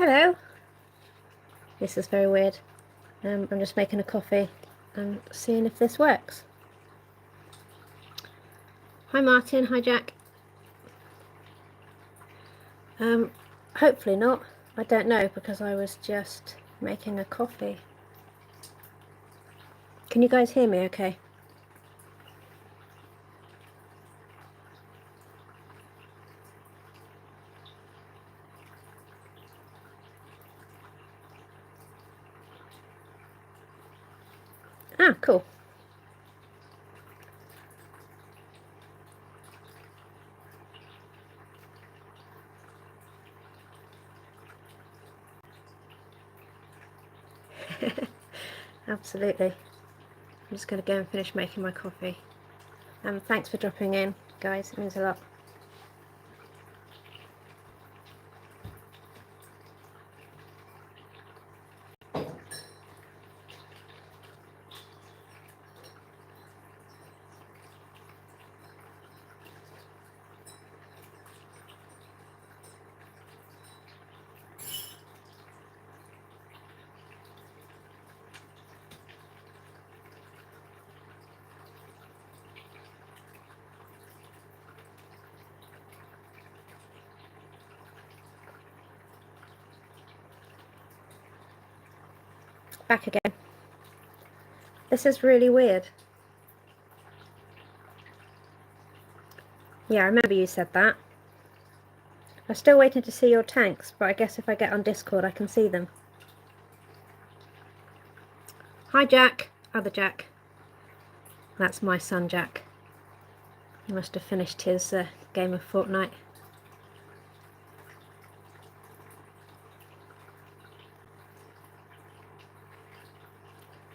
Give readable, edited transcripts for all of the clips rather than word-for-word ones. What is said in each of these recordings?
Hello. This is very weird. I'm just making a coffee and seeing if this works. Hi Martin, hi Jack. Hopefully not. I don't know because I was just making a coffee. Can you guys hear me okay? Ah, cool. Absolutely. I'm just going to go and finish making my coffee. Thanks for dropping in, guys. It means a lot. Back again. This is really weird. Yeah, I remember you said that. I'm still waiting to see your tanks, but I guess if I get on Discord I can see them. Hi Jack. Other Jack. That's my son Jack. He must have finished his game of Fortnite.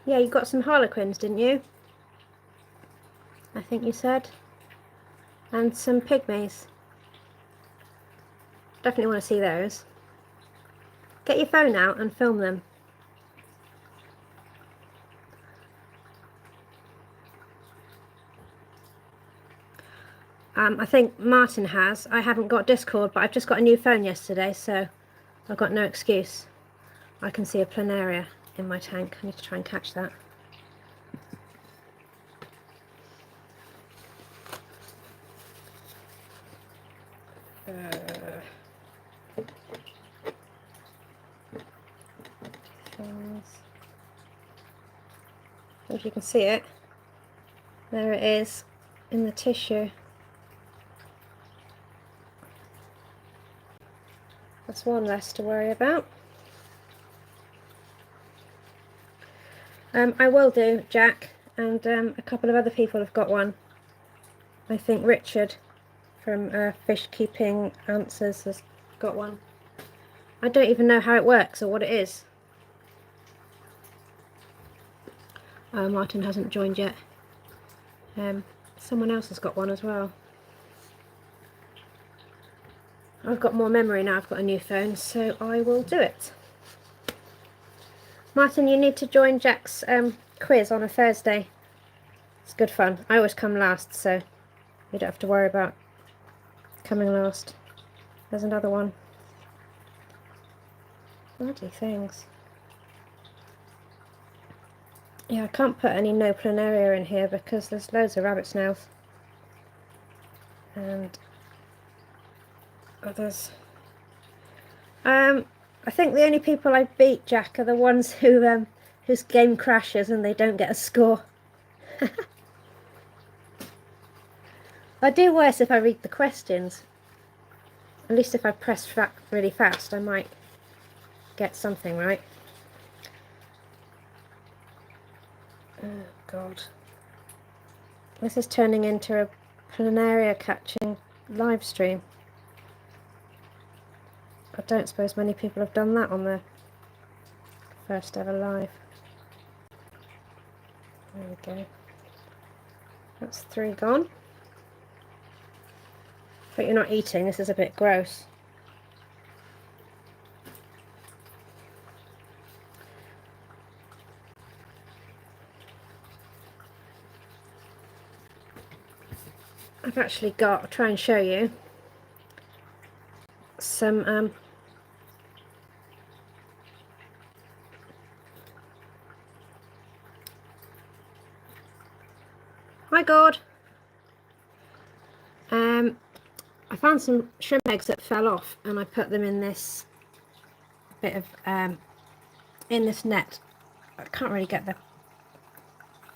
Yeah, you got some harlequins, didn't you? I think you said. And some pygmies. Definitely want to see those. Get your phone out and film them. I think Martin has. I haven't got Discord, but I've just got a new phone yesterday, so I've got no excuse. I can see a planaria in my tank. I need to try and catch that. If you can see it, there it is in the tissue. That's one less to worry about. I will do, Jack, and a couple of other people have got one. I think Richard from Fish Keeping Answers has got one. I don't even know how it works or what it is. Martin hasn't joined yet. Someone else has got one as well. I've got more memory now, I've got a new phone, so I will do it. Martin, you need to join Jack's quiz on a Thursday. It's good fun. I always come last, so you don't have to worry about coming last. There's another one. Bloody things. Yeah, I can't put any no planaria in here because there's loads of rabbit snails. And others. I think the only people I beat, Jack, are the ones who whose game crashes and they don't get a score. I do worse if I read the questions. At least if I press really fast, I might get something right. Oh God. This is turning into a planaria catching live stream. I don't suppose many people have done that on their first ever live. There we go. That's 3 gone. But you're not eating, this is a bit gross. I've actually got, I'll try and show you, some God. I found some shrimp eggs that fell off, and I put them in this bit of in this net. I can't really get the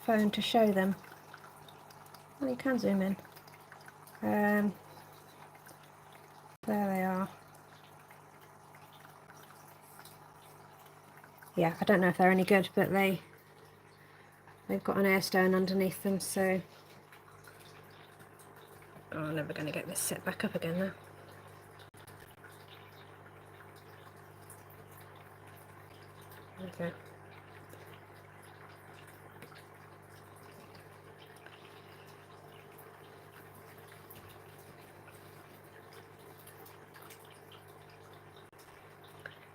phone to show them. Well, you can zoom in. There they are. Yeah, I don't know if they're any good, but they've got an air stone underneath them, so I'm never going to get this set back up again now. Okay.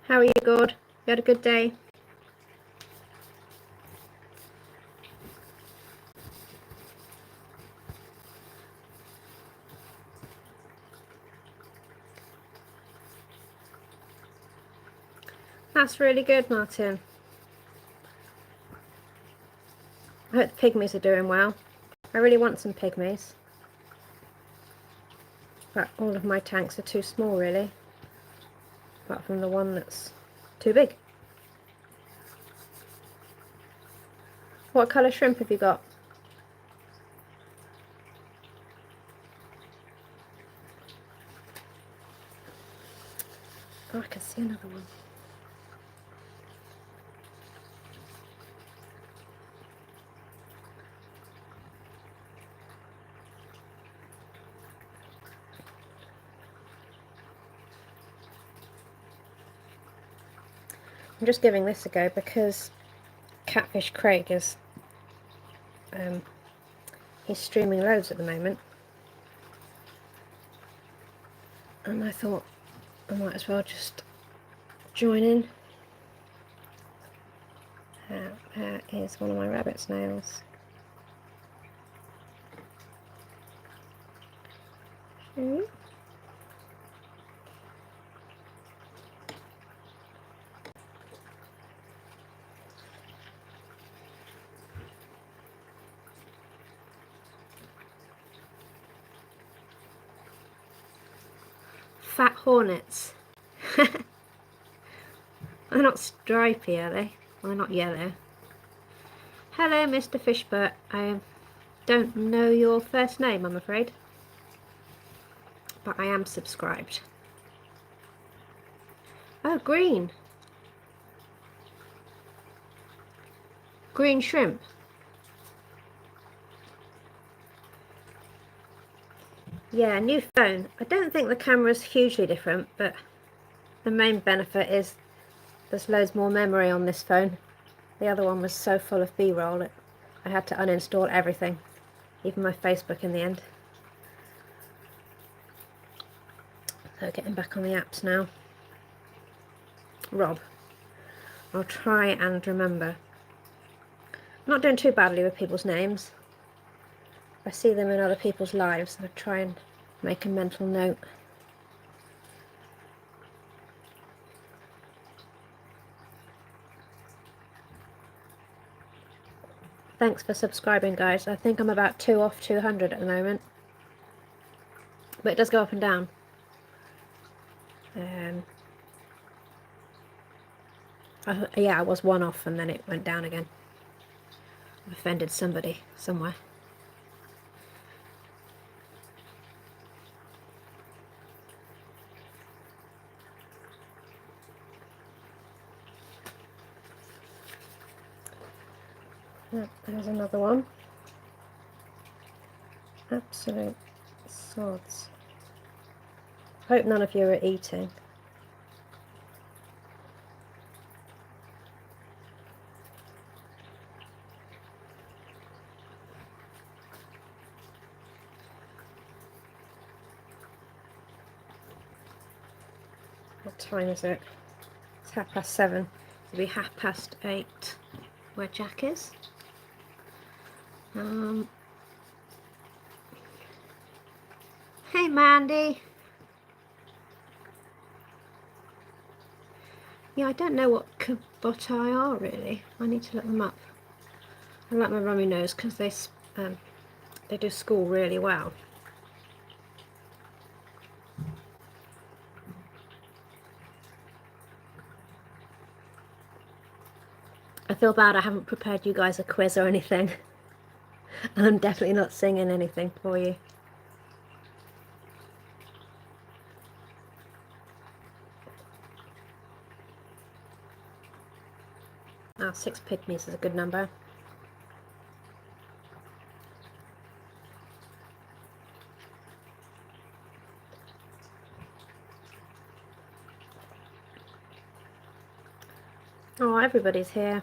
How are you, Gord? You had a good day? That's really good, Martin. I hope the pygmies are doing well. I really want some pygmies, but all of my tanks are too small, really, apart from the one that's too big. What colour shrimp have you got? Oh, I can see another one. I'm just giving this a go because Catfish Craig is he's streaming loads at the moment, and I thought I might as well just join in. There is one of my rabbit snails. Fat hornets. They're not stripy, are they? Well, they're not yellow. Hello, Mr. Fishbert. I don't know your first name, I'm afraid, but I am subscribed. Oh, green. Green shrimp. Yeah, new phone. I don't think the camera's hugely different, but the main benefit is there's loads more memory on this phone. The other one was so full of B-roll, I had to uninstall everything, even my Facebook in the end. So getting back on the apps now. Rob. I'll try and remember. I'm not doing too badly with people's names. I see them in other people's lives, and I try and make a mental note. Thanks for subscribing, guys. I think I'm about 2 off 200 at the moment, but it does go up and down. Yeah, I was 1 off and then it went down again. I've offended somebody somewhere. Oh, there's another one. Absolute sods. Hope none of you are eating. What time is it? It's 7:30. It'll be 8:30 where Jack is. Hey, Mandy. Yeah, I don't know what cabotai are really. I need to look them up. I like my rummy nose because they they do school really well. I feel bad I haven't prepared you guys a quiz or anything. And I'm definitely not singing anything for you. Ah, 6 pygmies is a good number. Oh, everybody's here.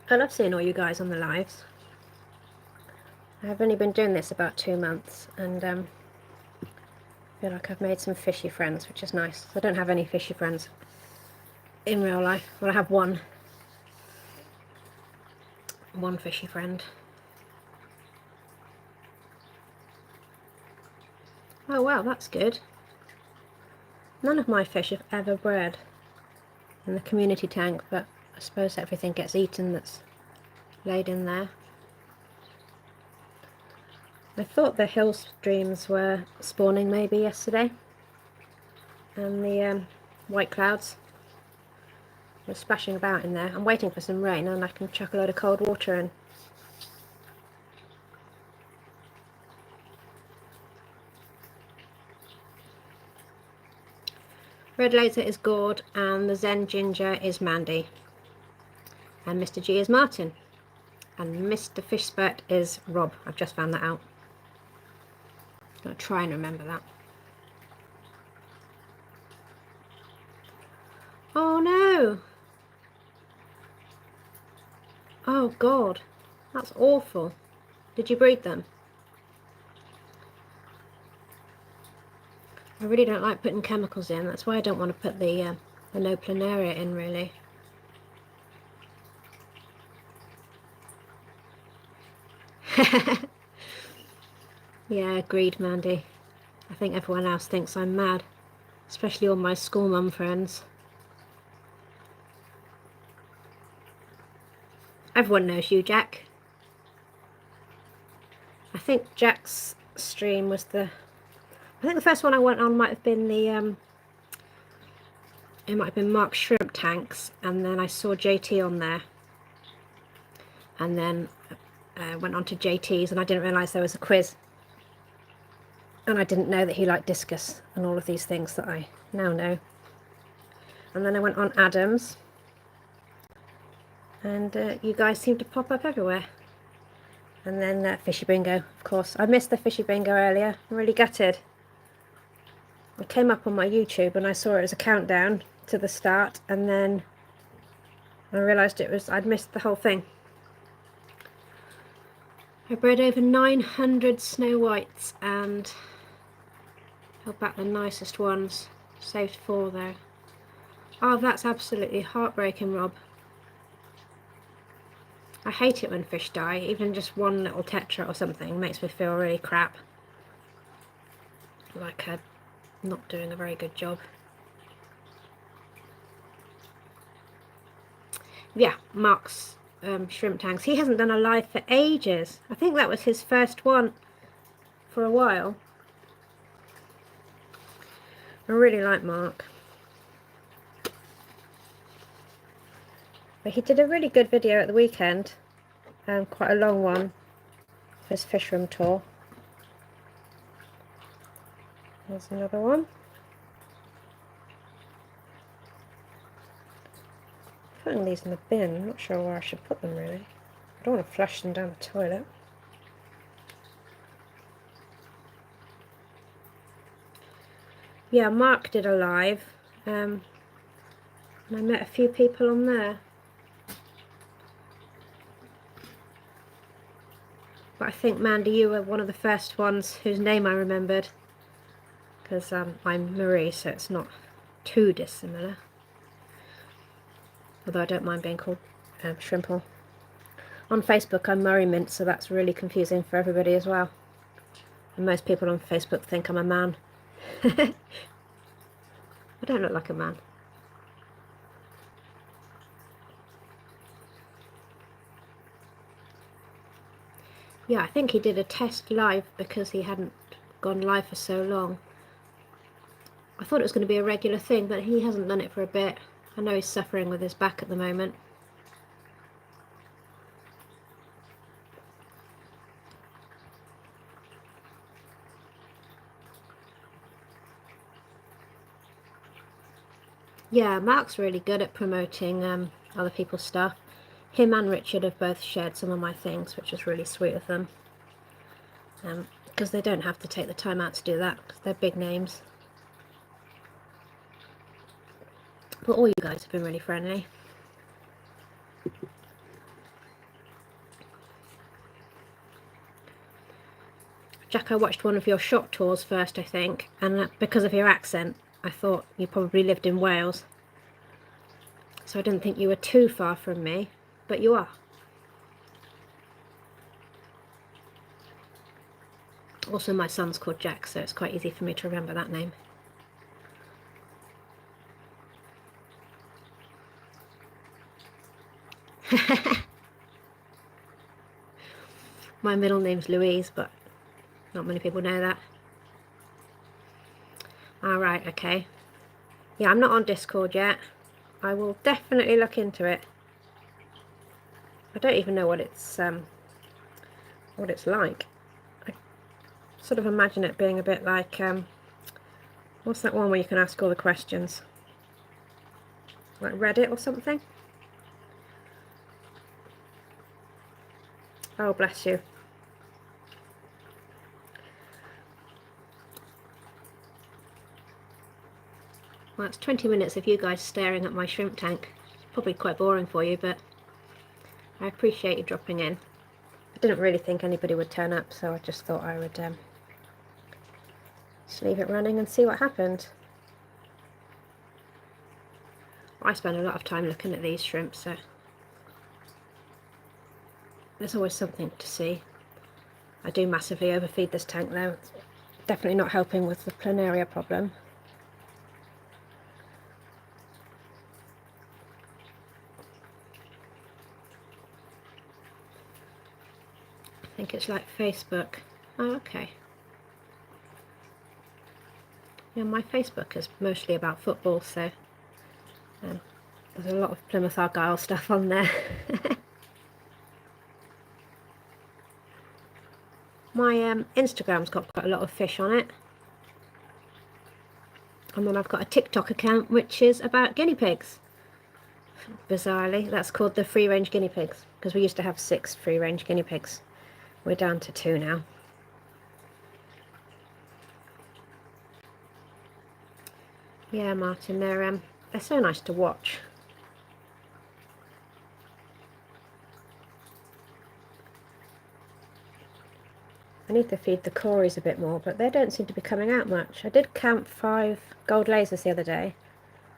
I love seeing all you guys on the lives. I've only been doing this about 2 months, and I feel like I've made some fishy friends, which is nice. I don't have any fishy friends in real life. Well, I have one fishy friend. Oh wow, that's good. None of my fish have ever bred in the community tank, but I suppose everything gets eaten that's laid in there. I thought the hill streams were spawning maybe yesterday, and the white clouds were splashing about in there. I'm waiting for some rain and I can chuck a load of cold water in. Red Laser is Gord, and the Zen Ginger is Mandy, and Mr. G is Martin, and Mr. Fish Spurt is Rob. I've just found that out. I'll try and remember that. Oh no! Oh God, that's awful. Did you breed them? I really don't like putting chemicals in. That's why I don't want to put the no planaria in, really. Yeah, agreed, Mandy. I think everyone else thinks I'm mad, especially all my school mum friends. Everyone knows you, Jack. I think Jack's stream was I think the first one I went on might have been it might have been Mark's shrimp tanks, and then I saw JT on there, and then went on to JT's, and I didn't realise there was a quiz, and I didn't know that he liked discus and all of these things that I now know. And then I went on Adam's, and you guys seem to pop up everywhere. And then Fishy Bingo, of course. I missed the Fishy Bingo earlier. I'm really gutted. It came up on my YouTube and I saw it as a countdown to the start, and then I realised I'd missed the whole thing. I bred over 900 Snow Whites and held back the nicest ones. Saved 4 though. Oh, that's absolutely heartbreaking, Rob. I hate it when fish die. Even just one little tetra or something makes me feel really crap. Like I'm not doing a very good job. Yeah, Mark's shrimp tanks. He hasn't done a live for ages. I think that was his first one for a while. I really like Mark. But he did a really good video at the weekend, quite a long one, for his fish room tour. There's another one. Putting these in the bin, I'm not sure where I should put them really. I don't want to flush them down the toilet. Yeah, Mark did a live, and I met a few people on there. But I think, Mandy, you were one of the first ones whose name I remembered, because I'm Marie, so it's not too dissimilar. Although I don't mind being called Shrimple. On Facebook I'm Murray Mint, so that's really confusing for everybody as well. And most people on Facebook think I'm a man. I don't look like a man. Yeah, I think he did a test live because he hadn't gone live for so long. I thought it was going to be a regular thing, but he hasn't done it for a bit. I know he's suffering with his back at the moment. Yeah, Mark's really good at promoting other people's stuff. Him and Richard have both shared some of my things, which is really sweet of them. Because they don't have to take the time out to do that, because they're big names. But all you guys have been really friendly. Jack, I watched one of your shop tours first, I think, and because of your accent, I thought you probably lived in Wales. So I didn't think you were too far from me, but you are. Also, my son's called Jack, so it's quite easy for me to remember that name. My middle name's Louise, but not many people know that. Alright, okay. Yeah, I'm not on Discord yet. I will definitely look into it. I don't even know what it's like. I sort of imagine it being a bit like what's that one where you can ask all the questions? Like Reddit or something? Oh, bless you. Well, it's 20 minutes of you guys staring at my shrimp tank. Probably quite boring for you, but I appreciate you dropping in. I didn't really think anybody would turn up, so I just thought I would just leave it running and see what happened. I spend a lot of time looking at these shrimp, so there's always something to see. I do massively overfeed this tank though. It's definitely not helping with the planaria problem. I think it's like Facebook. Oh, okay. Yeah, my Facebook is mostly about football, so there's a lot of Plymouth Argyle stuff on there. My Instagram's got quite a lot of fish on it. And then I've got a TikTok account which is about guinea pigs. Bizarrely, that's called the free range guinea pigs, because we used to have 6 free range guinea pigs. We're down to 2 now. Yeah, Martin, they're so nice to watch. I need to feed the Corys a bit more, but they don't seem to be coming out much. I did count 5 gold lasers the other day.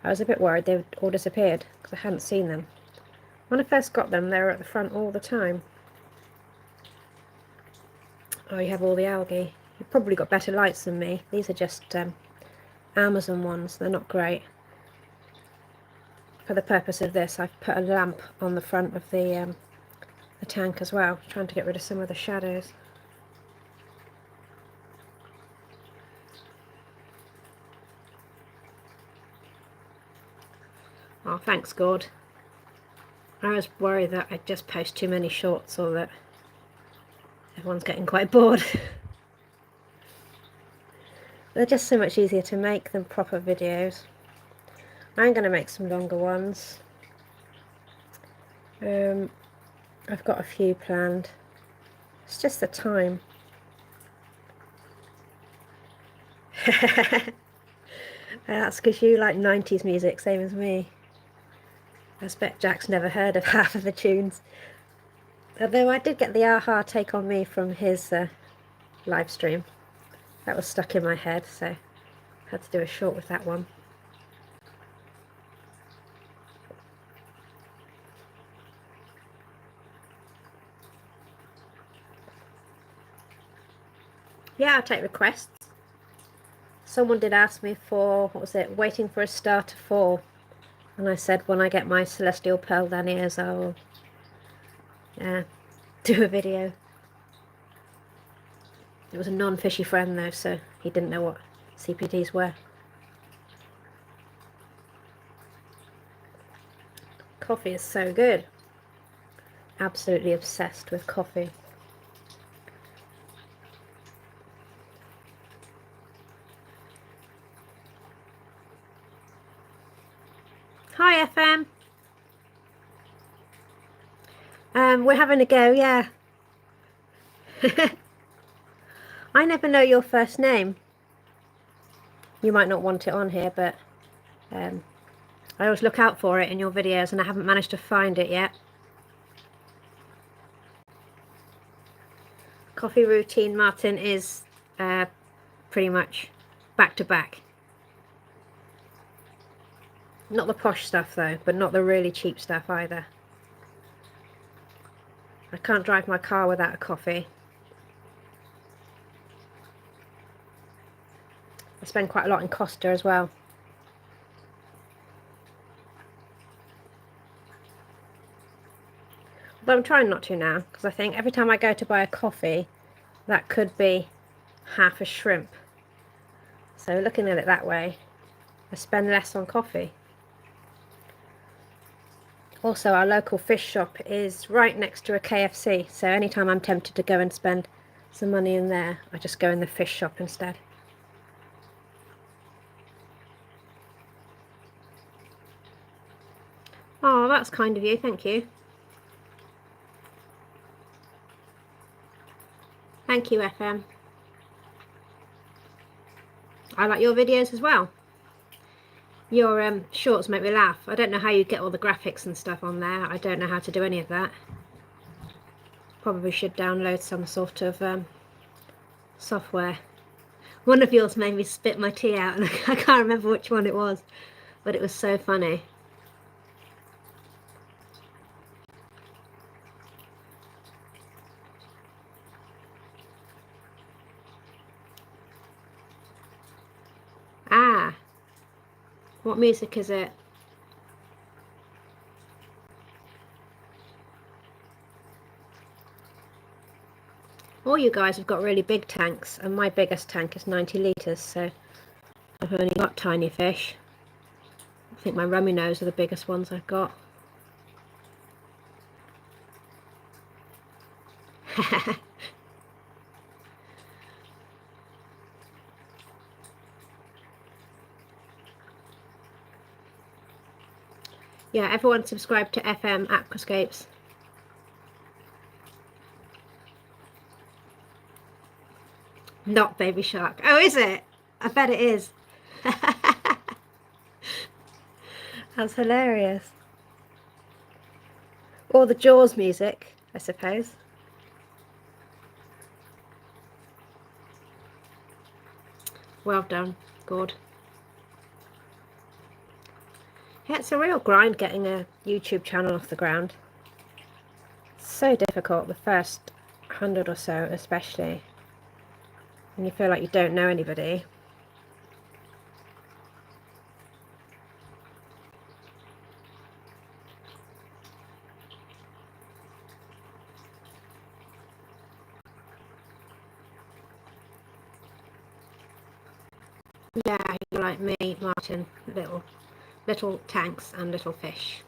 I was a bit worried they all disappeared, because I hadn't seen them. When I first got them, they were at the front all the time. Oh, you have all the algae. You've probably got better lights than me. These are just Amazon ones. They're not great. For the purpose of this, I've put a lamp on the front of the tank as well, trying to get rid of some of the shadows. Oh, thanks, God. I was worried that I'd just post too many shorts or that everyone's getting quite bored. They're just so much easier to make than proper videos. I'm going to make some longer ones. I've got a few planned. It's just the time. That's because you like 90s music, same as me. I bet Jack's never heard of half of the tunes. Although I did get the aha take on me from his live stream. That was stuck in my head, so I had to do a short with that one. Yeah, I'll take requests. Someone did ask me for, what was it, waiting for a star to fall. And I said when I get my celestial pearl daniers, I'll do a video. It was a non-fishy friend though, so he didn't know what CPDs were. Coffee is so good. Absolutely obsessed with coffee. Hi FM. We're having a go, yeah. I never know your first name. You might not want it on here, but I always look out for it in your videos and I haven't managed to find it yet. Coffee routine, Martin, is pretty much back to back. Not the posh stuff though, but not the really cheap stuff either. I can't drive my car without a coffee. I spend quite a lot in Costa as well. But I'm trying not to now, because I think every time I go to buy a coffee, that could be half a shrimp. So looking at it that way, I spend less on coffee. Also, our local fish shop is right next to a KFC, so anytime I'm tempted to go and spend some money in there, I just go in the fish shop instead. Oh, that's kind of you, thank you. Thank you, FM. I like your videos as well. Your shorts make me laugh. I don't know how you get all the graphics and stuff on there. I don't know how to do any of that. Probably should download some sort of software. One of yours made me spit my tea out, and I can't remember which one it was, but it was so funny. Ah, what music is it? All you guys have got really big tanks, and my biggest tank is 90 litres, so I've only got tiny fish. I think my rummy nose are the biggest ones I've got. Yeah, everyone subscribe to FM Aquascapes. Not Baby Shark. Oh, is it? I bet it is. That's hilarious. Or the Jaws music, I suppose. Well done. Good. Yeah, it's a real grind getting a YouTube channel off the ground. It's so difficult, the first 100 or so especially. And you feel like you don't know anybody. Yeah, you're like me, Martin. Little tanks and little fish.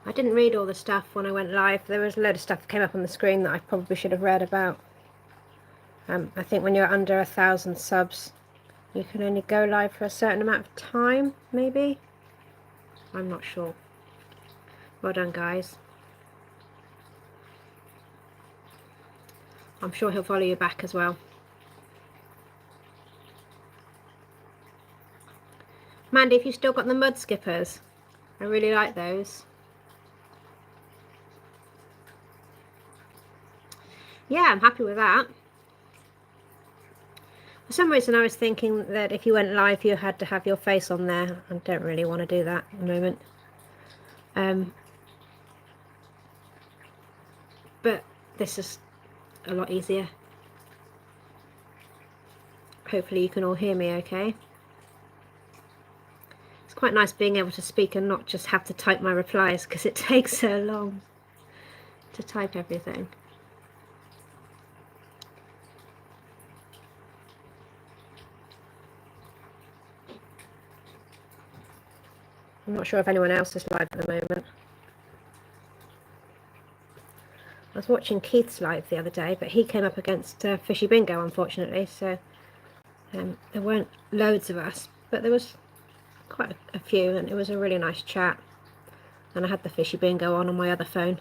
I didn't read all the stuff when I went live. There was a load of stuff that came up on the screen that I probably should have read about. I think when you're under 1,000 subs, you can only go live for a certain amount of time, maybe? I'm not sure. Well done, guys. I'm sure he'll follow you back as well. Mandy, if you've still got the mud skippers, I really like those. Yeah, I'm happy with that. For some reason I was thinking that if you went live you had to have your face on there. I don't really want to do that at the moment. But this is a lot easier. hopefully you can all hear me okay. It's quite nice being able to speak and not just have to type my replies, because it takes so long to type everything. I'm not sure if anyone else is live at the moment. I was watching Keith's live the other day, but he came up against Fishy Bingo, unfortunately, so there weren't loads of us, but there was quite a few, and it was a really nice chat. And I had the Fishy Bingo on my other phone.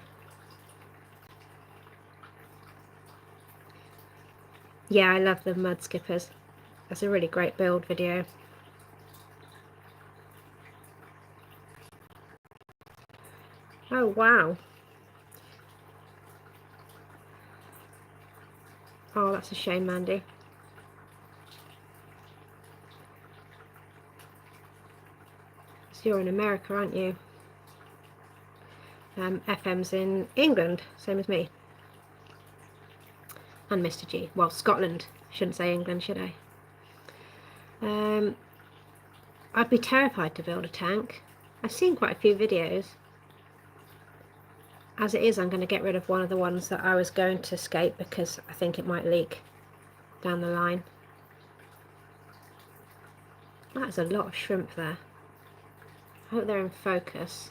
Yeah, I love the mud skippers. That's a really great build video. Oh wow. Oh, that's a shame, Mandy. So you're in America, aren't you? FM's in England, same as me. And Mr. G. Well, Scotland. Shouldn't say England, should I? I'd be terrified to build a tank. I've seen quite a few videos. As it is, I'm going to get rid of one of the ones that I was going to escape because I think it might leak down the line. That's a lot of shrimp there. I hope they're in focus.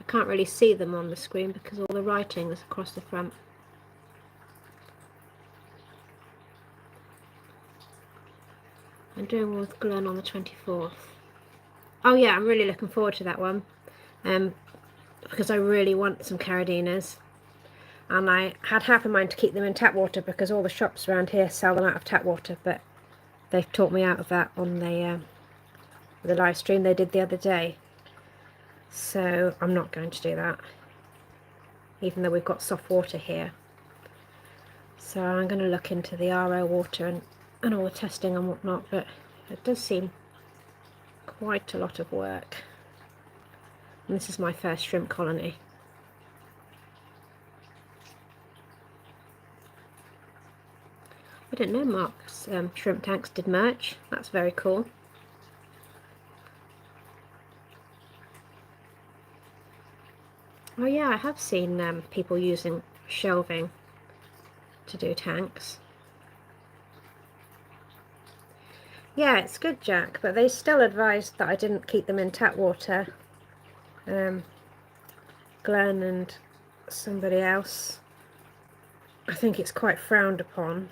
I can't really see them on the screen because all the writing is across the front. I'm doing one with Glenn on the 24th. Oh yeah, I'm really looking forward to that one. Because I really want some caradinas. And I had half in mind to keep them in tap water because all the shops around here sell them out of tap water, but they've talked me out of that on the live stream they did the other day. So I'm not going to do that, even though we've got soft water here. So I'm going to look into the RO water and all the testing and whatnot, but it does seem quite a lot of work. And this is my first shrimp colony. I didn't know Mark's shrimp tanks did merch. That's very cool. Oh yeah, I have seen people using shelving to do tanks. Yeah, it's good, Jack, but they still advised that I didn't keep them in tap water. Glenn and somebody else. I think it's quite frowned upon.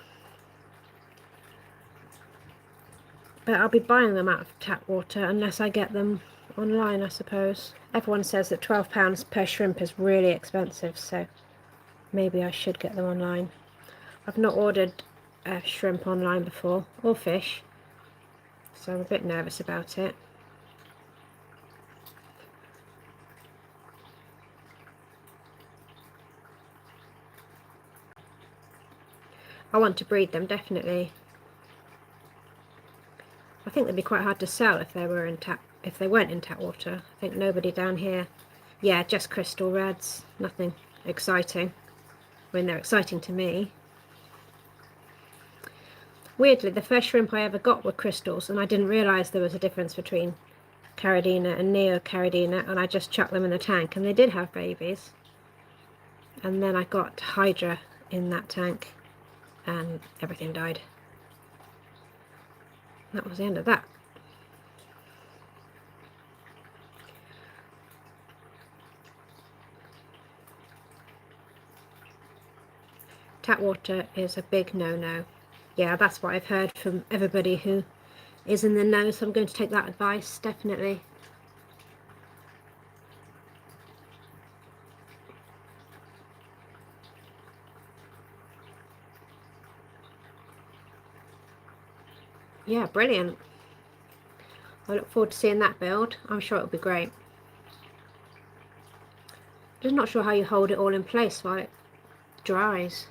But I'll be buying them out of tap water unless I get them online, I suppose. Everyone says that £12 per shrimp is really expensive, so maybe I should get them online. I've not ordered shrimp online before, or fish, so I'm a bit nervous about it. I want to breed them, definitely. I think they'd be quite hard to sell if they were if they weren't in tap water. I think nobody down here. Yeah, just crystal reds, nothing exciting. I mean, they're exciting to me. Weirdly, the first shrimp I ever got were crystals, and I didn't realise there was a difference between caradina and neo-caradina, and I just chucked them in the tank, and they did have babies. And then I got hydra in that tank, and everything died. That was the end of that. Tap water is a big no-no. Yeah, that's what I've heard from everybody who is in the know, so I'm going to take that advice, definitely. Yeah, brilliant. I look forward to seeing that build. I'm sure it'll be great. Just not sure how you hold it all in place while it dries.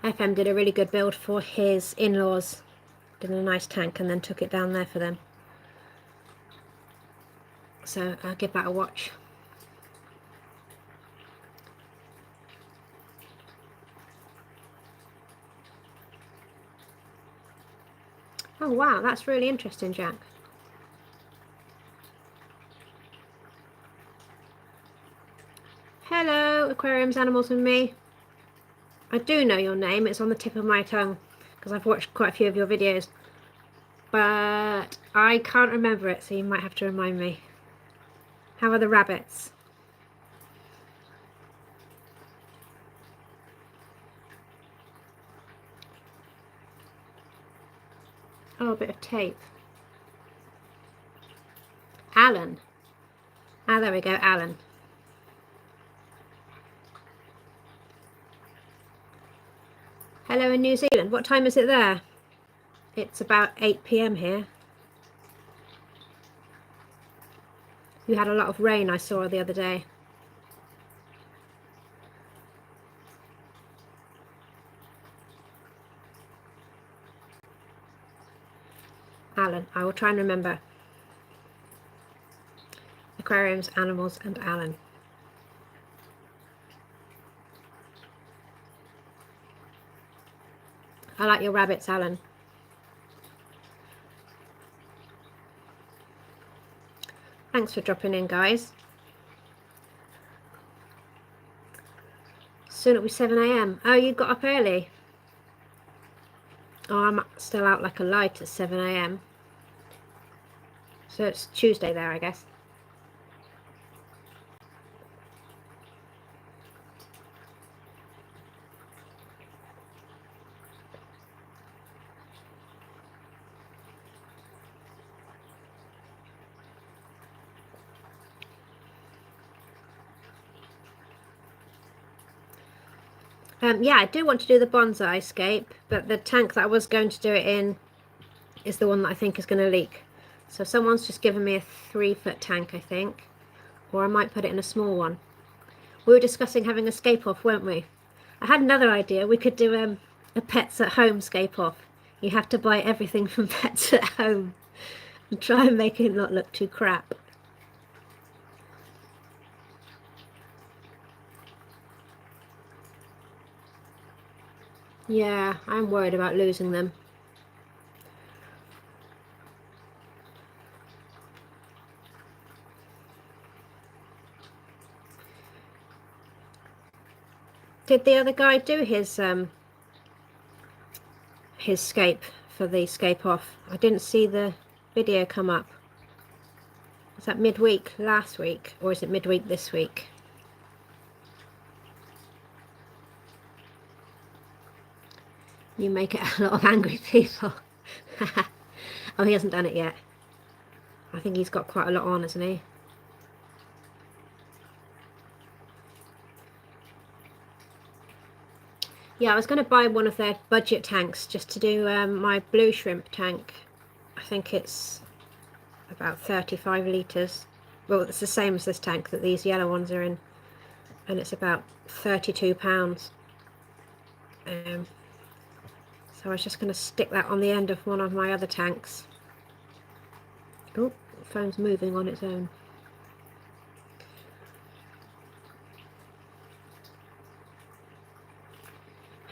FM did a really good build for his in-laws. Did a nice tank and then took it down there for them. So I'll give that a watch. Oh wow, that's really interesting, Jack. Hello, aquariums, animals and me. I do know your name, it's on the tip of my tongue because I've watched quite a few of your videos, but I can't remember it, so you might have to remind me. How are the rabbits? Oh, a bit of tape. Alan. Ah, there we go, Alan. Hello in New Zealand. What time is it there? It's about 8 p.m. here. You had a lot of rain, I saw the other day. Alan. I will try and remember. Aquariums, animals and Alan. I like your rabbits, Alan. Thanks for dropping in, guys. Soon it'll be 7 a.m. Oh, you got up early? Oh, I'm still out like a light at 7 a.m. So it's Tuesday there, I guess. Yeah, I do want to do the bonsai scape, but the tank that I was going to do it in is the one that I think is going to leak. So someone's just given me a 3-foot tank, I think, or I might put it in a small one. We were discussing having a scape off, weren't we? I had another idea. We could do a pets at home scape off. You have to buy everything from Pets at Home and try and make it not look too crap. Yeah, I'm worried about losing them. Did the other guy do his scape for the scape off? I didn't see the video come up. Is that midweek last week or is it midweek this week? You make it a lot of angry people. Oh, he hasn't done it yet. I think he's got quite a lot on, hasn't he? Yeah, I was going to buy one of their budget tanks just to do my blue shrimp tank. I think it's about 35 litres. Well, it's the same as this tank that these yellow ones are in. And it's about £32. So I was just going to stick that on the end of one of my other tanks. Oh, the phone's moving on its own.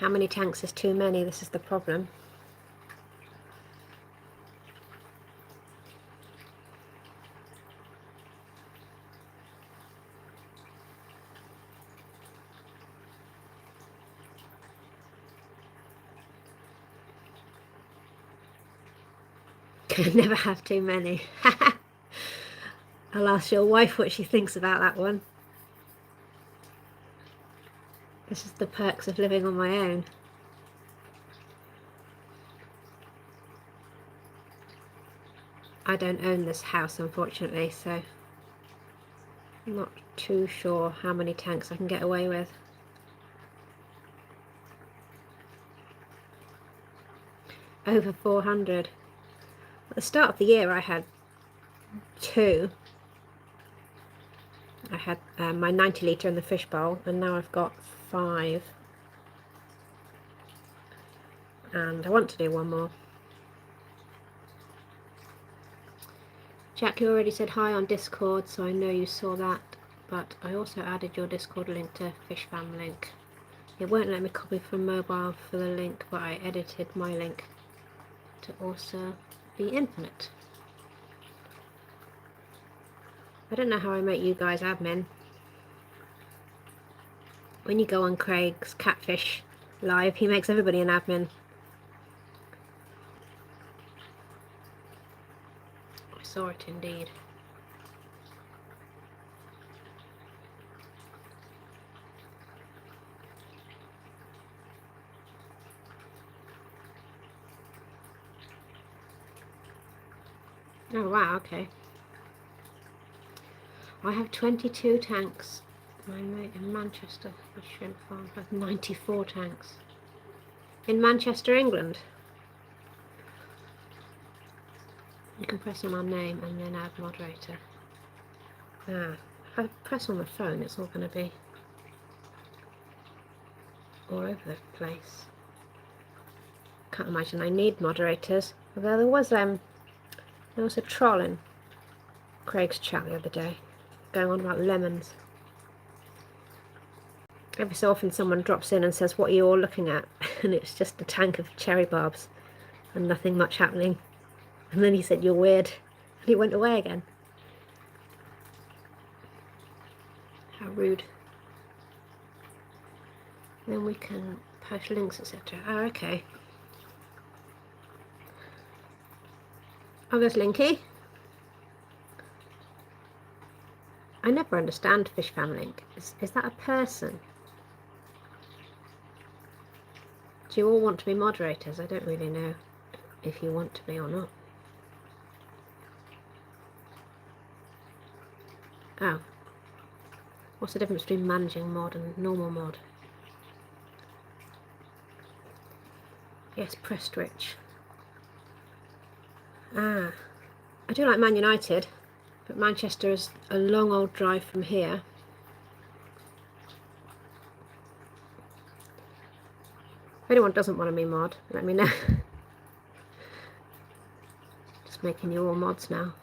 How many tanks is too many? This is the problem. Can never have too many. I'll ask your wife what she thinks about that one. This is the perks of living on my own. I don't own this house, unfortunately, so I'm not too sure how many tanks I can get away with. Over 400. At the start of the year I had 2. I had my 90 litre in the fish bowl, and now I've got 5. And I want to do one more. Jack, you already said hi on Discord, so I know you saw that, but I also added your Discord link to Fish Fam link. It won't let me copy from mobile for the link, but I edited my link to also be infinite. I don't know how I make you guys admin. When you go on Craig's Catfish Live, he makes everybody an admin. I saw it indeed. Oh wow, okay. I have 22 tanks. My mate in Manchester, the shrimp farm, has 94 tanks. In Manchester, England. You can press on our name and then add moderator. Ah, if I press on the phone, it's all going to be all over the place. Can't imagine I need moderators. Although there was a troll in Craig's chat the other day, going on about lemons. Every so often someone drops in and says, "What are you all looking at?" And it's just a tank of cherry barbs and nothing much happening. And then he said, "You're weird," and he went away again. How rude. Then we can post links, etc. Oh, okay. Oh, there's Linky. I never understand Fish Fam Link. Is that a person? Do you all want to be moderators? I don't really know if you want to be or not. Oh. What's the difference between managing mod and normal mod? Yes, Prestwich. Ah. I do like Man United, but Manchester is a long old drive from here. If anyone doesn't want to be mod, let me know. Just making you all mods now.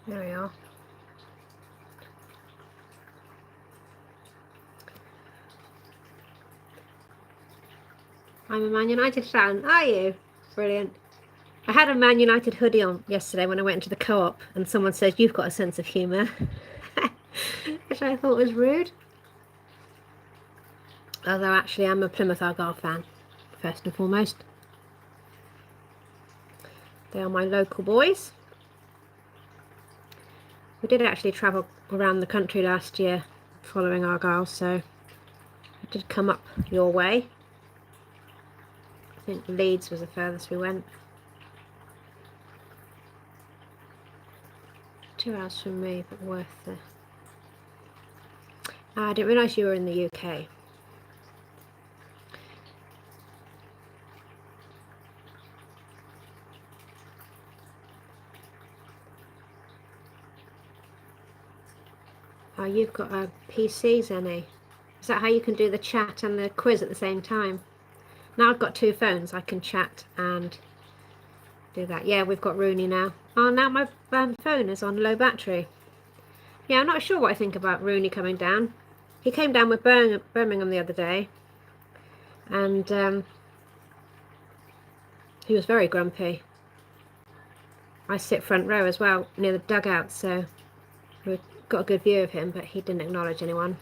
There we are. I'm a Man United fan. Are you? Brilliant. I had a Man United hoodie on yesterday when I went into the co-op, and someone said, "You've got a sense of humour," which I thought was rude. Although actually I'm a Plymouth Argyle fan, first and foremost. They are my local boys. We did actually travel around the country last year following Argyle, so I did come up your way. I think Leeds was the furthest we went. 2 hours from me, but worth the... I didn't realise you were in the UK. Oh, you've got a PC, Zenny. Is that how you can do the chat and the quiz at the same time? Now I've got 2 phones. I can chat and do that. Yeah, we've got Rooney now. Oh, now my phone is on low battery. Yeah, I'm not sure what I think about Rooney coming down. He came down with Birmingham the other day, and he was very grumpy. I sit front row as well, near the dugout, so we got a good view of him, but he didn't acknowledge anyone.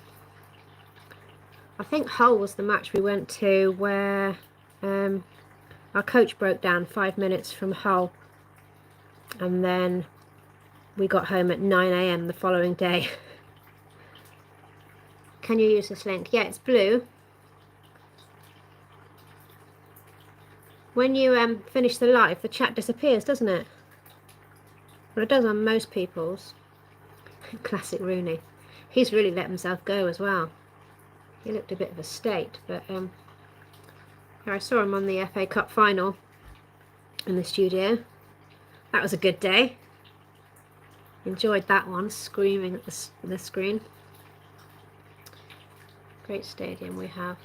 I think Hull was the match we went to where our coach broke down 5 minutes from Hull, and then we got home at 9 AM the following day. Can you use this link? Yeah, it's blue. When you finish the live, the chat disappears, doesn't it? Well, it does on most people's. Classic Rooney. He's really let himself go as well. He looked a bit of a state, but Yeah, I saw him on the FA Cup final in the studio. That was a good day. Enjoyed that one, screaming at the screen. Great stadium we have.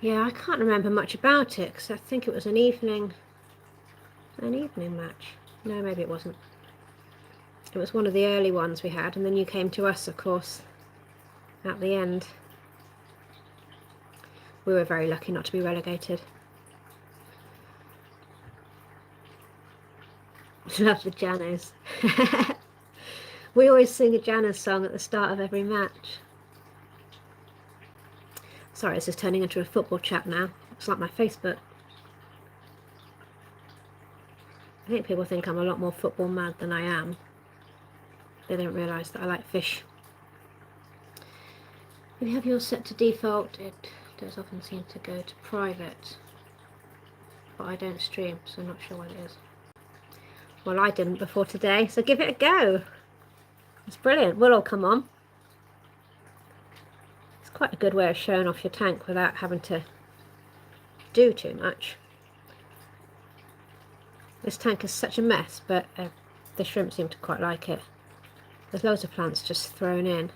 Yeah, I can't remember much about it because I think it was an evening match. No, maybe it wasn't. It was one of the early ones we had, and then you came to us, of course, at the end. We were very lucky not to be relegated. Love the Janos. We always sing a Janos song at the start of every match. Sorry, this is turning into a football chat now. It's like my Facebook. I think people think I'm a lot more football mad than I am. They don't realise that I like fish. If you have yours set to default, it does often seem to go to private. But I don't stream, so I'm not sure what it is. Well, I didn't before today, so give it a go. It's brilliant. We'll all come on. It's quite a good way of showing off your tank without having to do too much. This tank is such a mess, but the shrimp seem to quite like it. There's loads of plants just thrown in.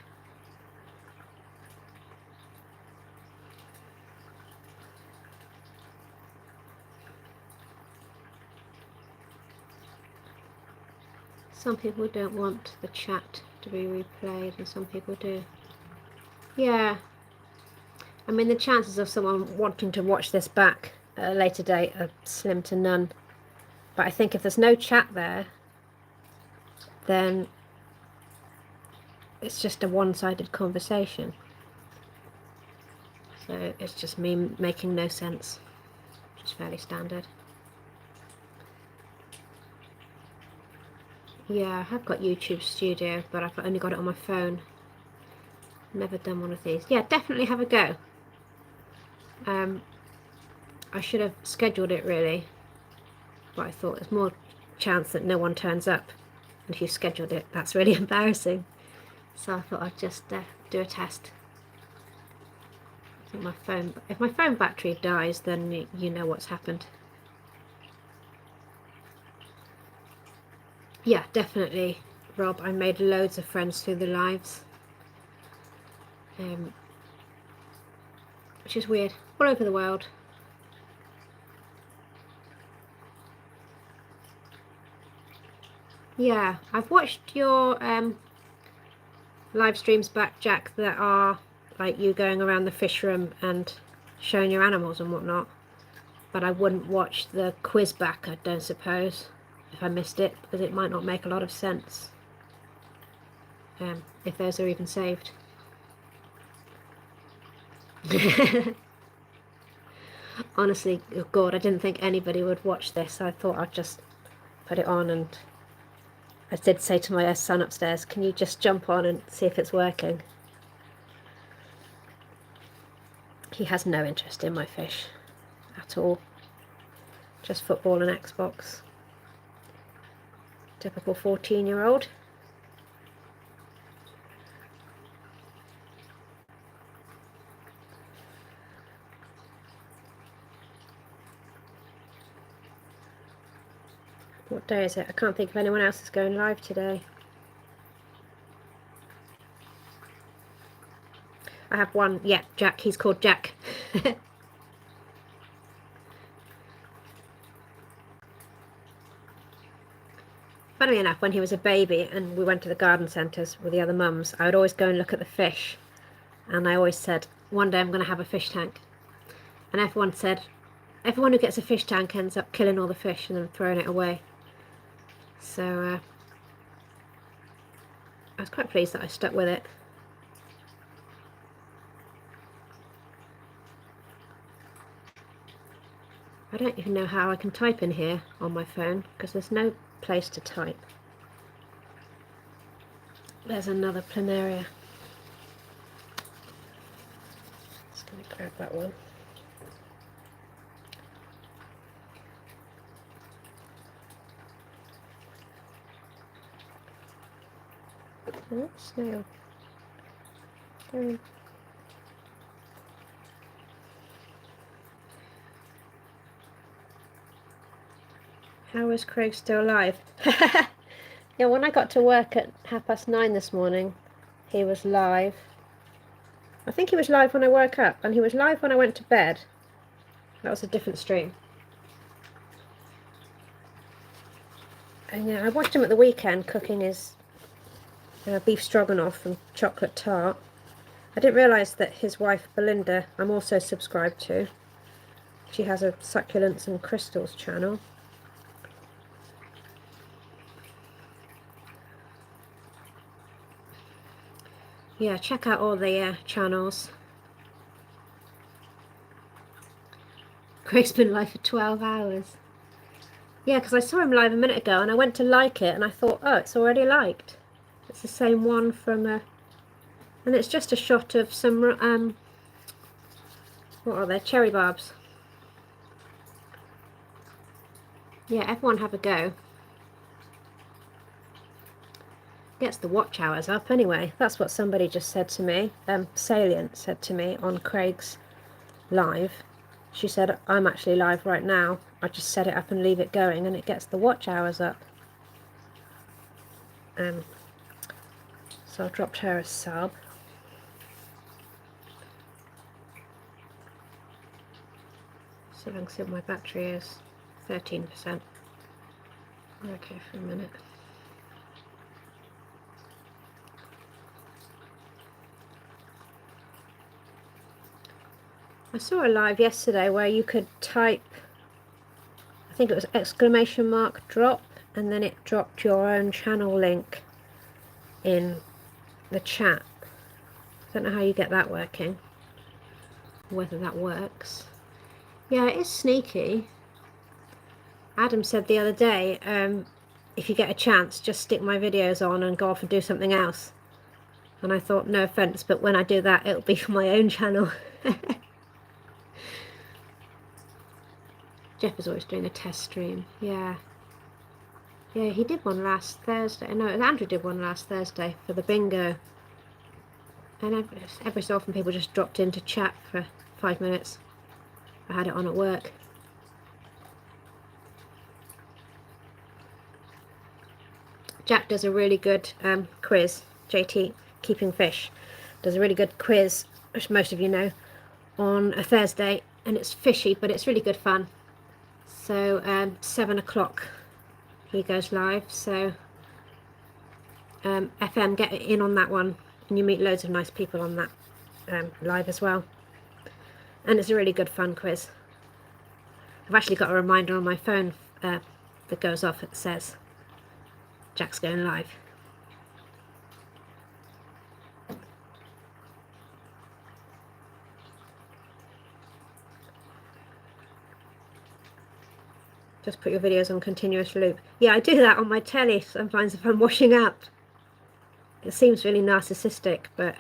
Some people don't want the chat to be replayed, and some people do. Yeah. I mean, the chances of someone wanting to watch this back at a later date are slim to none. But I think if there's no chat there, then it's just a one-sided conversation. So it's just me making no sense, which is fairly standard. Yeah, I have got YouTube Studio, but I've only got it on my phone. Never done one of these. Yeah, definitely have a go. I should have scheduled it really, but I thought there's more chance that no one turns up. And if you scheduled it, that's really embarrassing. So I thought I'd just do a test. I think if my phone battery dies, then you know what's happened. Yeah, definitely, Rob. I made loads of friends through the lives. Which is weird. All over the world. Yeah, I've watched your live streams back, Jack, that are like you going around the fish room and showing your animals and whatnot. But I wouldn't watch the quiz back, I don't suppose, if I missed it, because it might not make a lot of sense. If those are even saved. Honestly, oh God, I didn't think anybody would watch this. I thought I'd just put it on, and I did say to my son upstairs, can you just jump on and see if it's working? He has no interest in my fish at all. Just football and Xbox. Typical 14-year-old. What day is it? I can't think if anyone else is going live today. I have one. Yeah, Jack. He's called Jack. Funnily enough, when he was a baby and we went to the garden centres with the other mums, I would always go and look at the fish. And I always said, one day I'm going to have a fish tank. And everyone said, everyone who gets a fish tank ends up killing all the fish and then throwing it away. So I was quite pleased that I stuck with it. I don't even know how I can type in here on my phone because there's no place to type. There's another planaria. Just going to grab that one. Oh, snail. How is Craig still alive? Yeah, when I got to work at 9:30 this morning, he was live. I think he was live when I woke up, and he was live when I went to bed. That was a different stream. And yeah, I watched him at the weekend cooking his beef stroganoff and chocolate tart. I didn't realise that his wife Belinda, I'm also subscribed to. She has a succulents and crystals channel. Yeah, check out all the channels. Craig's been live for 12 hours. Yeah, because I saw him live a minute ago and I went to like it and I thought, oh, it's already liked. It's the same one from and it's just a shot of some what are they, cherry barbs. Yeah, everyone have a go. Gets the watch hours up anyway. That's what somebody just said to me. Salient said to me on Craig's live. She said, I'm actually live right now. I just set it up and leave it going and it gets the watch hours up. So I dropped her a sub. See if I can see what my battery is. 13%. Okay, for a minute. I saw a live yesterday where you could type, I think it was !drop, and then it dropped your own channel link in the chat. I don't know how you get that working, whether that works. Yeah, it is sneaky. Adam said the other day, if you get a chance, just stick my videos on and go off and do something else. And I thought, no offence, but when I do that, it'll be for my own channel. Jeff is always doing a test stream. Yeah. Yeah, he did one last Thursday. No, Andrew did one last Thursday for the bingo. And every so often people just dropped in to chat for 5 minutes. I had it on at work. Jack does a really good quiz. JT, Keeping Fish, does a really good quiz, which most of you know, on a Thursday. And it's fishy, but it's really good fun. So 7 o'clock he goes live, so FM, get in on that one, and you meet loads of nice people on that live as well. And it's a really good fun quiz. I've actually got a reminder on my phone that goes off that says Jack's going live. Just put your videos on continuous loop. Yeah, I do that on my telly sometimes if I'm washing up. It seems really narcissistic, but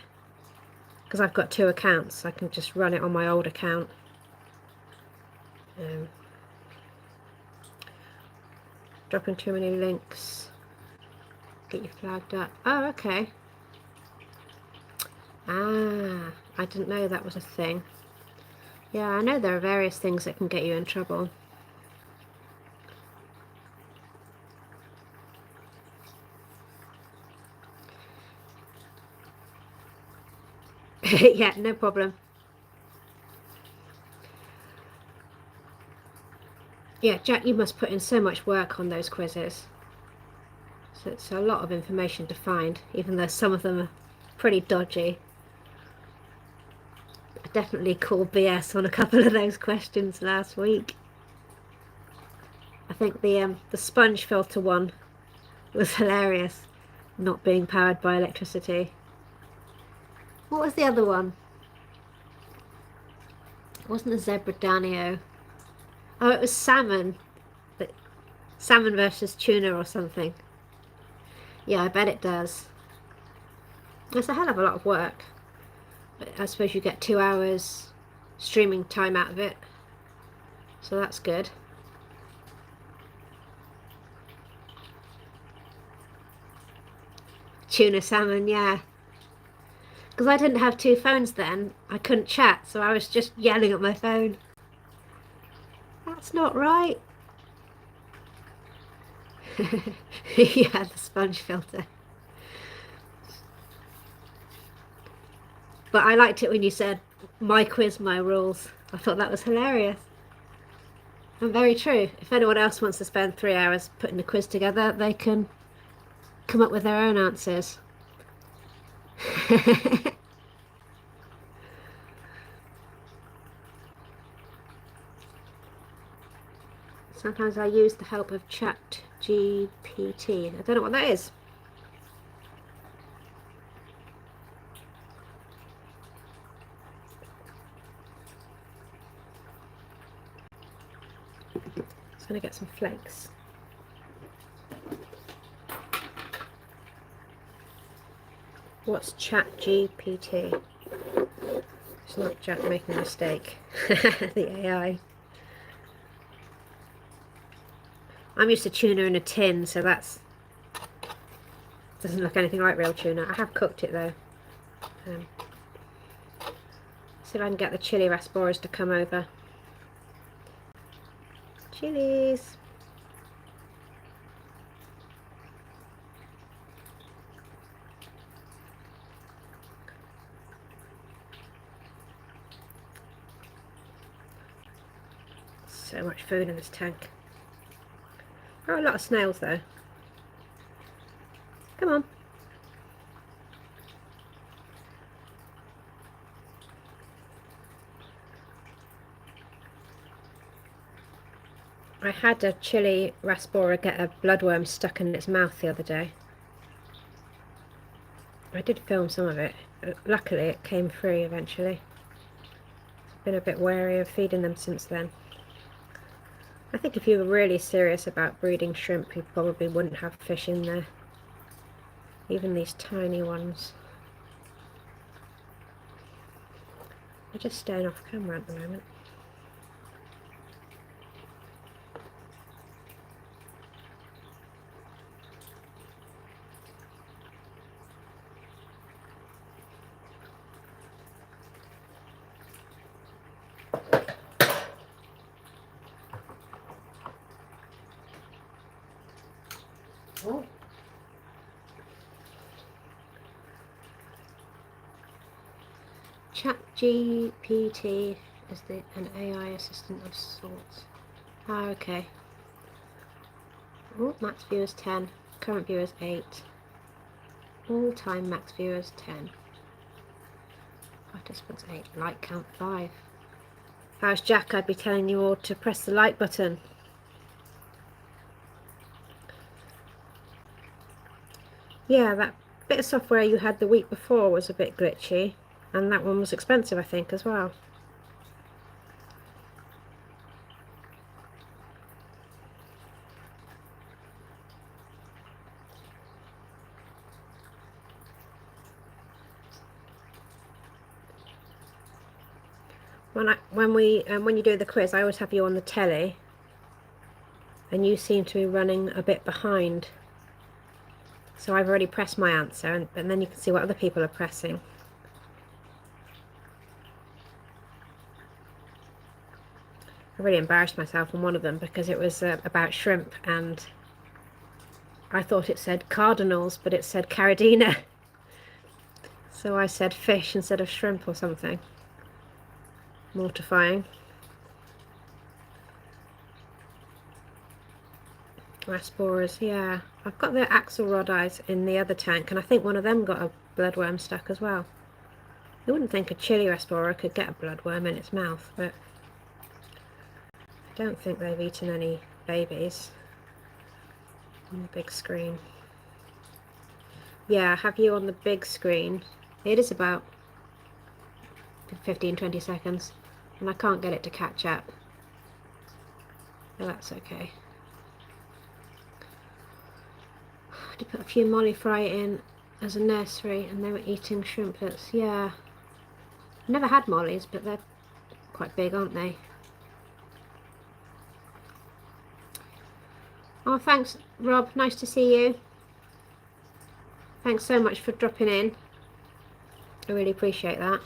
because I've got 2 accounts, I can just run it on my old account. Dropping too many links. Get you flagged up. Oh, okay. Ah, I didn't know that was a thing. Yeah, I know there are various things that can get you in trouble. Yeah, no problem. Yeah, Jack, you must put in so much work on those quizzes. So it's a lot of information to find, even though some of them are pretty dodgy. I definitely called BS on a couple of those questions last week. I think the sponge filter one was hilarious, not being powered by electricity. What was the other one? It wasn't a zebra danio. Oh, it was salmon. Salmon versus tuna or something. Yeah, I bet it does. It's a hell of a lot of work. But I suppose you get 2 hours streaming time out of it. So that's good. Tuna salmon, yeah. Because I didn't have 2 phones then. I couldn't chat, so I was just yelling at my phone. That's not right. Yeah, the sponge filter. But I liked it when you said, my quiz, my rules. I thought that was hilarious. And very true. If anyone else wants to spend 3 hours putting a quiz together, they can come up with their own answers. Sometimes I use the help of Chat GPT. I don't know what that is. Just going to get some flakes. What's Chat GPT? It's not Jack making a mistake. The AI. I'm used to tuna in a tin, so that's doesn't look anything like real tuna. I have cooked it though. See if I can get the chili rasboras to come over. Chilies. So much food in this tank. Oh, a lot of snails though. Come on. I had a chili raspbora get a bloodworm stuck in its mouth the other day. I did film some of it. Luckily it came free eventually. I've been a bit wary of feeding them since then. I think if you were really serious about breeding shrimp, you probably wouldn't have fish in there. Even these tiny ones. They're just staying off camera at the moment. Oh. ChatGPT is an AI assistant of sorts. Ah, okay. Oh, max viewers 10. Current viewers 8. All-time max viewers 10. Participants 8. Like count 5. If I was Jack, I'd be telling you all to press the like button. Yeah, that bit of software you had the week before was a bit glitchy, and that one was expensive, I think, as well. When you do the quiz, I always have you on the telly, and you seem to be running a bit behind. So I've already pressed my answer, and then you can see what other people are pressing. I really embarrassed myself on one of them because it was about shrimp, and I thought it said cardinals, but it said caridina. So I said fish instead of shrimp or something. Mortifying. Rasboras, yeah. I've got the axelrod eyes in the other tank, and I think one of them got a bloodworm stuck as well. You wouldn't think a chili raspbora could get a bloodworm in its mouth, but I don't think they've eaten any babies on the big screen. Yeah, I have you on the big screen. It is about 15-20 seconds, and I can't get it to catch up. But that's okay. I had to put a few molly fry in as a nursery, and they were eating shrimplets. Yeah. I've never had mollies, but they're quite big, aren't they? Oh, thanks, Rob. Nice to see you. Thanks so much for dropping in. I really appreciate that.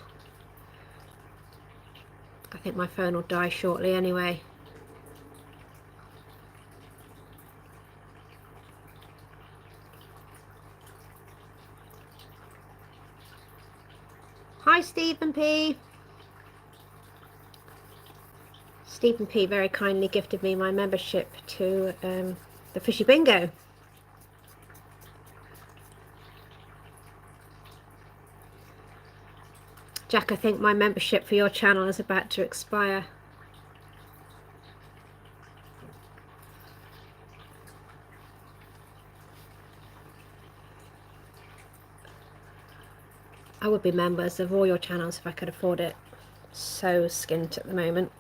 I think my phone will die shortly anyway. Hi, Stephen P. Stephen P very kindly gifted me my membership to the Fishy Bingo. Jack, I think my membership for your channel is about to expire. I would be members of all your channels if I could afford it. So skint at the moment.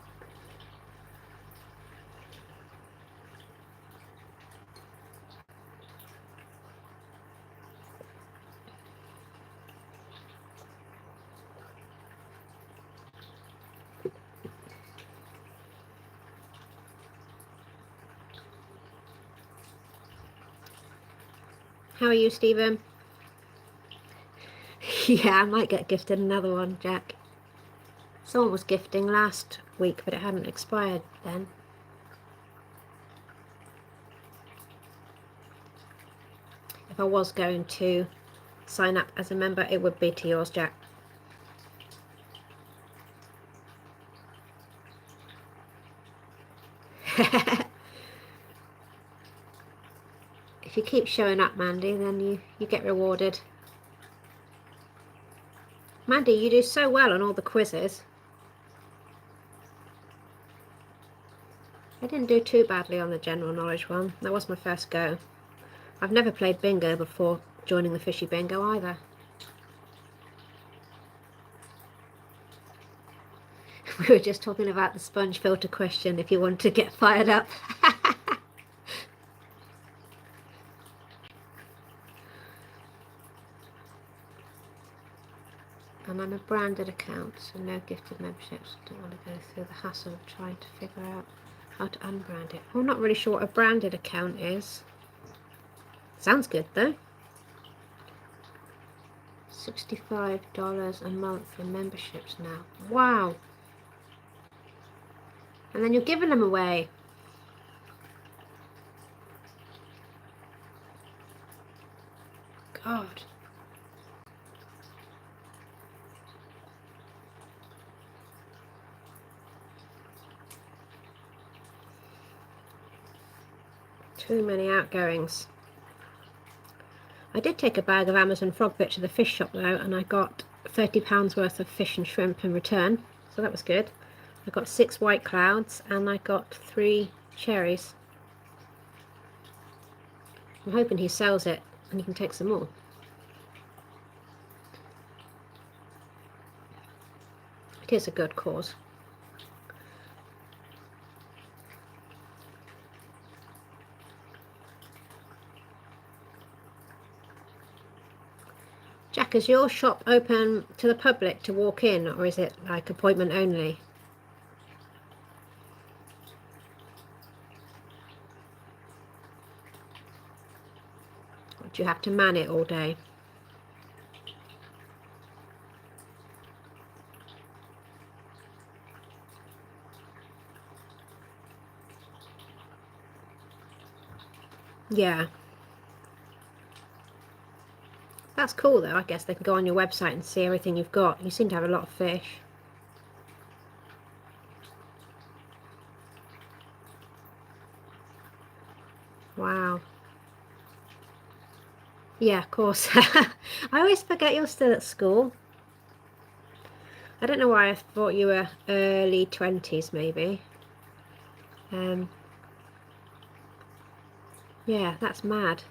How are you, Stephen? Yeah, I might get gifted another one, Jack. Someone was gifting last week, but it hadn't expired then. If I was going to sign up as a member, it would be to yours, Jack. If you keep showing up, Mandy, then you get rewarded. Mandy, you do so well on all the quizzes. I didn't do too badly on the general knowledge one. That was my first go. I've never played bingo before joining the Fishy Bingo either. We were just talking about the sponge filter question if you want to get fired up. And I'm a branded account, so no gifted memberships. Don't want to go through the hassle of trying to figure out how to unbrand it. I'm not really sure what a branded account is. Sounds good though. $65 a month for memberships now. Wow. And then you're giving them away. God. Too many outgoings. I did take a bag of Amazon frog bit to the fish shop though, and I got £30 worth of fish and shrimp in return, so that was good. I got 6 white clouds and I got 3 cherries. I'm hoping he sells it and you can take some more. It is a good cause. Jack, is your shop open to the public to walk in, or is it like appointment only? Or do you have to man it all day? Yeah. That's cool though. I guess they can go on your website and see everything you've got. You seem to have a lot of fish. Wow. Yeah, of course. I always forget you're still at school. I don't know why I thought you were early 20s maybe. Yeah, that's mad.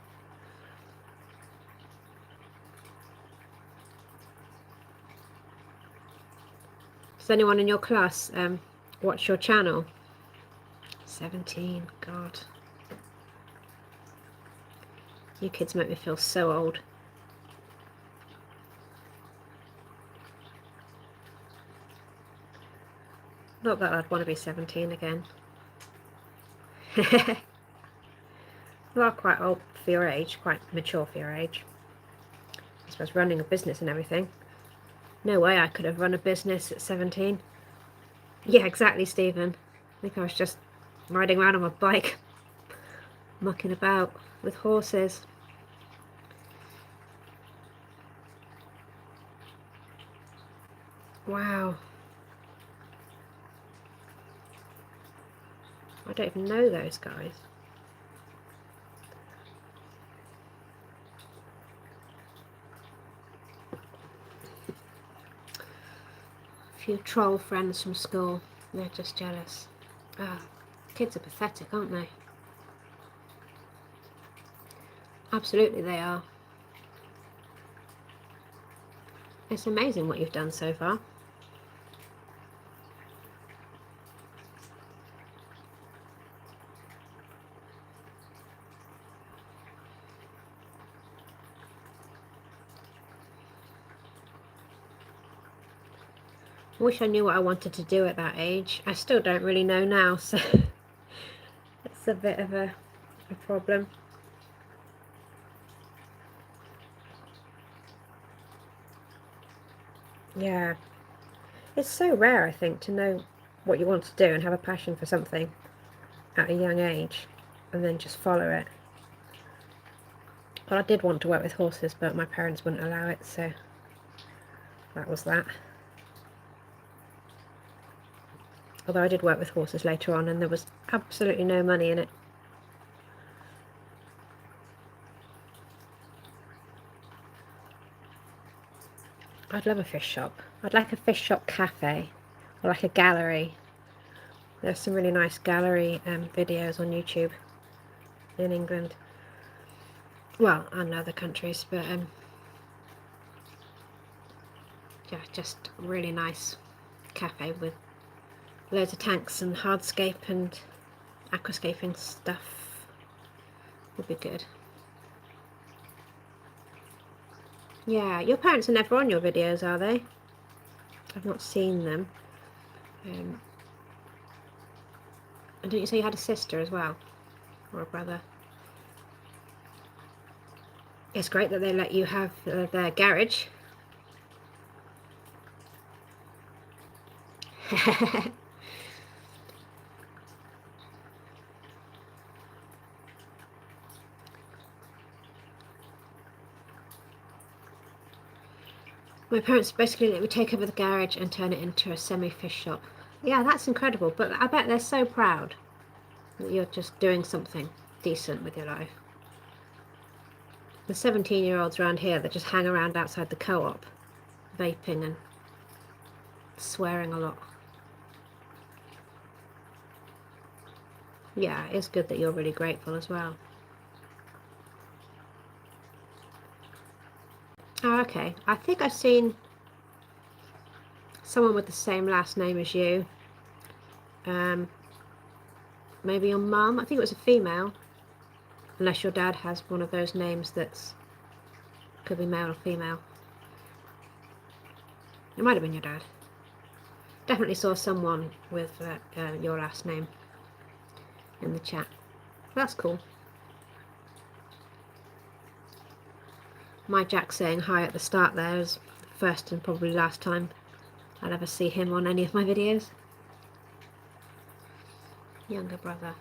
Does anyone in your class watch your channel? 17, God. You kids make me feel so old. Not that I'd want to be 17 again. You are quite old for your age, quite mature for your age. I suppose running a business and everything. No way I could have run a business at 17. Yeah, exactly, Stephen. I think I was just riding around on my bike, mucking about with horses. Wow. I don't even know those guys. A few troll friends from school. They're just jealous. Ah, kids are pathetic, aren't they? Absolutely they are. It's amazing what you've done so far. I wish I knew what I wanted to do at that age. I still don't really know now, so it's a bit of a problem. Yeah. It's so rare, I think, to know what you want to do and have a passion for something at a young age and then just follow it. Well, I did want to work with horses, but my parents wouldn't allow it, so that was that. Although I did work with horses later on, and there was absolutely no money in it. I'd love a fish shop. I'd like a fish shop cafe, or like a gallery. There's some really nice gallery videos on YouTube in England. Well, and other countries, but yeah, just really nice cafe with loads of tanks and hardscape and aquascaping stuff would be good. Yeah, your parents are never on your videos, are they? I've not seen them. And didn't you say you had a sister as well? Or a brother? It's great that they let you have their garage. My parents basically let me take over the garage and turn it into a semi-fish shop. Yeah, that's incredible, but I bet they're so proud that you're just doing something decent with your life. The 17-year-olds around here that just hang around outside the co-op, vaping and swearing a lot. Yeah, it's good that you're really grateful as well. Oh, okay. I think I've seen someone with the same last name as you. Maybe your mum. I think it was a female. Unless your dad has one of those names that's could be male or female. It might have been your dad. Definitely saw someone with your last name in the chat. That's cool. My Jack saying hi at the start there is the first and probably last time I'll ever see him on any of my videos. Younger brother.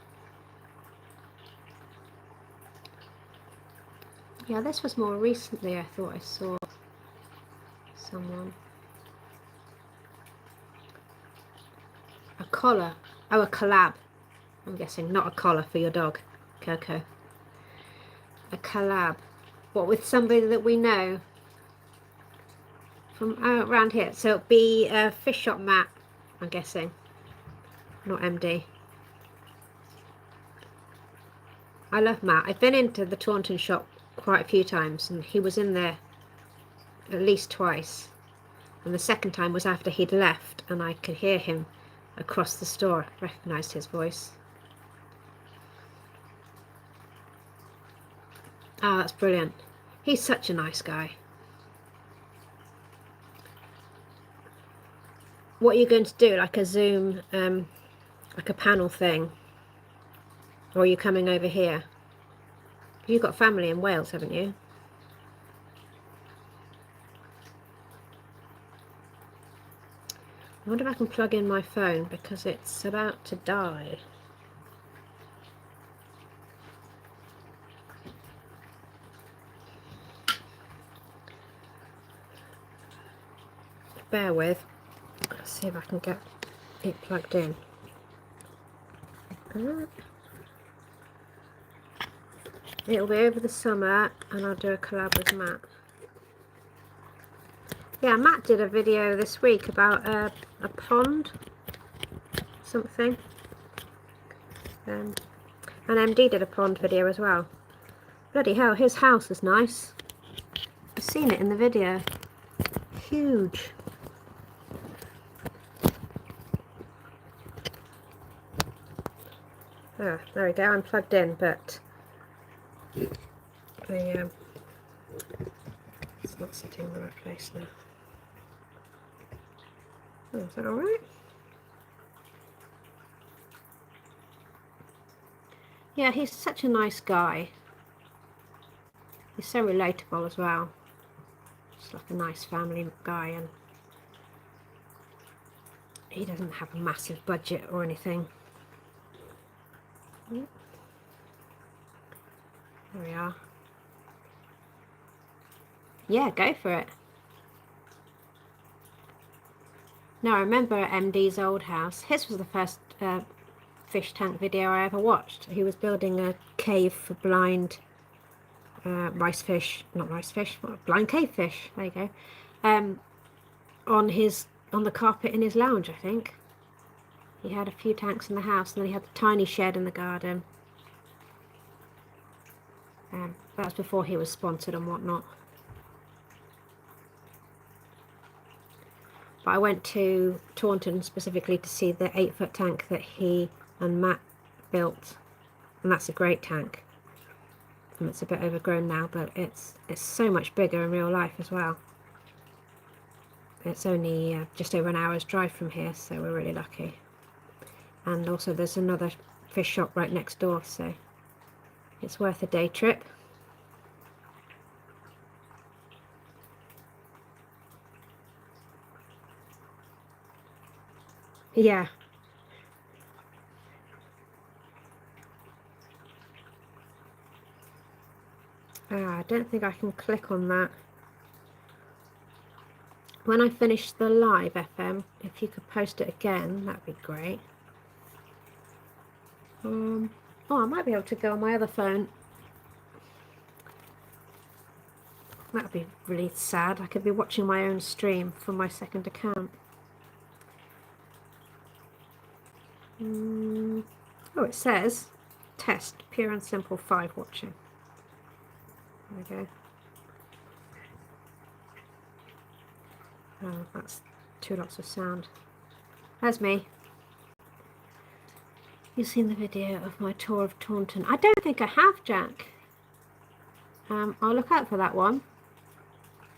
Yeah, this was more recently. I thought I saw someone. A collar. Oh, a collab. I'm guessing not a collar for your dog, Coco. A collab. What, with somebody that we know from around here? So it'd be a fish shop Matt, I'm guessing. Not MD. I love Matt. I've been into the Taunton shop quite a few times, and he was in there at least twice. And the second time was after he'd left, and I could hear him across the store. I recognised his voice. Ah, that's brilliant. He's such a nice guy. What are you going to do? Like a Zoom, like a panel thing? Or are you coming over here? You've got family in Wales, haven't you? I wonder if I can plug in my phone because it's about to die. Bear with. Let's see if I can get it plugged in. It'll be over the summer, and I'll do a collab with Matt. Yeah, Matt did a video this week about a pond, something. And MD did a pond video as well. Bloody hell, his house is nice. I've seen it in the video. Huge. Ah, there we go, I'm plugged in, but it's not sitting in the right place now. Oh, is that alright? Yeah, he's such a nice guy. He's so relatable as well. Just like a nice family guy, and he doesn't have a massive budget or anything. There we are. Yeah, go for it. Now I remember MD's old house. His was the first fish tank video I ever watched. He was building a cave for blind blind cave fish. There you go. On the carpet in his lounge, I think. He had a few tanks in the house, and then he had the tiny shed in the garden. That was before he was sponsored and whatnot. But I went to Taunton specifically to see the 8-foot tank that he and Matt built, and that's a great tank. And it's a bit overgrown now, but it's so much bigger in real life as well. It's only just over an hour's drive from here, so we're really lucky. And also there's another fish shop right next door, so it's worth a day trip. Yeah. I don't think I can click on that. When I finish the live, FM, if you could post it again, that'd be great. Oh, I might be able to go on my other phone. That'd be really sad. I could be watching my own stream from my second account. Oh, it says test pure and simple 5 watching. There we go. Oh, that's too lots of sound. There's me. You've seen the video of my tour of Taunton. I don't think I have, Jack. I'll look out for that one.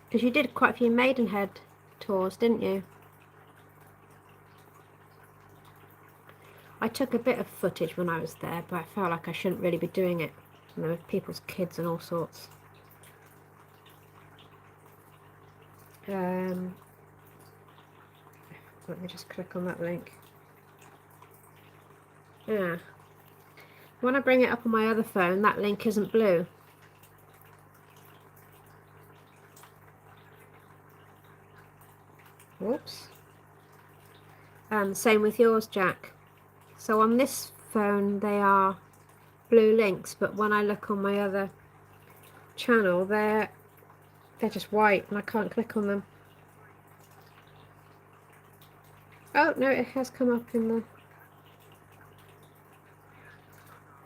Because you did quite a few Maidenhead tours, didn't you? I took a bit of footage when I was there, but I felt like I shouldn't really be doing it. And there were people's kids and all sorts. Let me just click on that link. Yeah. When I bring it up on my other phone, that link isn't blue. Whoops. Same with yours, Jack. So on this phone they are blue links, but when I look on my other channel, they're just white and I can't click on them. Oh no, it has come up in the...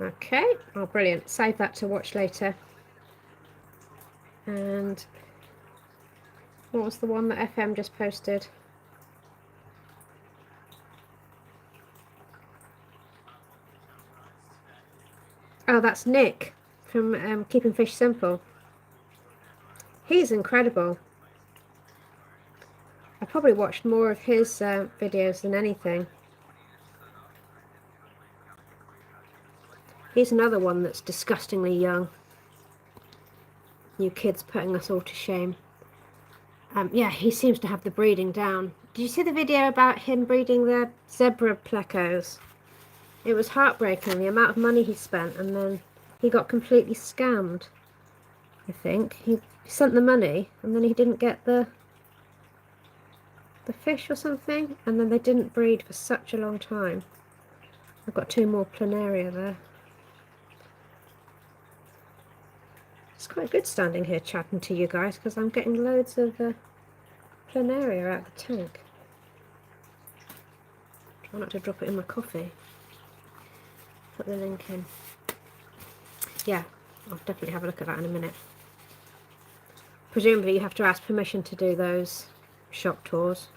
Okay, oh brilliant, save that to watch later. And what was the one that FM just posted? Oh, that's Nick from Keeping Fish Simple. He's incredible. I probably watched more of his videos than anything. He's another one that's disgustingly young. You kids putting us all to shame. Yeah, he seems to have the breeding down. Did you see the video about him breeding the zebra plecos? It was heartbreaking, the amount of money he spent, and then he got completely scammed, I think. He sent the money, and then he didn't get the the fish or something, and then they didn't breed for such a long time. I've got 2 more planaria there. It's quite good standing here chatting to you guys because I'm getting loads of planaria out of the tank. Try not to drop it in my coffee. Put the link in. Yeah, I'll definitely have a look at that in a minute. Presumably you have to ask permission to do those shop tours.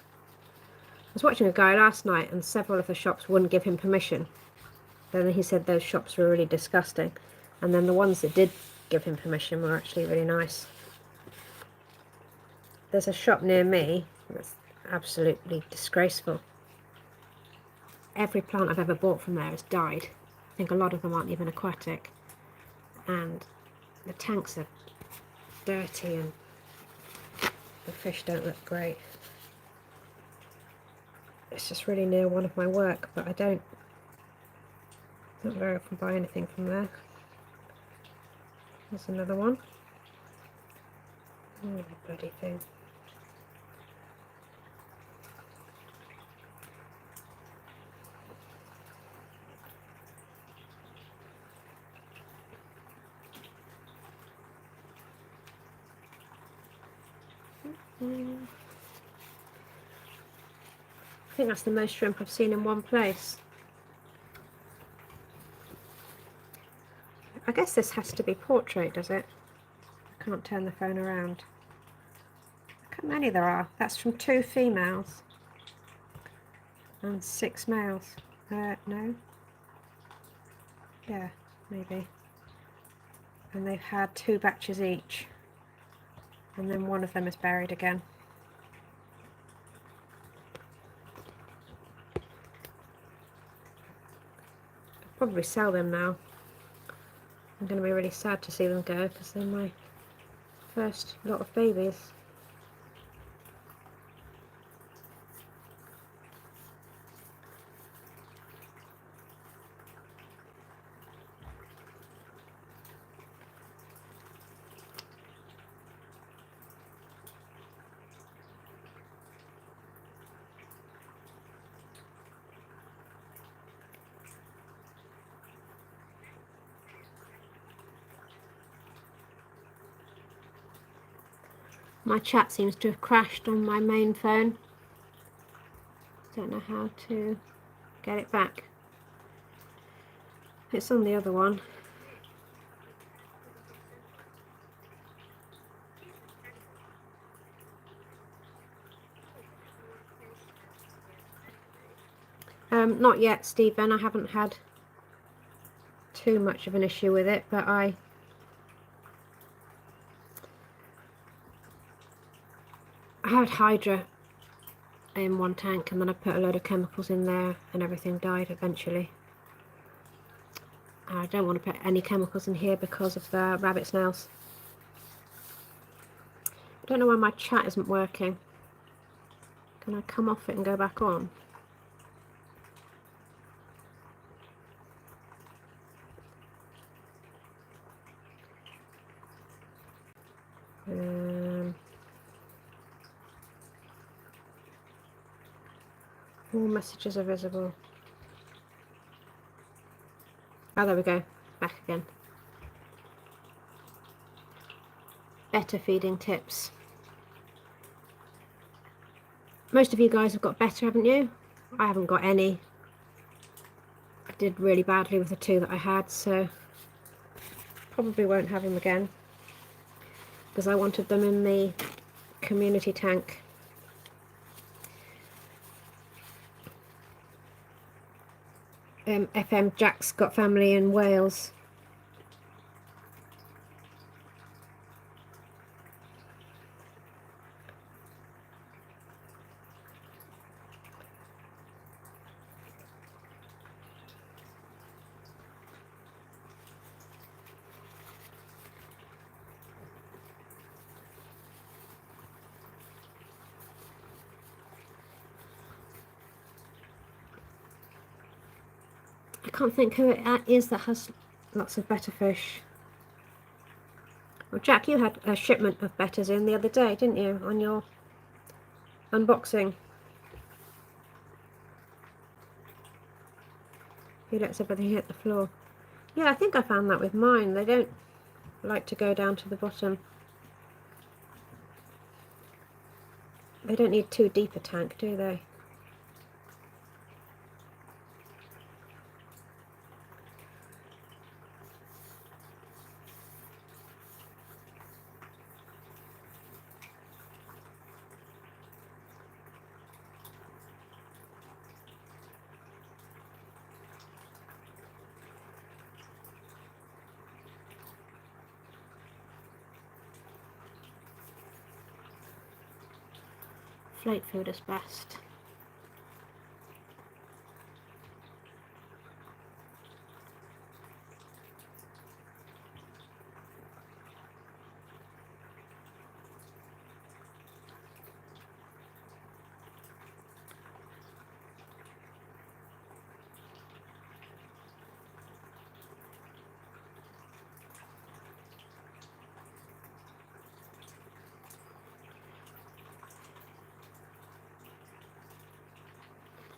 I was watching a guy last night and several of the shops wouldn't give him permission. Then he said those shops were really disgusting, and then the ones that did give him permission were actually really nice. There's a shop near me that's absolutely disgraceful. Every plant I've ever bought from there has died. I think a lot of them aren't even aquatic, and the tanks are dirty and the fish don't look great. It's just really near one of my work, but I don't very often buy anything from there. There's another one. Oh, bloody thing. I think that's the most shrimp I've seen in one place. I guess this has to be portrait, does it? I can't turn the phone around. Look how many there are. That's from 2 females and 6 males. No. Yeah, maybe. And they've had 2 batches each. And then one of them is buried again. I'll probably sell them now. I'm going to be really sad to see them go because they're my first lot of babies. My chat seems to have crashed on my main phone. Don't know how to get it back. It's on the other one. Not yet, Stephen. I haven't had too much of an issue with it, but I had Hydra in one tank and then I put a load of chemicals in there and everything died eventually. I don't want to put any chemicals in here because of the rabbit snails. I don't know why my chat isn't working. Can I come off it and go back on? All messages are visible. Oh, there we go. Back again. Better feeding tips. Most of you guys have got better, haven't you? I haven't got any. I did really badly with the 2 that I had, so probably won't have them again because I wanted them in the community tank. FM Jack's got family in Wales. I can't think who it is that has lots of better fish. Well, Jack, you had a shipment of betters in the other day, didn't you, on your unboxing? He lets everything hit the floor. Yeah, I think I found that with mine. They don't like to go down to the bottom. They don't need too deep a tank, do they? Float food is best.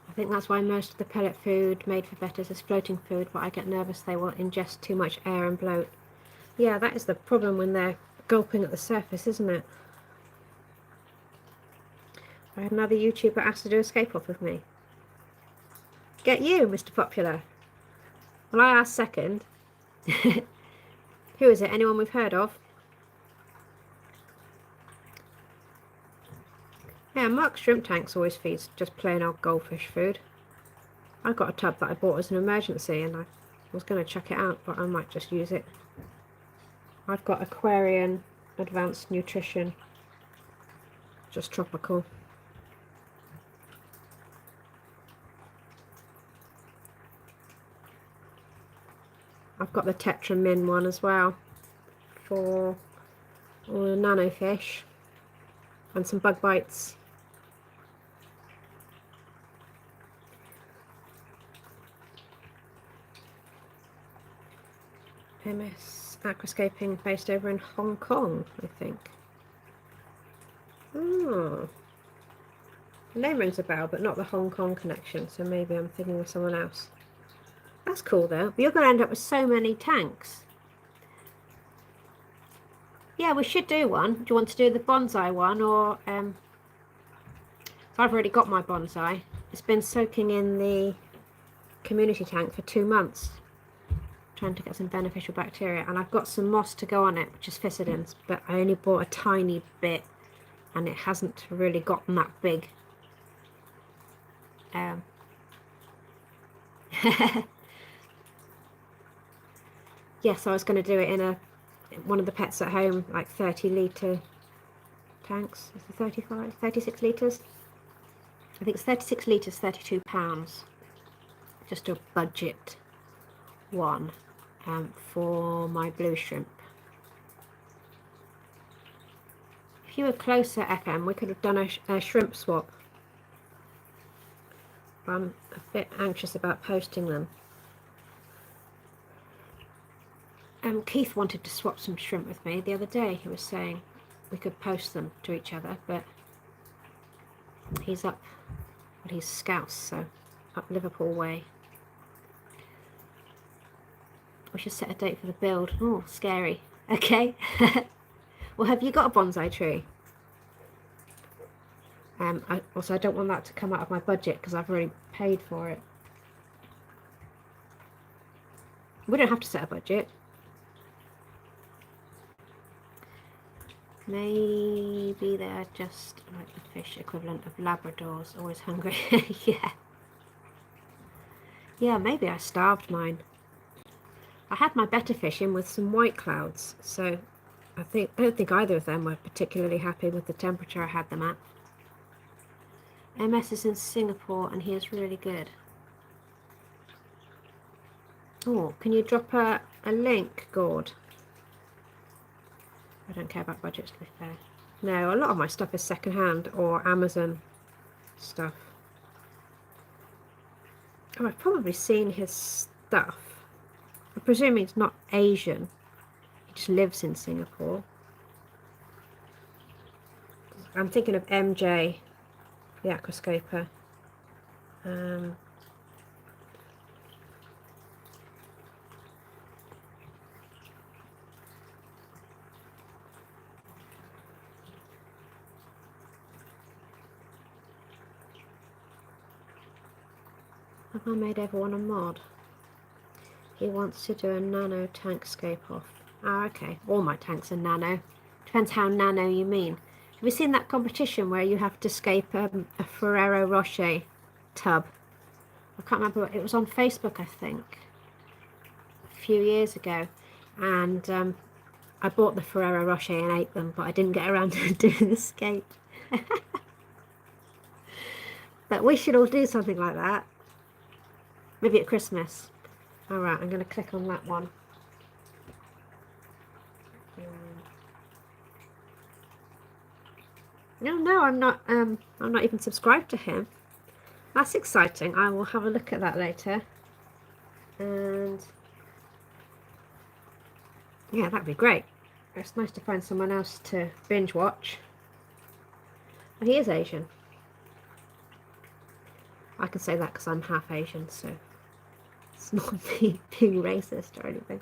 I think that's why most of the pellet food made for betters is floating food, but I get nervous they will ingest too much air and bloat. Yeah, that is the problem when they're gulping at the surface, isn't it? I had another YouTuber asked to do a escape off with me. Get you, Mr. Popular. Well, I asked second. Who is it? Anyone we've heard of? Yeah, Mark's shrimp tanks always feeds just plain old goldfish food. I've got a tub that I bought as an emergency and I was going to chuck it out, but I might just use it. I've got Aquarium Advanced Nutrition, just tropical. I've got the Tetra Min one as well for all the nano fish and some bug bites. MS Aquascaping based over in Hong Kong, I think. Oh, the name rings a bell, but not the Hong Kong connection, so maybe I'm thinking of someone else. That's cool though, but you're going to end up with so many tanks. Yeah, we should do one. Do you want to do the bonsai one, or so I've already got my bonsai. It's been soaking in the community tank for 2 months, trying to get some beneficial bacteria, and I've got some moss to go on it, which is Physidins, but I only bought a tiny bit and it hasn't really gotten that big. Yes, I was going to do it in one of the pets at home, like 30-litre tanks. Is it 35, 36 litres? I think it's 36 litres, £32. Just a budget one for my blue shrimp. If you were closer, FM, we could have done a shrimp swap. I'm a bit anxious about posting them. Keith wanted to swap some shrimp with me the other day. He was saying we could post them to each other, but he's up, but he's Scouse, so up Liverpool way. We should set a date for the build. Oh, scary. Okay. Well, have you got a bonsai tree? I don't want that to come out of my budget because I've already paid for it. We don't have to set a budget. Maybe they're just like the fish equivalent of Labradors, always hungry. Yeah. Yeah, maybe I starved mine. I had my better fish in with some white clouds, so I don't think either of them were particularly happy with the temperature I had them at. MS is in Singapore and he is really good. Oh, can you drop a link, Gord? I don't care about budgets, to be fair. No, a lot of my stuff is secondhand or Amazon stuff. Oh, I've probably seen his stuff. I presume he's not Asian. He just lives in Singapore. I'm thinking of MJ, the aquascaper. Have I made everyone a mod? He wants to do a nano tank scape off. Ah, okay. All my tanks are nano. Depends how nano you mean. Have you seen that competition where you have to scape a Ferrero Rocher tub? I can't remember. It was on Facebook, I think, a few years ago. And I bought the Ferrero Rocher and ate them, but I didn't get around to doing the scape. But we should all do something like that. Maybe at Christmas. Alright, I'm going to click on that one. No, I'm not even subscribed to him. That's exciting. I will have a look at that later. And yeah, that'd be great. It's nice to find someone else to binge watch. Oh, he is Asian. I can say that because I'm half Asian, so it's not me being racist or anything.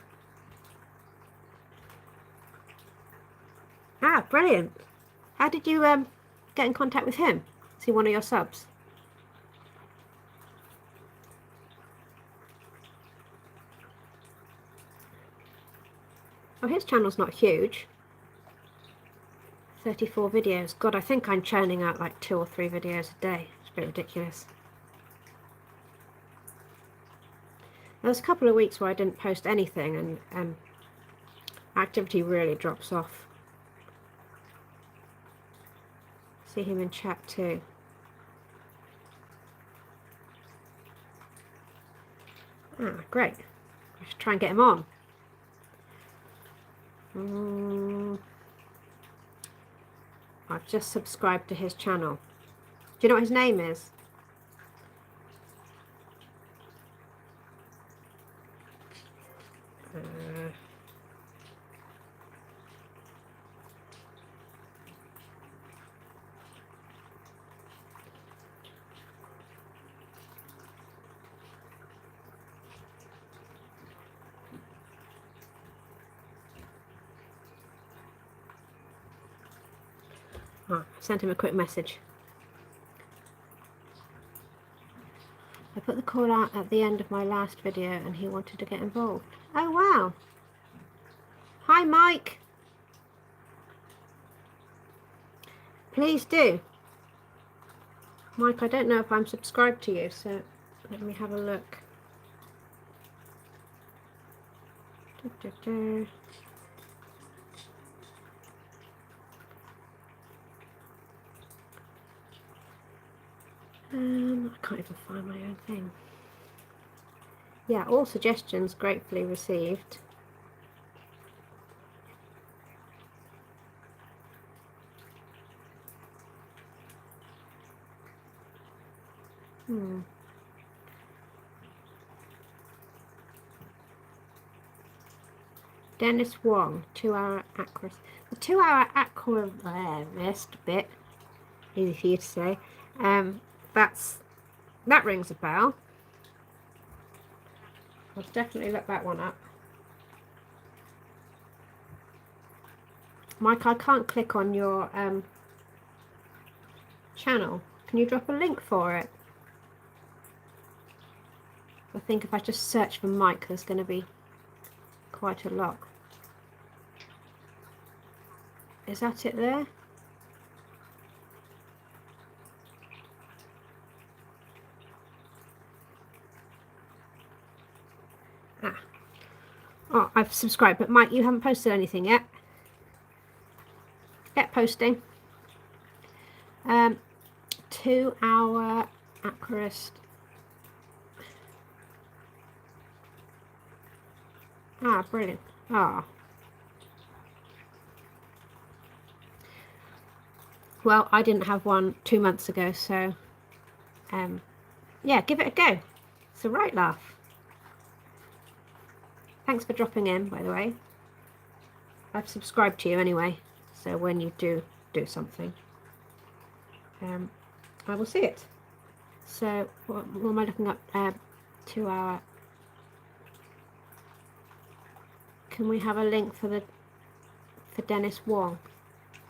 Ah, brilliant. How did you get in contact with him? Is he one of your subs? Oh, his channel's not huge. 34 videos. God, I think I'm churning out like 2 or 3 videos a day. It's a bit ridiculous. There was a couple of weeks where I didn't post anything, and activity really drops off. See him in chat too. Ah, great. I should try and get him on. I've just subscribed to his channel. Do you know what his name is? Oh, I sent him a quick message. I put the call out at the end of my last video and he wanted to get involved. Oh wow. Hi Mike. Please do. Mike, I don't know if I'm subscribed to you, so let me have a look. I can't even find my own thing. Yeah, all suggestions gratefully received. Dennis Wong, 2-hour aqua. The 2-hour aquarist bit, easy for you to say. That rings a bell. I'll definitely look that one up. Mike, I can't click on your channel. Can you drop a link for it? I think if I just search for Mike, there's going to be quite a lot. Is that it there? Ah. Oh, I've subscribed, but Mike, you haven't posted anything yet. Get posting. 2-hour aquarist. Ah, brilliant. Ah. Well, I didn't have one 2 months ago, so yeah, give it a go. It's a right laugh. Thanks for dropping in, by the way. I've subscribed to you anyway, so when you do something, I will see it. So what am I looking up? 2-hour. Can we have a link for Dennis Wong?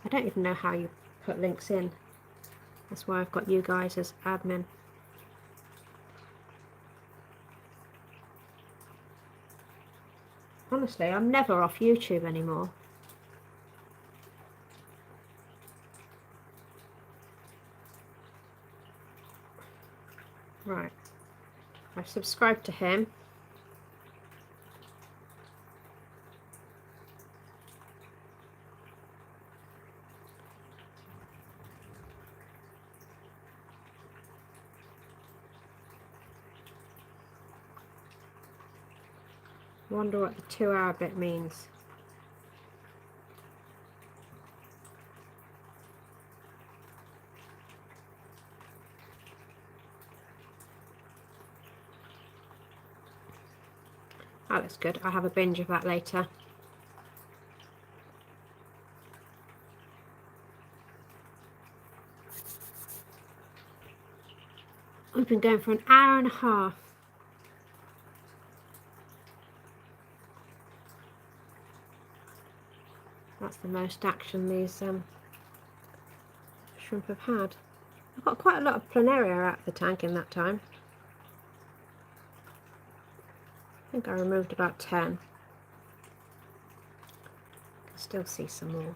I don't even know how you put links in. That's why I've got you guys as admin. Honestly, I'm never off YouTube anymore. Right, I've subscribed to him. Wonder what the 2-hour bit means. Oh, that's good. I'll have a binge of that later. We've been going for an hour and a half. That's the most action these shrimp have had. I've got quite a lot of planaria out of the tank in that time. I think I removed about 10. I can still see some more.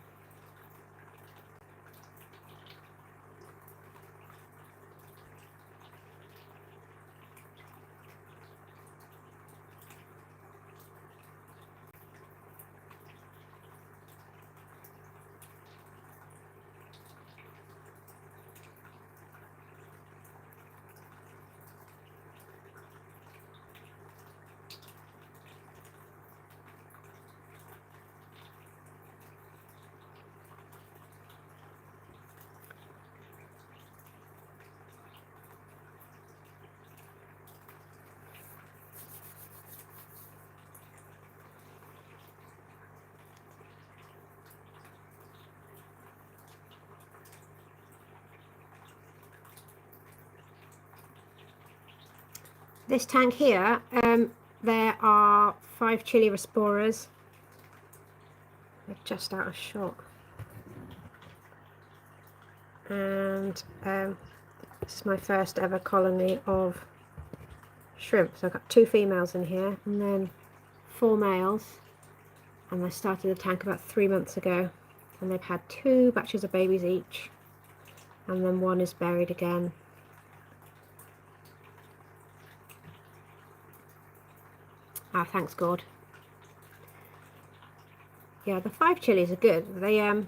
This tank here, there are 5 chili resporas. They're just out of shot. And this is my first ever colony of shrimp. So I've got 2 females in here and then 4 males. And I started the tank about 3 months ago. And they've had 2 batches of babies each. And then 1 is buried again. Ah, thanks God. Yeah, the 5 chilies are good. They I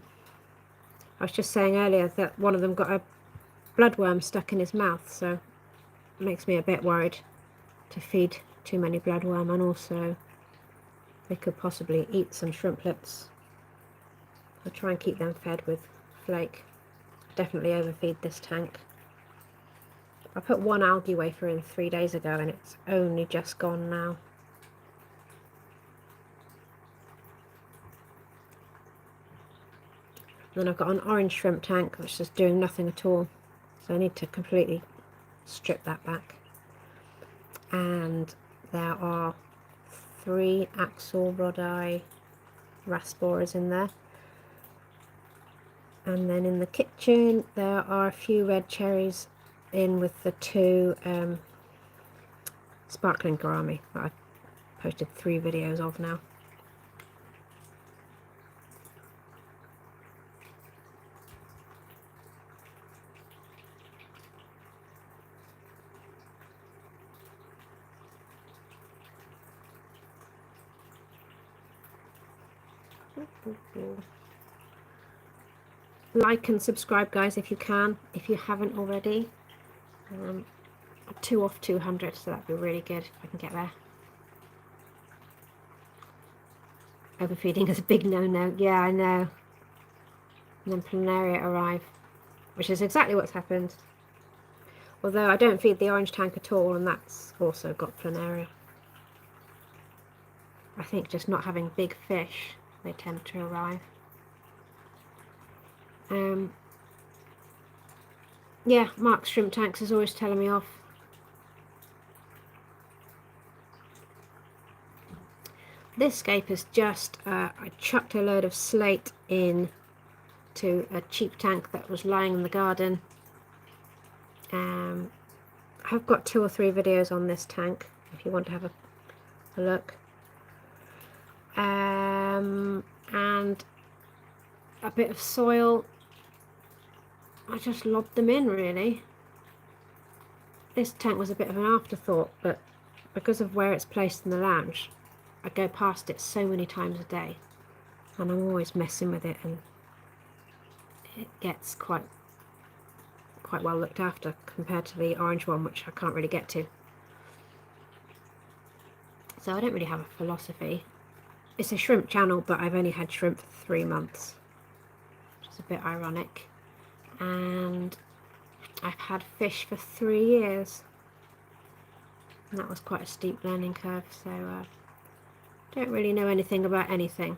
was just saying earlier that one of them got a bloodworm stuck in his mouth, so it makes me a bit worried to feed too many bloodworm, and also they could possibly eat some shrimplets. I'll try and keep them fed with flake. Definitely overfeed this tank. I put 1 algae wafer in 3 days ago and it's only just gone now. Then I've got an orange shrimp tank which is doing nothing at all, so I need to completely strip that back. And there are 3 axolrodi rasporas in there. And then in the kitchen there are a few red cherries in with the 2 sparkling gourami that I've posted 3 videos of now. Like and subscribe, guys, if you can, if you haven't already. 2 off 200, so that'd be really good if I can get there. Overfeeding is a big no-no. Yeah, I know. And then planaria arrive, which is exactly what's happened. Although I don't feed the orange tank at all, and that's also got planaria. I think just not having big fish, they tend to arrive. Yeah, Mark's shrimp tanks is always telling me off. This scape is just, I chucked a load of slate in to a cheap tank that was lying in the garden. I've got 2 or 3 videos on this tank if you want to have a look. and a bit of soil. I just lobbed them in, really. This tank was a bit of an afterthought, but because of where it's placed in the lounge, I go past it so many times a day, and I'm always messing with it, and it gets quite well looked after compared to the orange one, which I can't really get to. So I don't really have a philosophy. It's a shrimp channel, but I've only had shrimp for 3 months, which is a bit ironic. And I've had fish for 3 years. And that was quite a steep learning curve, so don't really know anything about anything.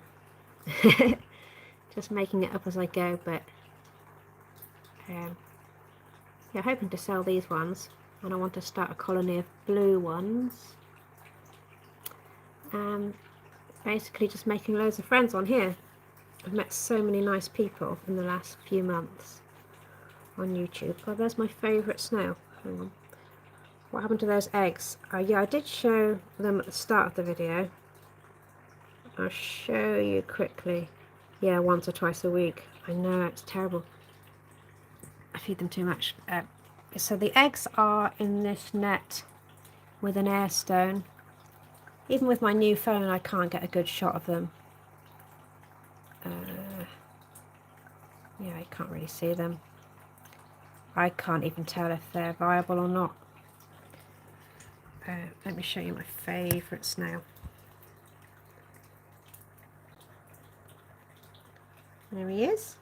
Just making it up as I go, but yeah, hoping to sell these ones, and I want to start a colony of blue ones. Basically just making loads of friends on here. I've met so many nice people in the last few months on YouTube. God, there's my favourite snail. Hang on. What happened to those eggs? Yeah, I did show them at the start of the video. I'll show you quickly. Yeah, once or twice a week. I know, it's terrible. I feed them too much. So the eggs are in this net with an air stone. Even with my new phone, I can't get a good shot of them. Yeah, I can't really see them. I can't even tell if they're viable or not. Let me show you my favourite snail. There he is.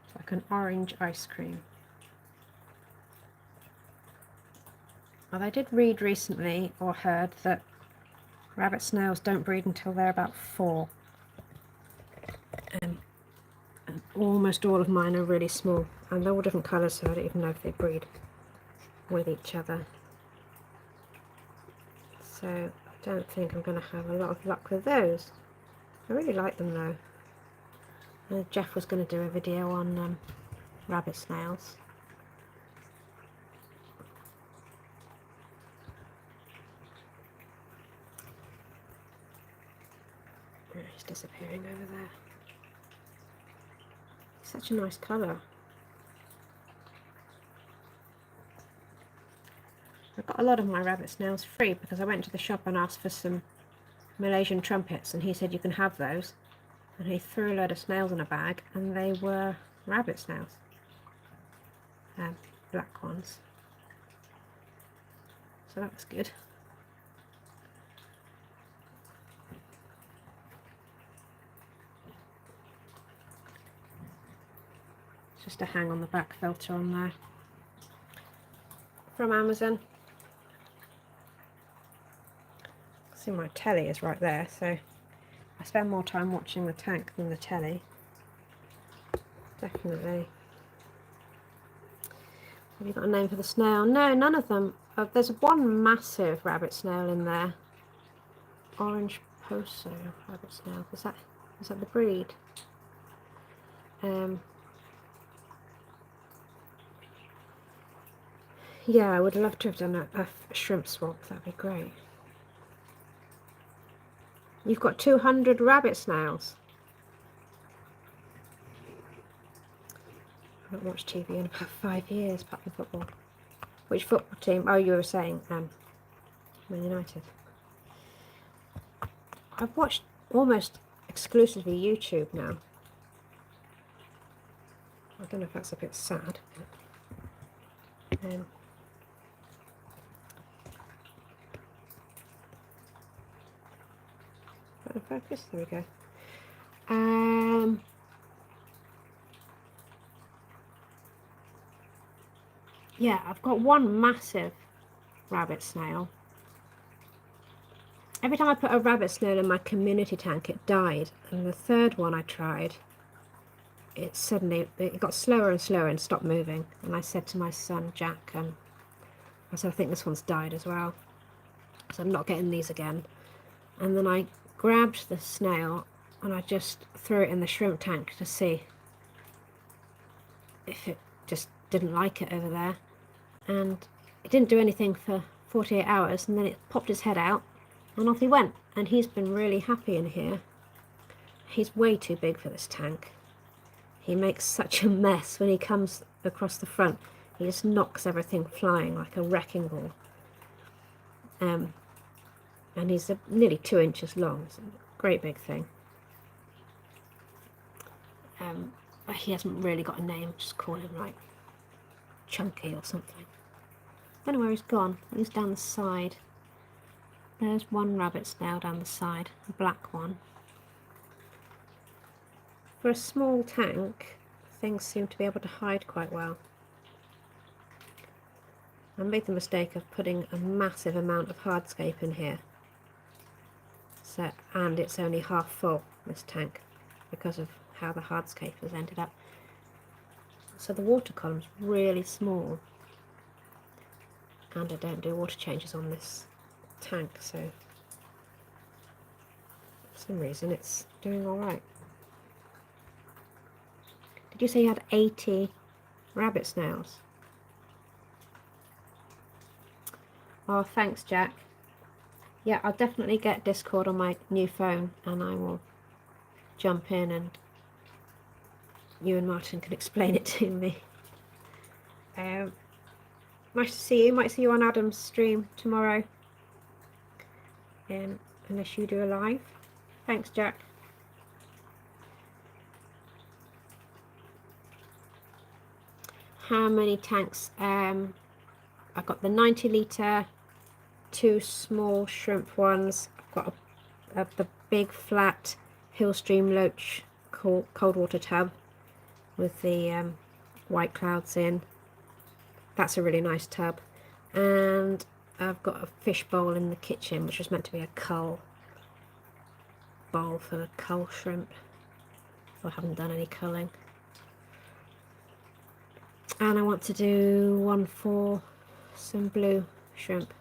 It's like an orange ice cream. Well, I did read recently, or heard, that rabbit snails don't breed until they're about 4. And almost all of mine are really small, and they're all different colours, so I don't even know if they breed with each other. So I don't think I'm going to have a lot of luck with those. I really like them though. Jeff was going to do a video on rabbit snails. He's disappearing over there. Such a nice colour. I got a lot of my rabbit snails free because I went to the shop and asked for some Malaysian trumpets, and he said you can have those. And he threw a load of snails in a bag, and they were rabbit snails. Black ones. So that was good. Just a hang on the back filter on there from Amazon. See, my telly is right there, so I spend more time watching the tank than the telly. Definitely. Have you got a name for the snail? No, none of them. There's one massive rabbit snail in there. Orange Poso rabbit snail. Is that the breed? Yeah, I would love to have done a shrimp swap. That'd be great. You've got 200 rabbit snails. I haven't watched TV in about 5 years, apart from football. Which football team? Oh, you were saying Man United. I've watched almost exclusively YouTube now. I don't know if that's a bit sad. Focus. There we go. Yeah, I've got one massive rabbit snail. Every time I put a rabbit snail in my community tank, it died. And the third one I tried, it got slower and slower and stopped moving. And I said to my son Jack, I said, I think this one's died as well, so I'm not getting these again. And then I grabbed the snail and I just threw it in the shrimp tank to see if it just didn't like it over there. And it didn't do anything for 48 hours, and then it popped its head out And off he went, and he's been really happy in here. He's way too big for this tank. He makes such a mess when he comes across the front. He just knocks everything flying like a wrecking ball. And he's nearly 2 inches long. It's a great big thing. He hasn't really got a name, just call him like Chunky or something. Don't know where he's gone. He's down the side. There's one rabbit snail down the side, a black one. For a small tank, things seem to be able to hide quite well. I made the mistake of putting a massive amount of hardscape in here. So, and it's only half full, this tank, because of how the hardscape has ended up. So the water column's really small. And I don't do water changes on this tank, so for some reason it's doing alright. Did you say you had 80 rabbit snails? Oh, thanks, Jack. Yeah, I'll definitely get Discord on my new phone and I will jump in and you and Martin can explain it to me. Nice to see you. Might see you on Adam's stream tomorrow. Unless you do a live. Thanks, Jack. How many tanks? I've got the 90 litre, 2 small shrimp ones. I've got the big flat Hillstream Loach cold water tub with the white clouds in. That's a really nice tub. And I've got a fish bowl in the kitchen, which was meant to be a cull bowl for the cull shrimp. I haven't done any culling. And I want to do one for some blue shrimp.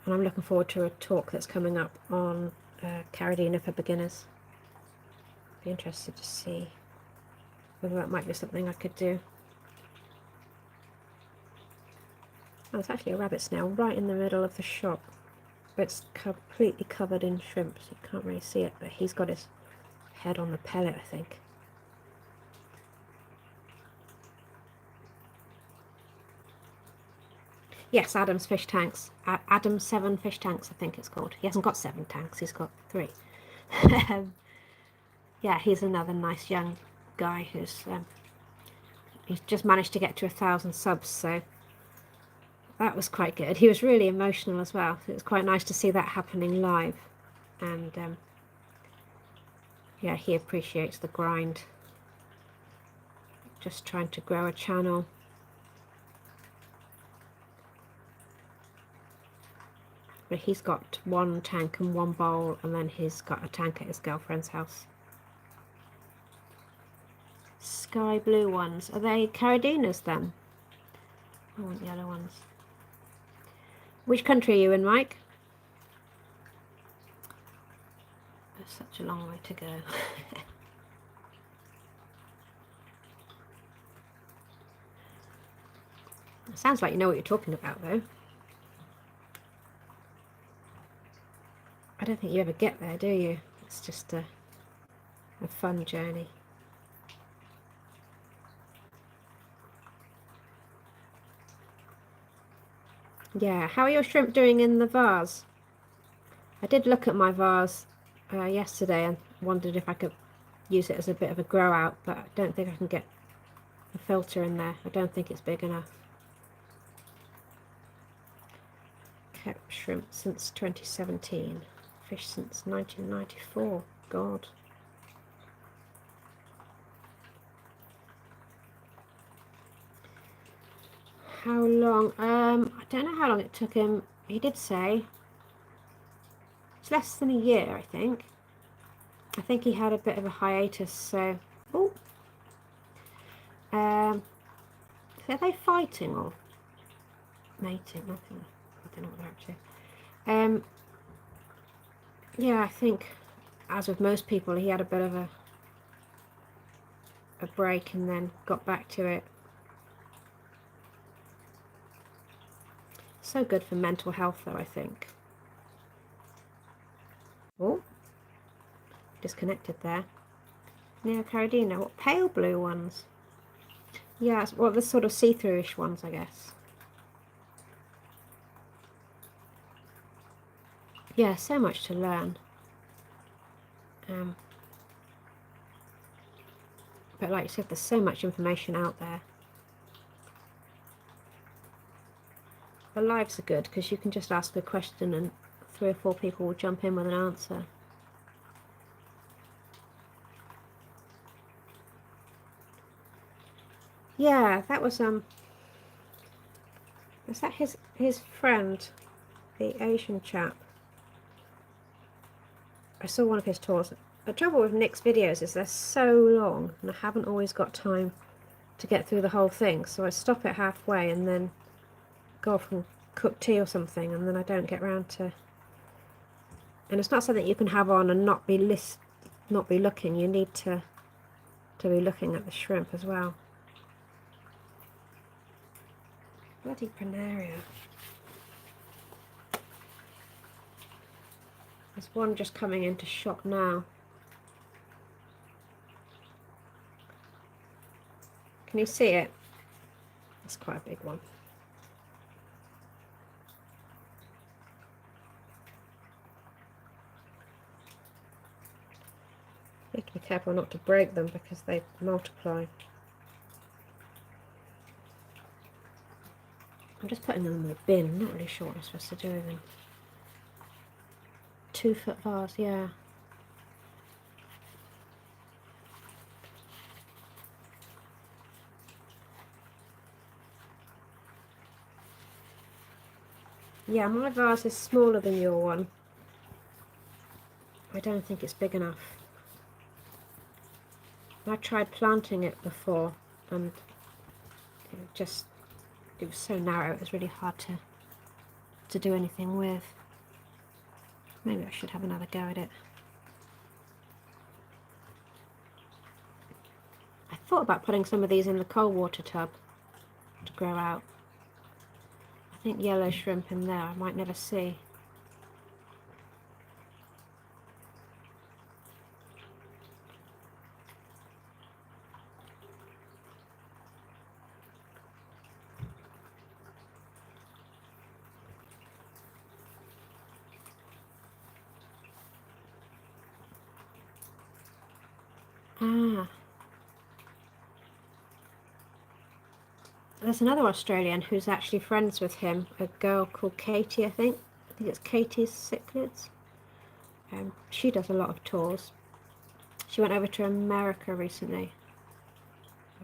And I'm looking forward to a talk that's coming up on Caridina for beginners. Be interested to see whether that might be something I could do. Oh, it's actually a rabbit snail right in the middle of the shop. But it's completely covered in shrimp, so you can't really see it. But he's got his head on the pellet, I think. Yes, Adam's fish tanks. Adam's 7 fish tanks, I think it's called. He hasn't got 7 tanks, he's got 3. Yeah, he's another nice young guy who's he's just managed to get to 1,000 subs, so that was quite good. He was really emotional as well. It was quite nice to see that happening live, and yeah, he appreciates the grind. Just trying to grow a channel. But he's got 1 tank and 1 bowl, and then he's got a tank at his girlfriend's house. Sky blue ones. Are they Caridinas then? I want yellow ones. Which country are you in, Mike? There's such a long way to go. It sounds like you know what you're talking about, though. I don't think you ever get there, do you? It's just a fun journey. Yeah, how are your shrimp doing in the vase? I did look at my vase yesterday and wondered if I could use it as a bit of a grow out, but I don't think I can get a filter in there. I don't think it's big enough. Kept shrimp since 2017. Fish since 1994. God. How long? I don't know how long it took him. He did say it's less than a year, I think. I think he had a bit of a hiatus, so... Oh. Are they fighting or mating? I don't know what they're up to. Yeah, I think, as with most people, he had a bit of a break and then got back to it. So good for mental health though, I think. Oh, disconnected there. Neocaridina, what, pale blue ones? Yeah, well, the sort of see-through-ish ones, I guess. Yeah, so much to learn. But like you said, there's so much information out there. The lives are good because you can just ask a question and 3 or 4 people will jump in with an answer. Yeah, that was that his friend, the Asian chap? I saw one of his tours. The trouble with Nick's videos is they're so long and I haven't always got time to get through the whole thing, so I stop it halfway and then go off and cook tea or something, and then I don't get around to. And it's not something you can have on and not be looking. You need to be looking at the shrimp as well. Bloody planaria. There's one just coming into shot now. Can you see it? It's quite a big one. You have to be careful not to break them because they multiply. I'm just putting them in the bin. I'm not really sure what I'm supposed to do with them. 2-foot vase, yeah. Yeah, my vase is smaller than your one. I don't think it's big enough. I tried planting it before and it was so narrow it was really hard to do anything with. Maybe I should have another go at it. I thought about putting some of these in the cold water tub to grow out. I think yellow shrimp in there I might never see. Ah, there's another Australian who's actually friends with him, a girl called Katie, I think. I think it's Katie's Cichlids. She does a lot of tours. She went over to America recently.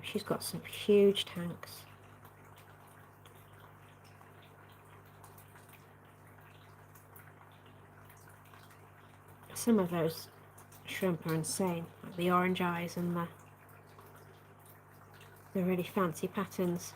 She's got some huge tanks. Some of those shrimp are insane, like the orange eyes and the really fancy patterns.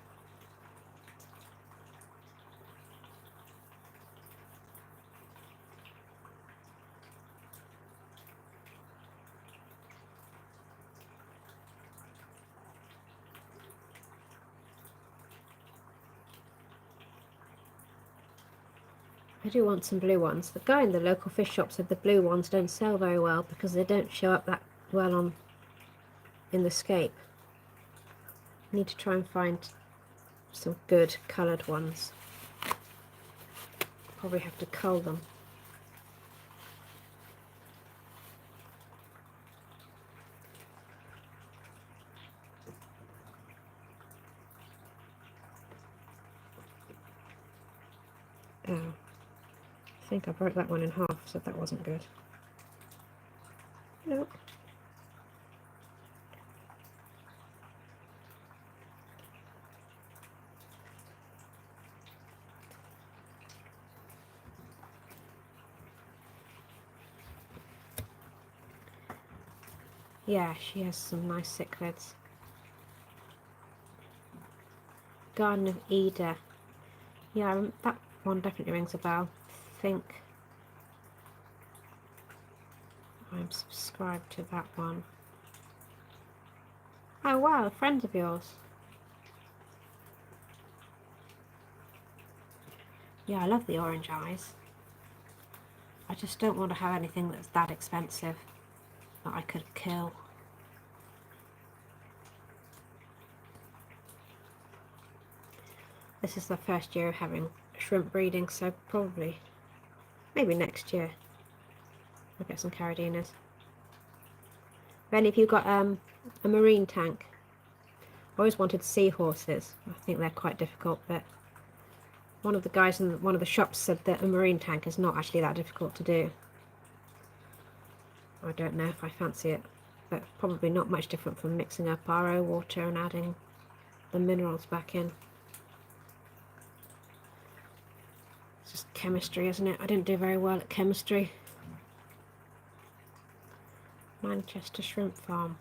I do want some blue ones. The guy in the local fish shop said the blue ones don't sell very well because they don't show up that well in the scape. I need to try and find some good coloured ones. Probably have to cull them. Oh, I think I broke that one in half, so that wasn't good. Nope. Yeah, she has some nice cichlids. Garden of Eda. Yeah, that one definitely rings a bell. I think I'm subscribed to that one. Oh wow, a friend of yours. Yeah, I love the orange eyes. I just don't want to have anything that's that expensive that I could kill. This is the first year of having shrimp breeding, so probably, maybe next year, I'll get some caradinas. Have any of you got a marine tank? I always wanted seahorses. I think they're quite difficult, but one of the guys in one of the shops said that a marine tank is not actually that difficult to do. I don't know if I fancy it, but probably not much different from mixing up RO water and adding the minerals back in. It's just chemistry, isn't it? I didn't do very well at chemistry. Manchester Shrimp Farm.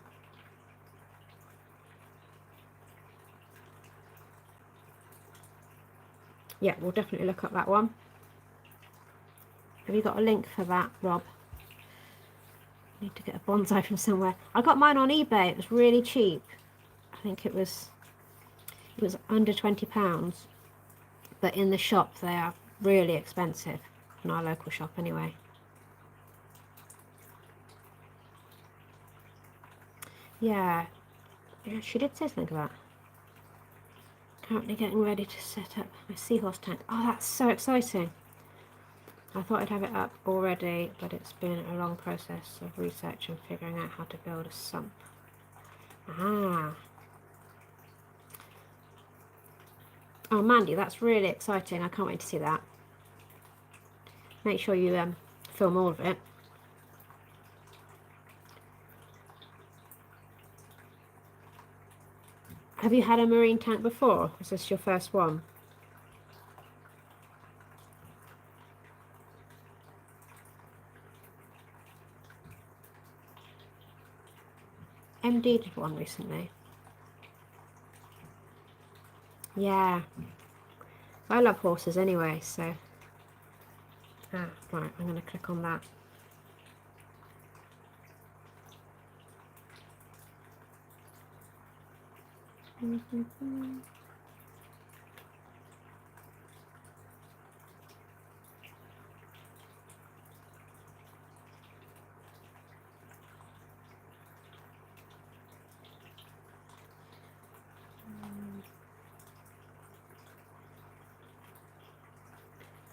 Yeah, we'll definitely look up that one. Have you got a link for that, Rob? Need to get a bonsai from somewhere. I got mine on eBay. It was really cheap. I think it was under £20, but in the shop they are really expensive, in our local shop anyway. Yeah, she did say something about currently getting ready to set up my seahorse tank. Oh, that's so exciting. I thought I'd have it up already, but it's been a long process of research and figuring out how to build a sump. Ah. Oh, Mandy, that's really exciting. I can't wait to see that. Make sure you film all of it. Have you had a marine tank before? Is this your first one? MD did one recently. Yeah. I love horses anyway, so... Ah, right, I'm going to click on that.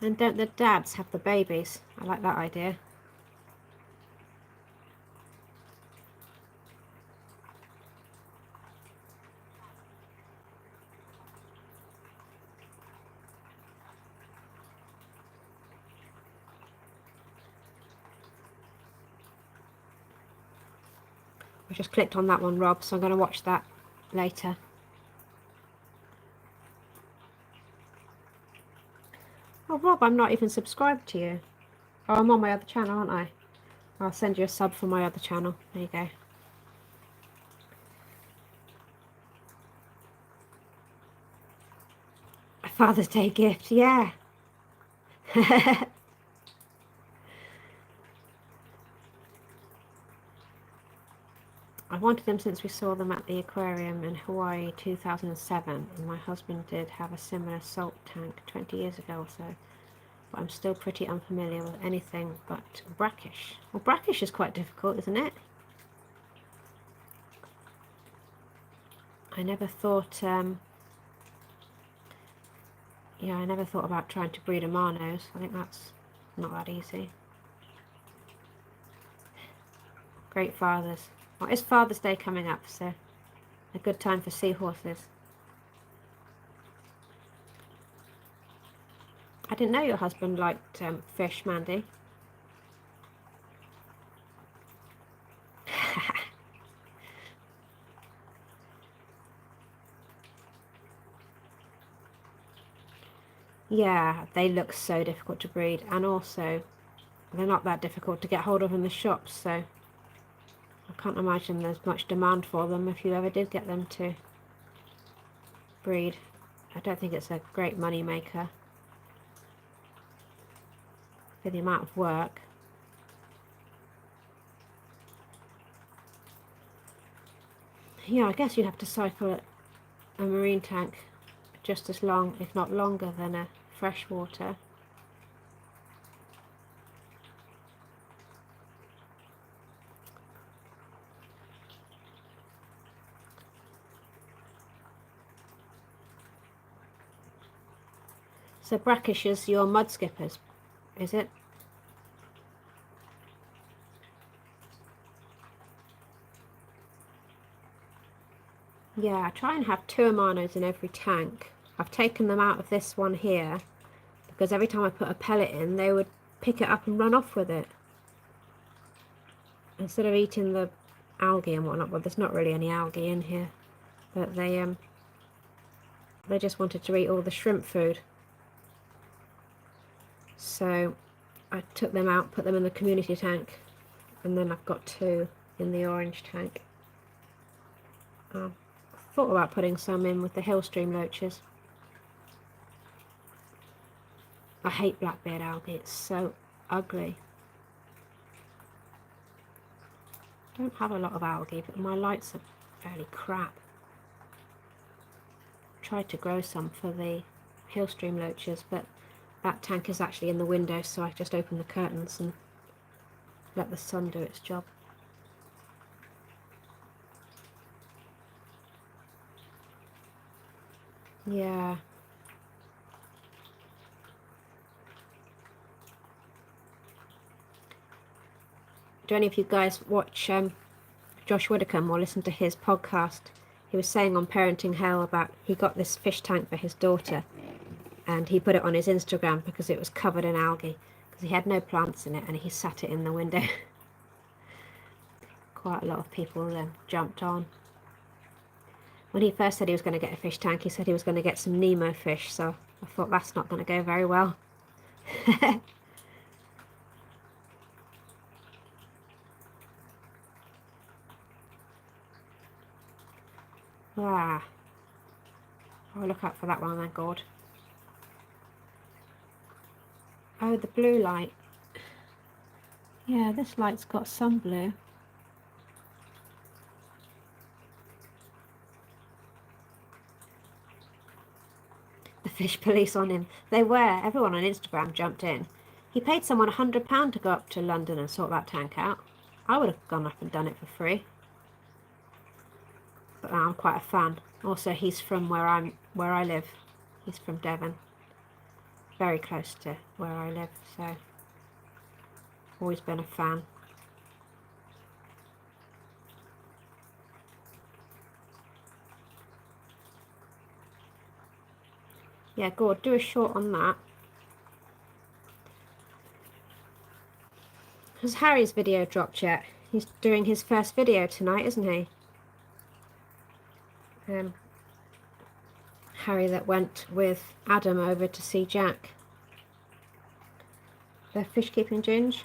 And don't the dads have the babies? I like that idea. I just clicked on that one, Rob, so I'm going to watch that later. Oh, Rob, I'm not even subscribed to you. Oh, I'm on my other channel, aren't I? I'll send you a sub for my other channel. There you go. A Father's Day gift, yeah. I wanted them since we saw them at the aquarium in Hawaii 2007, and my husband did have a similar salt tank 20 years ago or so, but I'm still pretty unfamiliar with anything but brackish. Well, brackish is quite difficult, isn't it? I never thought, yeah, I never thought about trying to breed a Marnos. I think that's not that easy. Great fathers. Well, it's Father's Day coming up, so a good time for seahorses. I didn't know your husband liked fish, Mandy. Yeah, they look so difficult to breed, and also they're not that difficult to get hold of in the shops, so I can't imagine there's much demand for them if you ever did get them to breed. I don't think it's a great money maker for the amount of work. Yeah, I guess you have to cycle a marine tank just as long, if not longer, than a freshwater. So brackish as your mud skippers, is it? Yeah, I try and have 2 Amanos in every tank. I've taken them out of this one here because every time I put a pellet in, they would pick it up and run off with it. Instead of eating the algae and whatnot. Well, there's not really any algae in here, but they just wanted to eat all the shrimp food. So I took them out, put them in the community tank, and then I've got 2 in the orange tank. I thought about putting some in with the hillstream loaches. I hate blackbeard algae, it's so ugly. I don't have a lot of algae, but my lights are fairly crap. Tried to grow some for the hillstream loaches, but that tank is actually in the window, so I just open the curtains and let the sun do its job. Yeah. Do any of you guys watch Josh Widdicombe or listen to his podcast? He was saying on Parenting Hell about he got this fish tank for his daughter and he put it on his Instagram because it was covered in algae because he had no plants in it and he sat it in the window. Quite a lot of people then jumped on. When he first said he was going to get a fish tank, he said he was going to get some Nemo fish, so I thought that's not going to go very well. Ah, I'll look out for that one then, God. Oh, the blue light. Yeah, this light's got some blue. The fish police on him. They were. Everyone on Instagram jumped in. He paid someone £100 to go up to London and sort that tank out. I would have gone up and done it for free. But I'm quite a fan. Also, he's from where I live. He's from Devon. Very close to where I live, so always been a fan. Yeah, go on, do a short on that. Has Harry's video dropped yet? He's doing his first video tonight, isn't he? Harry that went with Adam over to see Jack. The fish keeping ginge.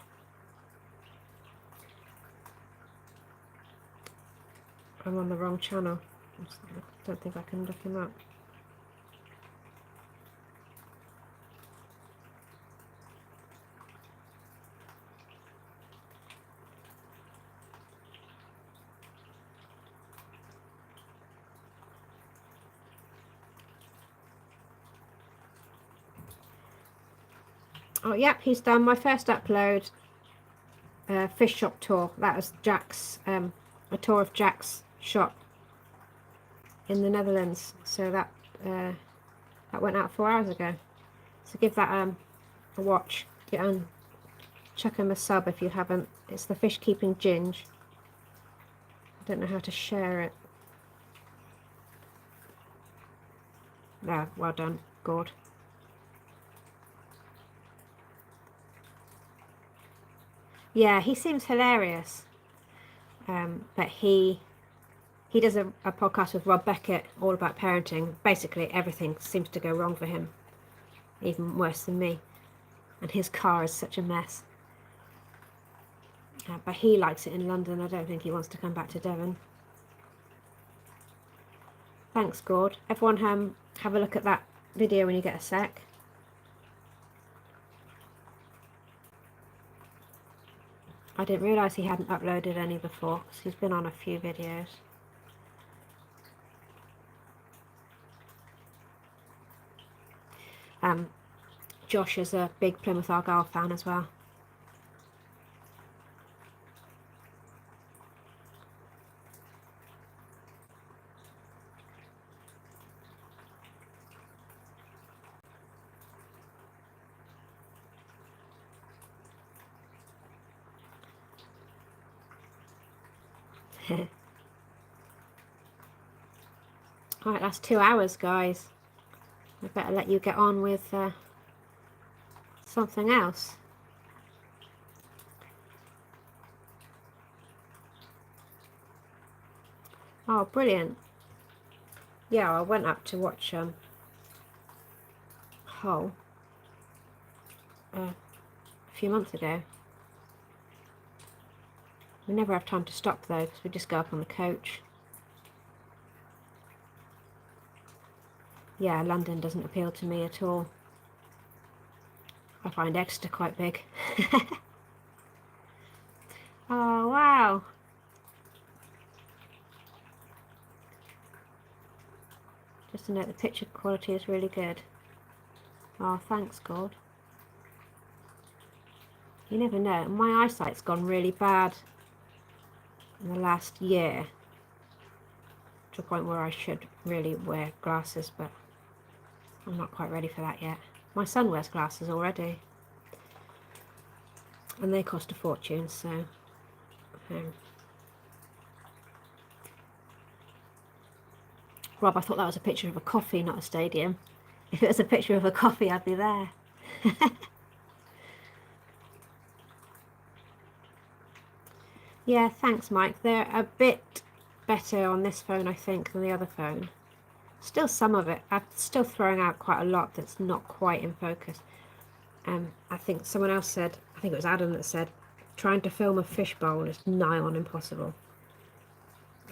I'm on the wrong channel. I don't think I can look him up. Oh, yep, he's done my first upload. Fish shop tour. That was Jack's, a tour of Jack's shop in the Netherlands. So that went out 4 hours ago. So give that a watch. Get on, chuck him a sub if you haven't. It's the fish keeping ginge. I don't know how to share it. No, well done, Gord. Yeah, he seems hilarious. But he does a podcast with Rob Beckett all about parenting. Basically, everything seems to go wrong for him, even worse than me. And his car is such a mess. But he likes it in London. I don't think he wants to come back to Devon. Thanks, Gord. Everyone, have a look at that video when you get a sec. I didn't realise he hadn't uploaded any before, because he's been on a few videos. Josh is a big Plymouth Argyle fan as well. Alright, that's 2 hours, guys. I better let you get on with something else. Oh, brilliant. Yeah, I went up to watch Hull a few months ago. We never have time to stop though, because we just go up on the coach. Yeah, London doesn't appeal to me at all. I find Exeter quite big. Oh, wow. Just to note, the picture quality is really good. Oh, thanks, God. You never know. My eyesight's gone really bad in the last year, to a point where I should really wear glasses, but I'm not quite ready for that yet. My son wears glasses already, and they cost a fortune, so Rob, I thought that was a picture of a coffee, not a stadium. If it was a picture of a coffee, I'd be there. Yeah, thanks, Mike. They're a bit better on this phone, I think, than the other phone. Still some of it. I'm still throwing out quite a lot that's not quite in focus. I think someone else said, I think it was Adam that said, trying to film a fishbowl is nigh on impossible.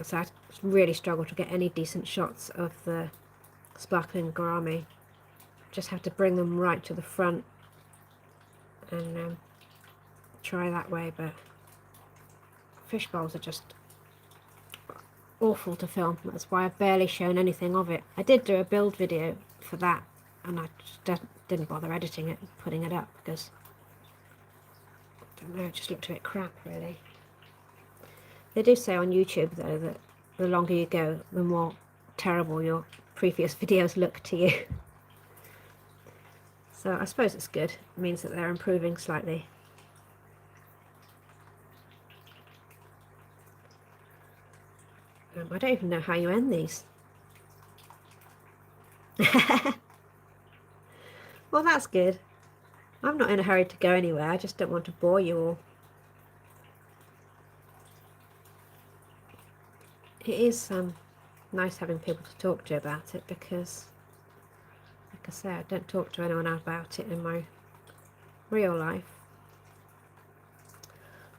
So I really struggle to get any decent shots of the sparkling gourami. Just have to bring them right to the front and try that way, but fish bowls are just awful to film. That's why I've barely shown anything of it. I did do a build video for that, and I just didn't bother editing it and putting it up because, I don't know, it just looked a bit crap, really. They do say on YouTube, though, that the longer you go, the more terrible your previous videos look to you. So I suppose it's good. It means that they're improving slightly. I don't even know how you end these. Well, that's good. I'm not in a hurry to go anywhere. I just don't want to bore you all. It is nice having people to talk to about it because, like I say, I don't talk to anyone about it in my real life.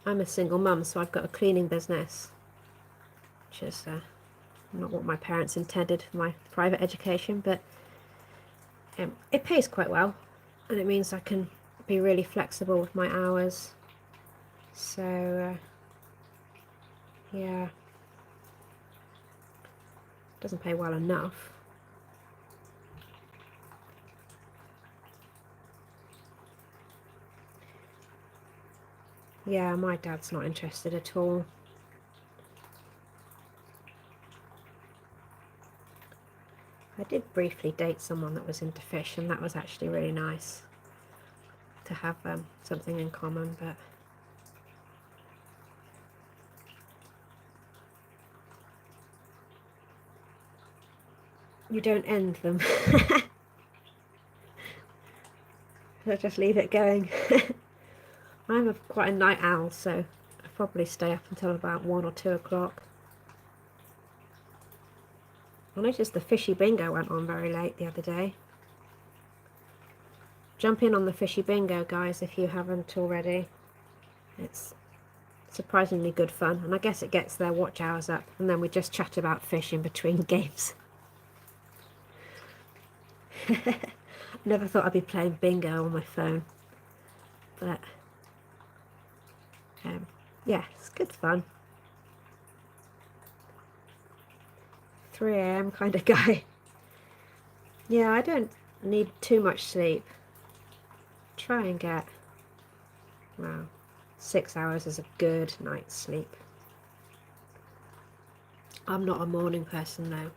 I'm a single mum, so I've got a cleaning business, which is not what my parents intended for my private education, but it pays quite well, and it means I can be really flexible with my hours. So yeah, it doesn't pay well enough. Yeah, my dad's not interested at all. I did briefly date someone that was into fish, and that was actually really nice to have something in common, but you don't end them. So just leave it going. I'm quite a night owl, so I probably stay up until about 1 or 2 o'clock. I noticed the fishy bingo went on very late the other day. Jump in on the fishy bingo, guys, if you haven't already. It's surprisingly good fun, and I guess it gets their watch hours up, and then we just chat about fish in between games. Never thought I'd be playing bingo on my phone, but yeah, it's good fun. 3 AM kind of guy. Yeah, I don't need too much sleep. Try and get, well, 6 hours is a good night's sleep. I'm not a morning person though.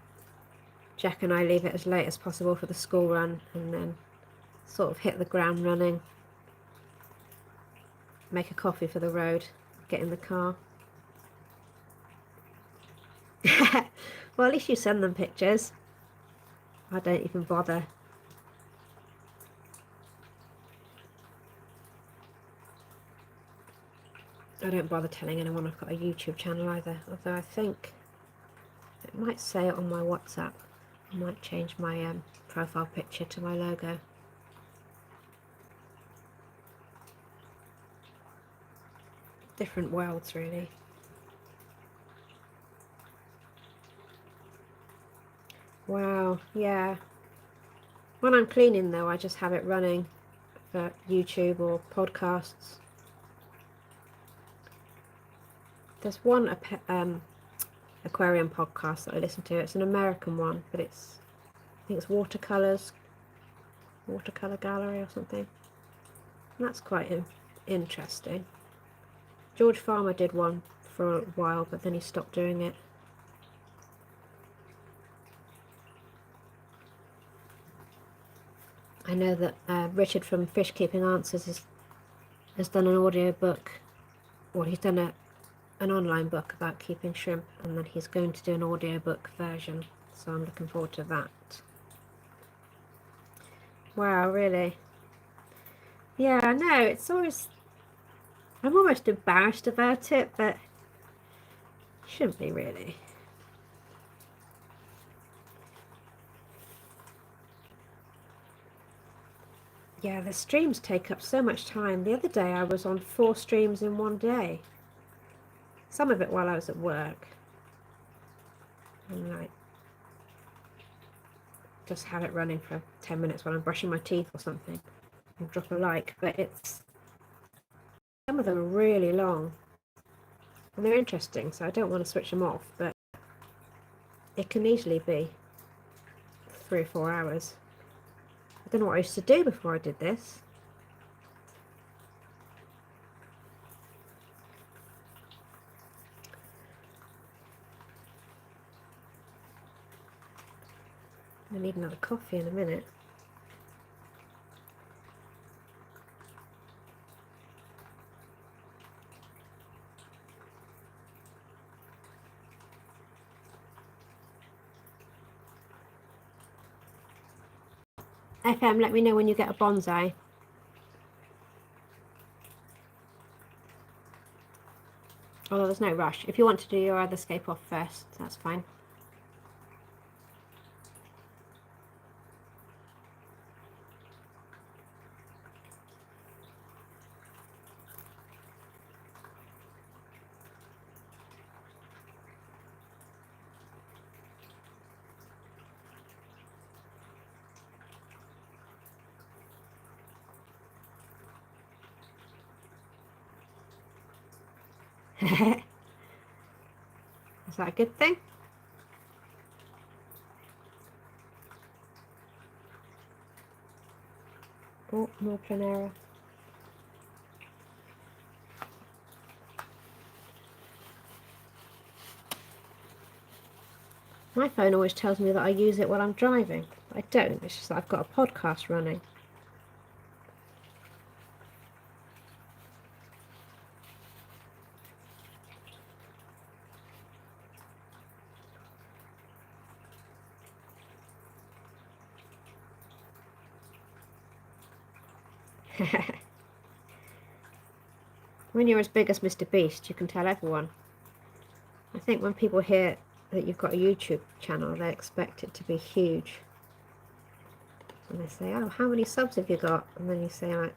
Jack and I leave it as late as possible for the school run, and then sort of hit the ground running, make a coffee for the road, get in the car. Well, at least you send them pictures. I don't even bother. I don't bother telling anyone I've got a YouTube channel either, although I think it might say it on my WhatsApp. I might change my profile picture to my logo. Different worlds, really. Wow, yeah. When I'm cleaning though, I just have it running for YouTube or podcasts. There's one aquarium podcast that I listen to. It's an American one, but I think it's Watercolor Gallery or something. And that's quite interesting. George Farmer did one for a while, but then he stopped doing it. I know that Richard from Fish Keeping Answers has done an audio book. Well, he's done an online book about keeping shrimp, and then he's going to do an audiobook version, so I'm looking forward to that. Wow, really? Yeah, no, it's always, I'm almost embarrassed about it, but shouldn't be really. Yeah, the streams take up so much time. The other day I was on 4 streams in one day. Some of it while I was at work. And like just have it running for 10 minutes while I'm brushing my teeth or something. And drop a like. But some of them are really long. And they're interesting, so I don't want to switch them off, but it can easily be 3 or 4 hours. I don't know what I used to do before I did this. I need another coffee in a minute. FM, let me know when you get a bonsai. Although there's no rush. If you want to do your other scape off first, that's fine. Is that a good thing? Oh, more Planera. My phone always tells me that I use it while I'm driving. I don't. It's just that I've got a podcast running. When you're as big as Mr. Beast, you can tell everyone. I think when people hear that you've got a YouTube channel, they expect it to be huge. And they say, oh, how many subs have you got? And then you say like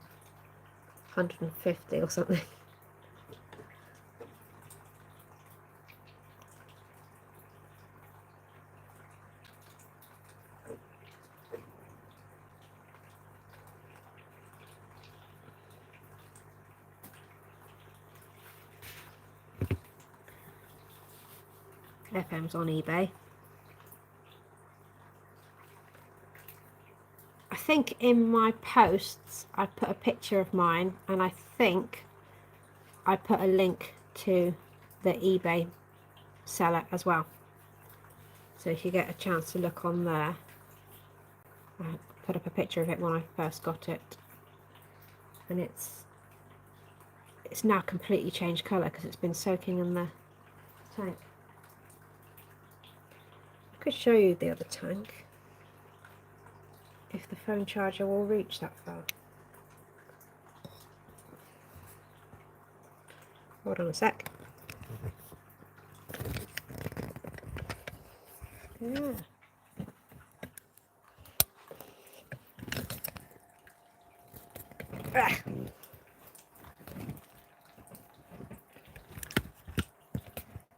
150 or something. FM's on eBay. I think in my posts I put a picture of mine, and I think I put a link to the eBay seller as well. So if you get a chance to look on there, I put up a picture of it when I first got it, and it's now completely changed colour because it's been soaking in the tank. could show you the other tank if the phone charger will reach that far. Hold on a sec. Yeah. Ah.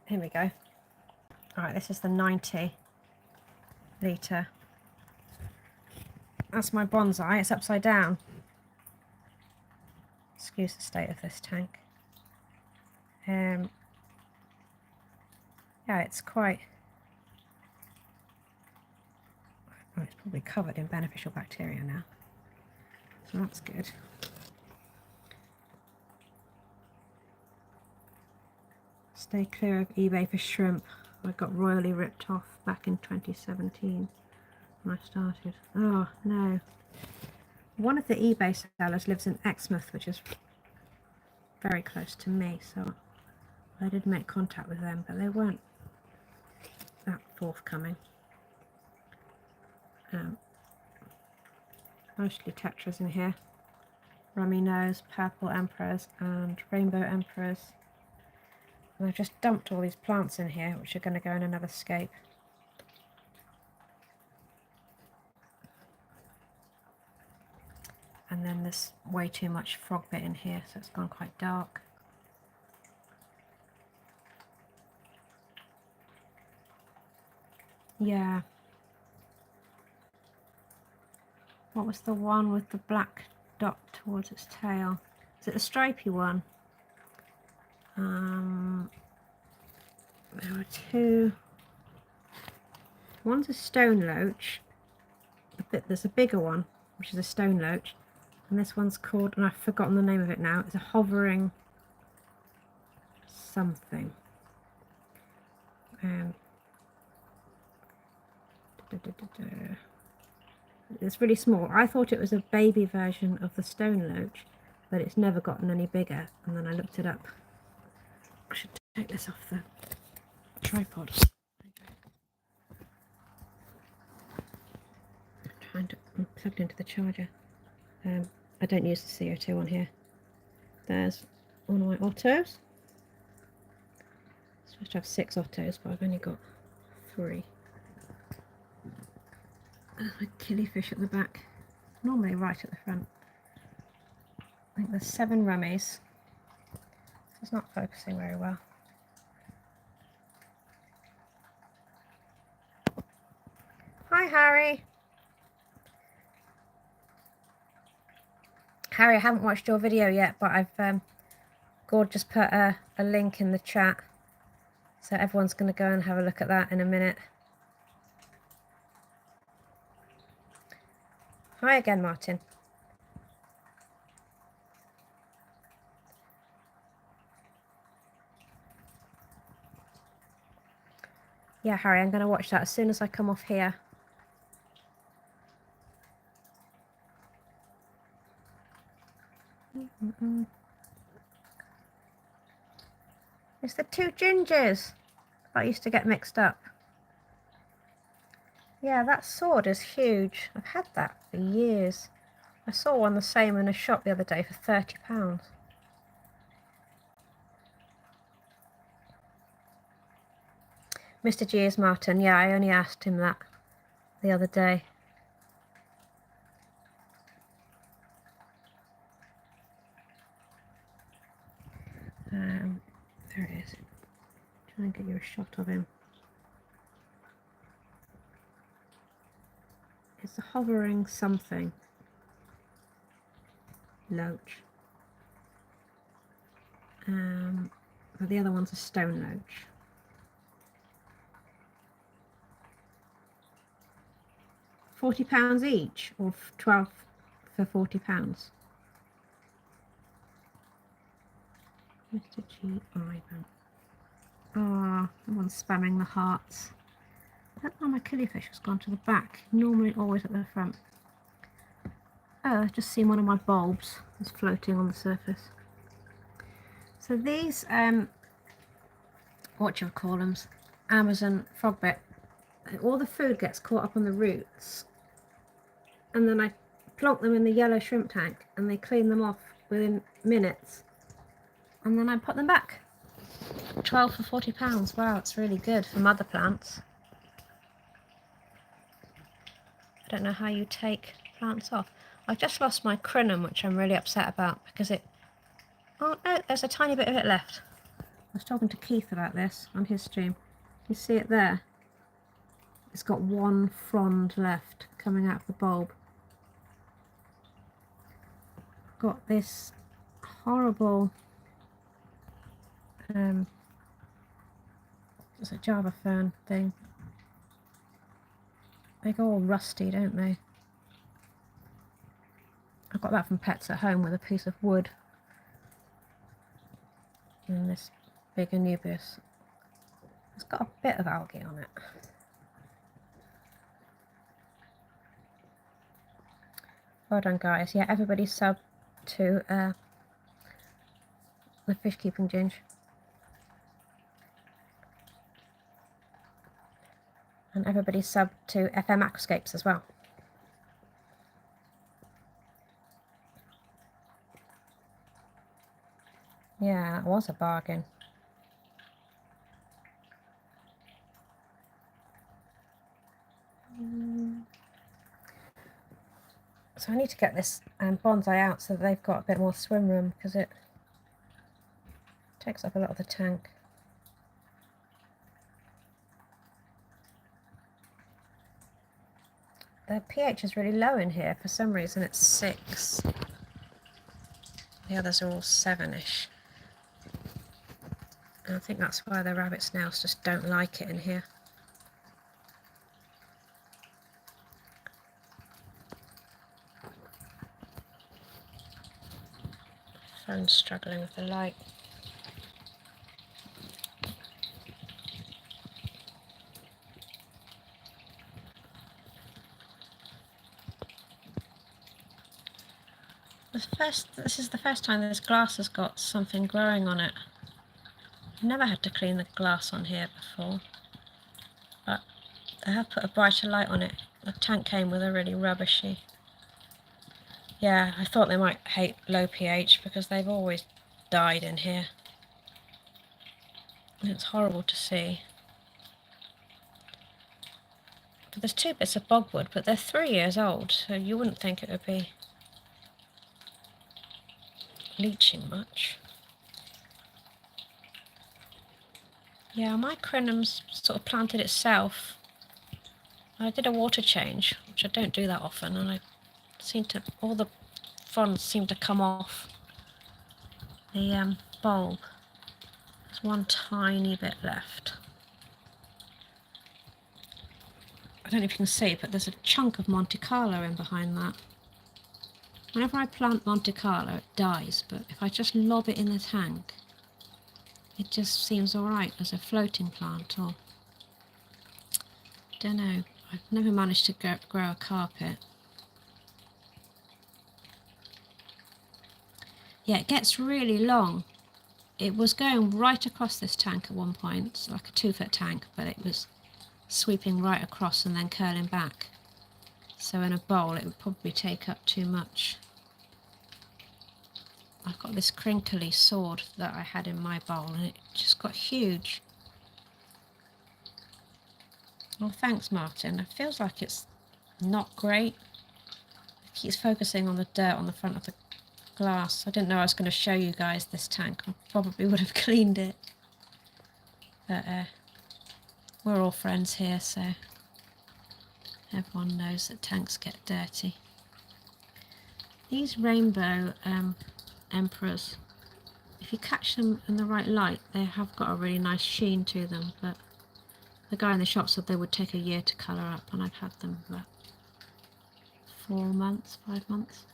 Here we go. Alright, this is the 90 litre. That's my bonsai. It's upside down. Excuse the state of this tank. Yeah, it's quite... Oh, it's probably covered in beneficial bacteria now. So that's good. Stay clear of eBay for shrimp. I got royally ripped off back in 2017 when I started. Oh no. One of the eBay sellers lives in Exmouth, which is very close to me, so I did make contact with them, but they weren't that forthcoming. Mostly tetras in here. Rummy nose, purple emperors and rainbow emperors. And I've just dumped all these plants in here, which are going to go in another scape. And then there's way too much frog bit in here, so it's gone quite dark. Yeah. What was the one with the black dot towards its tail? Is it the stripy one? There were two. One's a stone loach. There's a bigger one, which is a stone loach. And this one's called, and I've forgotten the name of it now, it's a hovering something. It's really small. I thought it was a baby version of the stone loach, but it's never gotten any bigger. And then I looked it up. I should take this off the tripod. I'm plugged into the charger. I don't use the CO2 on here. There's one of my ottos. I'm supposed to have 6 ottos, but I've only got 3. There's my killifish at the back. Normally right at the front. I think there's 7 rummies. It's not focusing very well. Hi, Harry. Harry, I haven't watched your video yet, but I've Gord just put a link in the chat, so everyone's going to go and have a look at that in a minute. Hi again, Martin. Yeah, Harry, I'm going to watch that as soon as I come off here. It's the 2 gingers I used to get mixed up. Yeah, that sword is huge. I've had that for years. I saw one the same in a shop the other day for £30. Mr. G is Martin. Yeah, I only asked him that the other day. There it is. Try and get you a shot of him. It's a hovering something. Loach. But the other one's a stone loach. £40 each, or 12 for £40. Mr. G. Ivan. Ah, someone's spamming the hearts. That time my killifish has gone to the back. Normally always at the front. Oh, I've just seen one of my bulbs is floating on the surface. So these, what do you call them? Amazon frogbit all the food gets caught up on the roots, and then I plonk them in the yellow shrimp tank and they clean them off within minutes, and then I put them back. 12 for £40. Wow, it's really good for mother plants. I don't know how you take plants off. I've just lost my crinum, which I'm really upset about because it... Oh no, there's a tiny bit of it left. I was talking to Keith about this on his stream. You see it there? It's got one frond left coming out of the bulb. Got this horrible... it's a Java fern thing. They go all rusty, don't they? I got that from Pets at Home with a piece of wood. And this big Anubias. It's got a bit of algae on it. Well done, guys. Yeah, everybody sub to the fish keeping Ginge. And everybody sub to FM Aquascapes as well. Yeah, that was a bargain. So I need to get this bonsai out so that they've got a bit more swim room, because it takes up a lot of the tank. The pH is really low in here. For some reason it's 6. The others are all 7-ish. And I think that's why the rabbit snails just don't like it in here. Phone's struggling with the light. This is the first time this glass has got something growing on it. I've never had to clean the glass on here before, but I have put a brighter light on it. The tank came with a really rubbishy. Yeah, I thought they might hate low pH because they've always died in here. And it's horrible to see. But there's 2 bits of bogwood, but they're 3 years old, so you wouldn't think it would be leaching much. Yeah, my crinum's sort of planted itself. I did a water change, which I don't do that often, and I seem to, all the fronds seem to come off the bulb. There's one tiny bit left. I don't know if you can see, but there's a chunk of Monte Carlo in behind that. Whenever I plant Monte Carlo, it dies, but if I just lob it in the tank, it just seems alright as a floating plant, or... don't know. I've never managed to grow a carpet. Yeah, it gets really long. It was going right across this tank at one point. It's like a 2-foot tank, but it was sweeping right across and then curling back. So in a bowl it would probably take up too much. I've got this crinkly sword that I had in my bowl and it just got huge. Well, thanks, Martin. It feels like it's not great. It keeps focusing on the dirt on the front of the glass. I didn't know I was going to show you guys this tank. I probably would have cleaned it. But we're all friends here, so everyone knows that tanks get dirty. These rainbow emperors, if you catch them in the right light, they have got a really nice sheen to them, but the guy in the shop said they would take a year to colour up, and I've had them for 4 months, 5 months.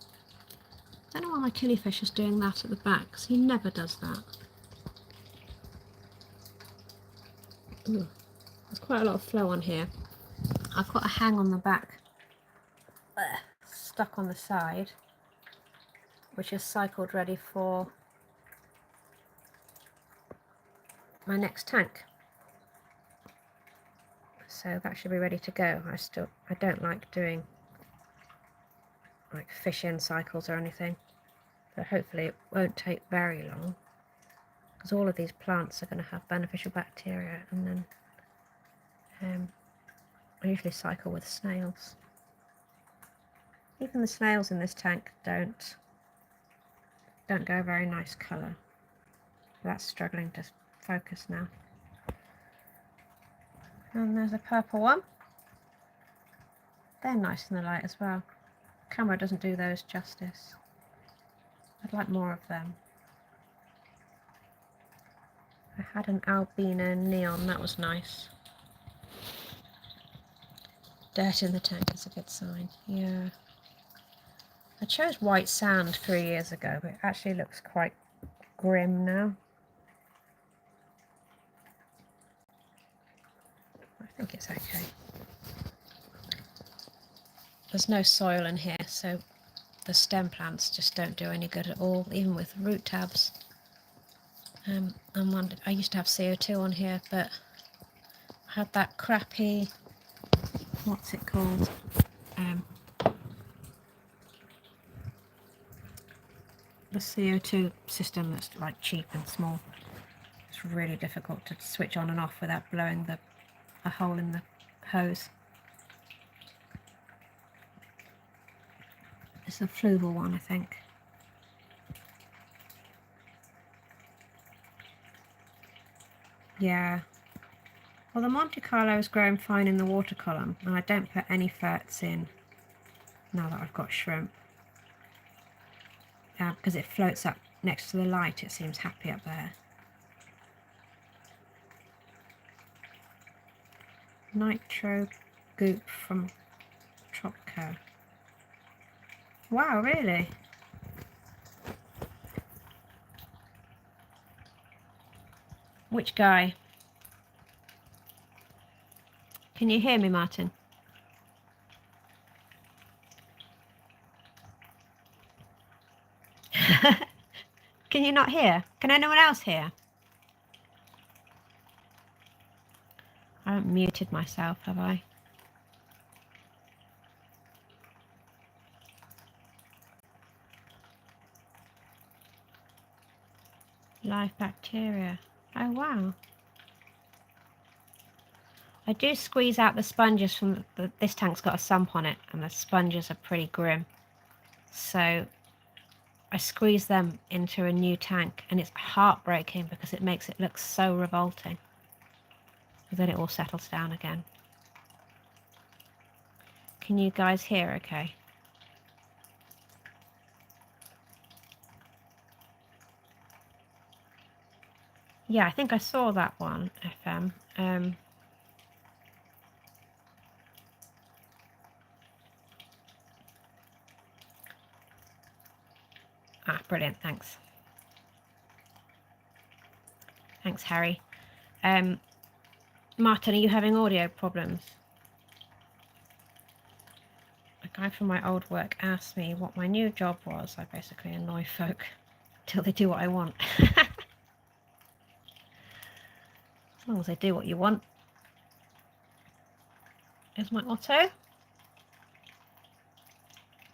I don't know why my killifish is doing that at the back, because he never does that. Ooh, there's quite a lot of flow on here. I've got a hang on the back, stuck on the side, which is cycled ready for my next tank. so that should be ready to go. I don't like doing like fish in cycles or anything, but hopefully it won't take very long, because all of these plants are going to have beneficial bacteria, and then I usually cycle with snails. Even the snails in this tank don't go a very nice colour. That's struggling to focus now. And there's a purple one. They're nice in the light as well. Camera doesn't do those justice. I'd like more of them. I had an albino neon, that was nice. Dirt in the tank is a good sign. Yeah. I chose white sand 3 years ago, but it actually looks quite grim now. I think it's okay. There's no soil in here, so the stem plants just don't do any good at all, even with root tabs. I used to have CO2 on here, but I had that crappy, what's it called? The CO2 system that's like cheap and small. It's really difficult to switch on and off without blowing a hole in the hose. It's a fluval one, I think. Yeah. Well, the Monte Carlo is growing fine in the water column, and I don't put any ferts in now that I've got shrimp. Because it floats up next to the light, it seems happy up there. Nitro goop from Tropico. Wow, really? Which guy? Can you hear me, Martin? Can you not hear? Can anyone else hear? I haven't muted myself, have I? Live bacteria. Oh, wow. I do squeeze out the sponges from this tank's got a sump on it, and the sponges are pretty grim. So I squeeze them into a new tank, and it's heartbreaking because it makes it look so revolting. But then it all settles down again. Can you guys hear okay? Yeah, I think I saw that one, FM. Brilliant, thanks. Thanks, Harry. Martin, are you having audio problems? A guy from my old work asked me what my new job was. I basically annoy folk till they do what I want. As long as they do what you want. Here's my Otto.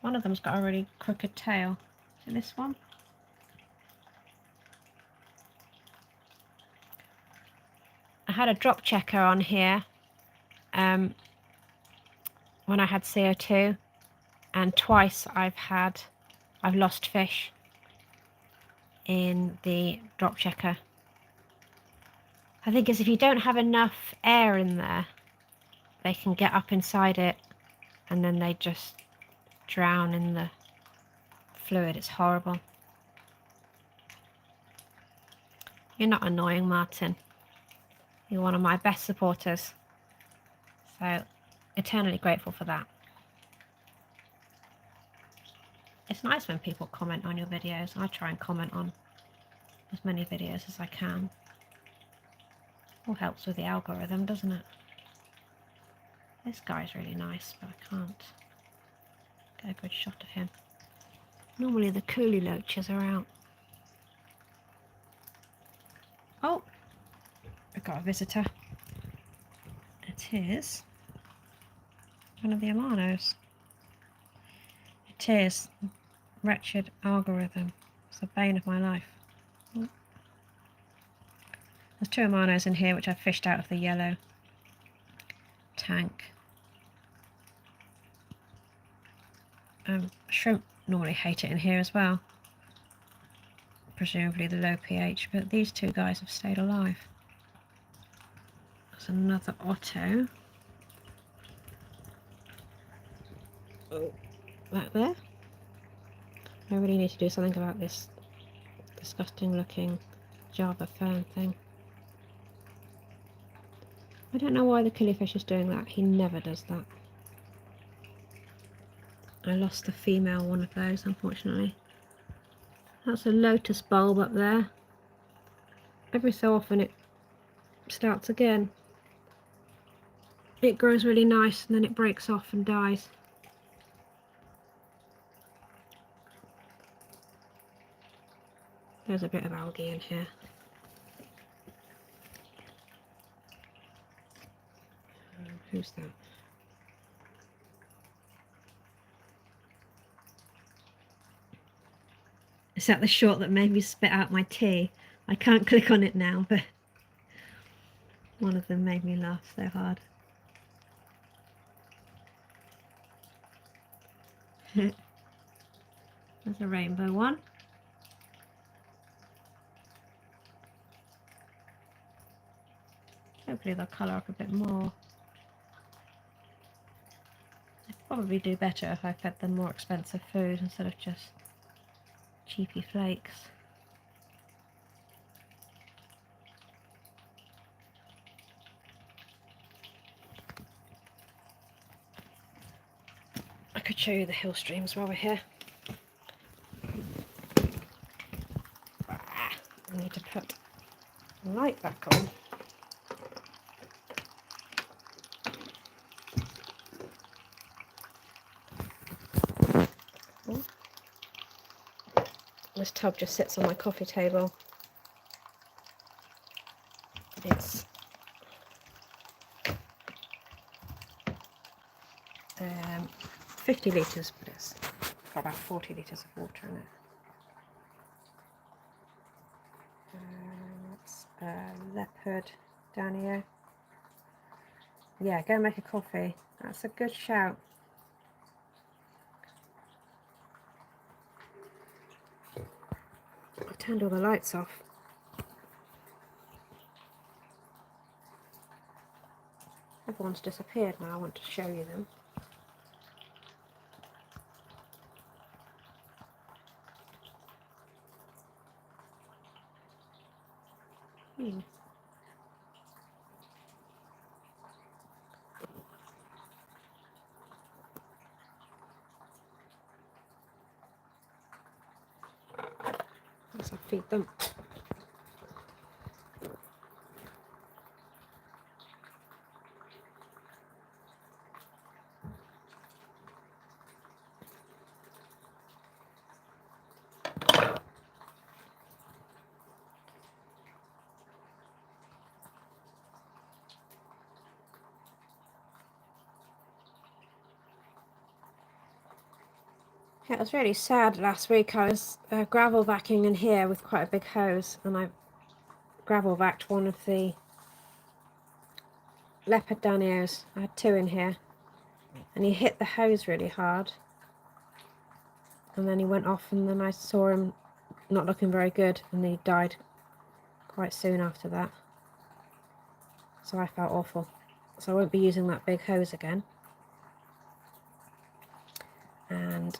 One of them's got a really crooked tail. Is it this one? I had a drop checker on here when I had CO2, and twice I've lost fish in the drop checker. I think it's if you don't have enough air in there, they can get up inside it and then they just drown in the fluid. It's horrible. You're not annoying, Martin. You're one of my best supporters. So, eternally grateful for that. It's nice when people comment on your videos. I try and comment on as many videos as I can. All helps with the algorithm, doesn't it? This guy's really nice, but I can't get a good shot of him. Normally the coolie loaches are out. Oh, I've got a visitor. It is one of the Amanos. It is wretched algorithm. It's the bane of my life. There's 2 Amanos in here which I've fished out of the yellow tank. Shrimp normally hate it in here as well. Presumably the low pH, but these 2 guys have stayed alive. There's another Otto. Oh, that there. I really need to do something about this disgusting looking Java fern thing. I don't know why the killifish is doing that. He never does that. I lost the female one of those, unfortunately. That's a lotus bulb up there. Every so often it starts again. It grows really nice and then it breaks off and dies. There's a bit of algae in here. Who's that? Is that the shot that made me spit out my tea? I can't click on it now, but one of them made me laugh so hard. There's a rainbow one. Hopefully they'll colour up a bit more. They'd probably do better if I fed them more expensive food instead of just cheapy flakes. I could show you the hill streams while we're here. I need to put the light back on. Oh. This tub just sits on my coffee table. It's 50 litres, but it's got about 40 litres of water in it. It's a leopard down here. Yeah, go make a coffee. That's a good shout. I've turned all the lights off. Everyone's disappeared now. I want to show you them. I'll feed them. Yeah, it was really sad last week. I was gravel vacuuming in here with quite a big hose, and I gravel vacked one of the leopard danios. I had 2 in here, and he hit the hose really hard, and then he went off, and then I saw him not looking very good, and he died quite soon after that. So I felt awful. So I won't be using that big hose again. And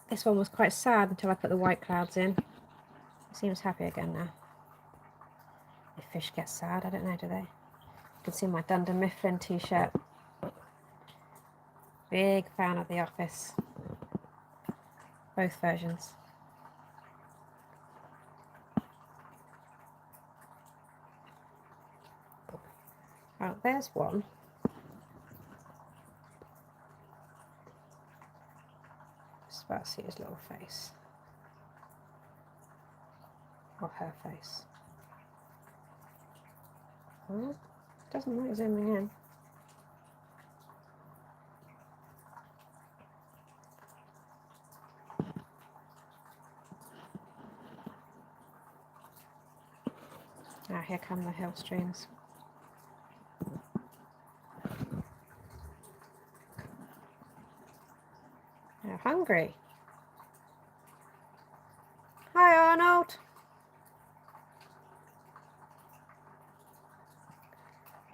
this one was quite sad until I put the white clouds in. It seems happy again now. If fish get sad, I don't know, do they? You can see my Dunder Mifflin t-shirt. Big fan of The Office. Both versions. Oh, there's one. Just about to see his little face. Or her face. Oh, doesn't like zooming in. Now here come the hill streams. They're hungry. Hi Arnold.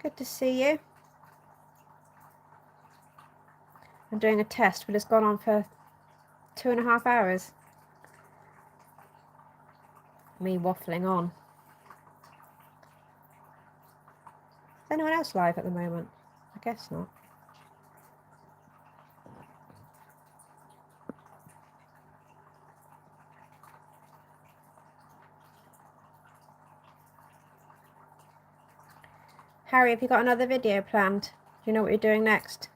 Good to see you. I'm doing a test, but it's gone on for 2.5 hours. Me waffling on. Is anyone else live at the moment? I guess not. Harry, have you got another video planned? Do you know what you're doing next?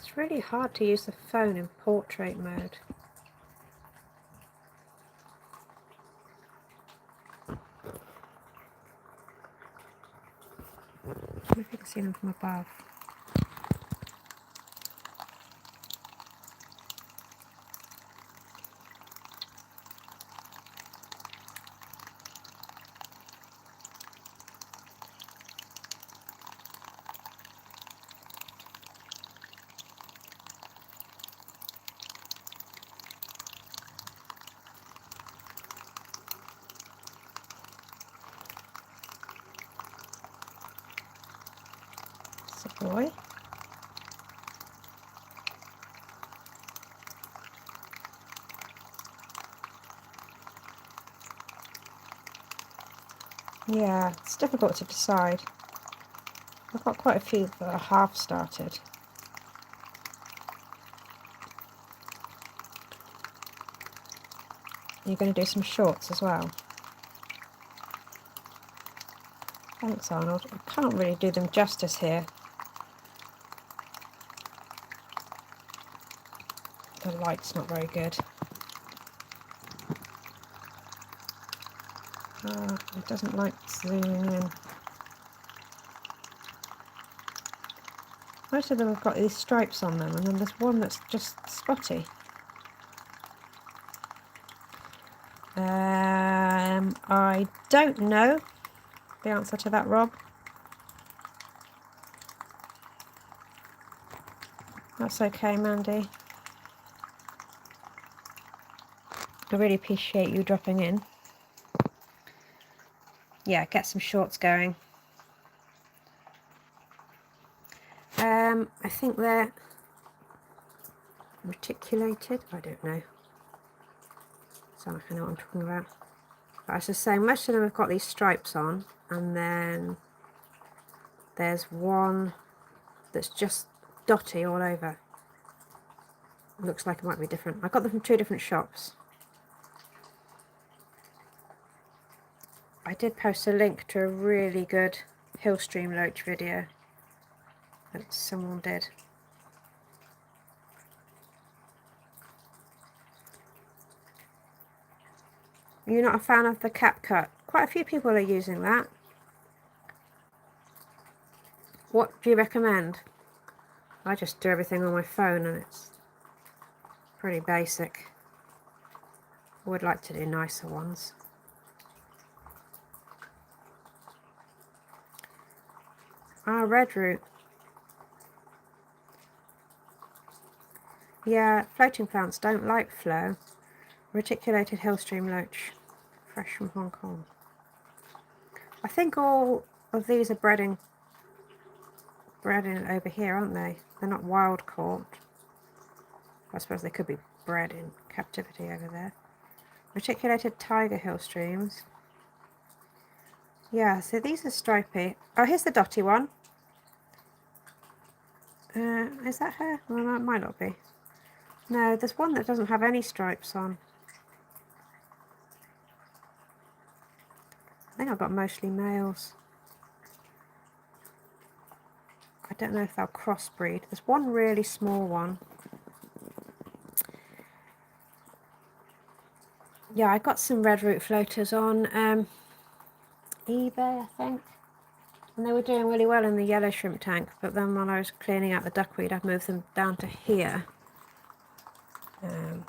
It's really hard to use the phone in portrait mode. Maybe you can see them from above. It's a boy. Yeah, it's difficult to decide. I've got quite a few that are half started. You're going to do some shorts as well. Thanks, Arnold. I can't really do them justice here. The light's not very good. It doesn't like zooming in. Most of them have got these stripes on them, and then there's one that's just spotty. I don't know the answer to that, Rob. That's okay, Mandy. I really appreciate you dropping in. Yeah, get some shorts going. I think they're reticulated. I don't know. Sound like I know what I'm talking about. But as I was saying, most of them have got these stripes on, and then there's one that's just dotty all over. Looks like it might be different. I got them from 2 different shops. I did post a link to a really good hill stream loach video that someone did. You're not a fan of the cap cut? Quite a few people are using that. What do you recommend? I just do everything on my phone and it's pretty basic. I would like to do nicer ones. Red root. Yeah, floating plants don't like flow. Reticulated hill stream loach, fresh from Hong Kong. I think all of these are bred in over here, aren't they? They're not wild caught. I suppose they could be bred in captivity over there. Reticulated tiger hill streams. Yeah, so these are stripy. Oh, here's the dotty one. Is that her? Well, that might not be. No, there's one that doesn't have any stripes on. I think I've got mostly males. I don't know if they'll crossbreed. There's one really small one. Yeah, I got some red root floaters on eBay, I think. And they were doing really well in the yellow shrimp tank, but then when I was cleaning out the duckweed, I've moved them down to here. Where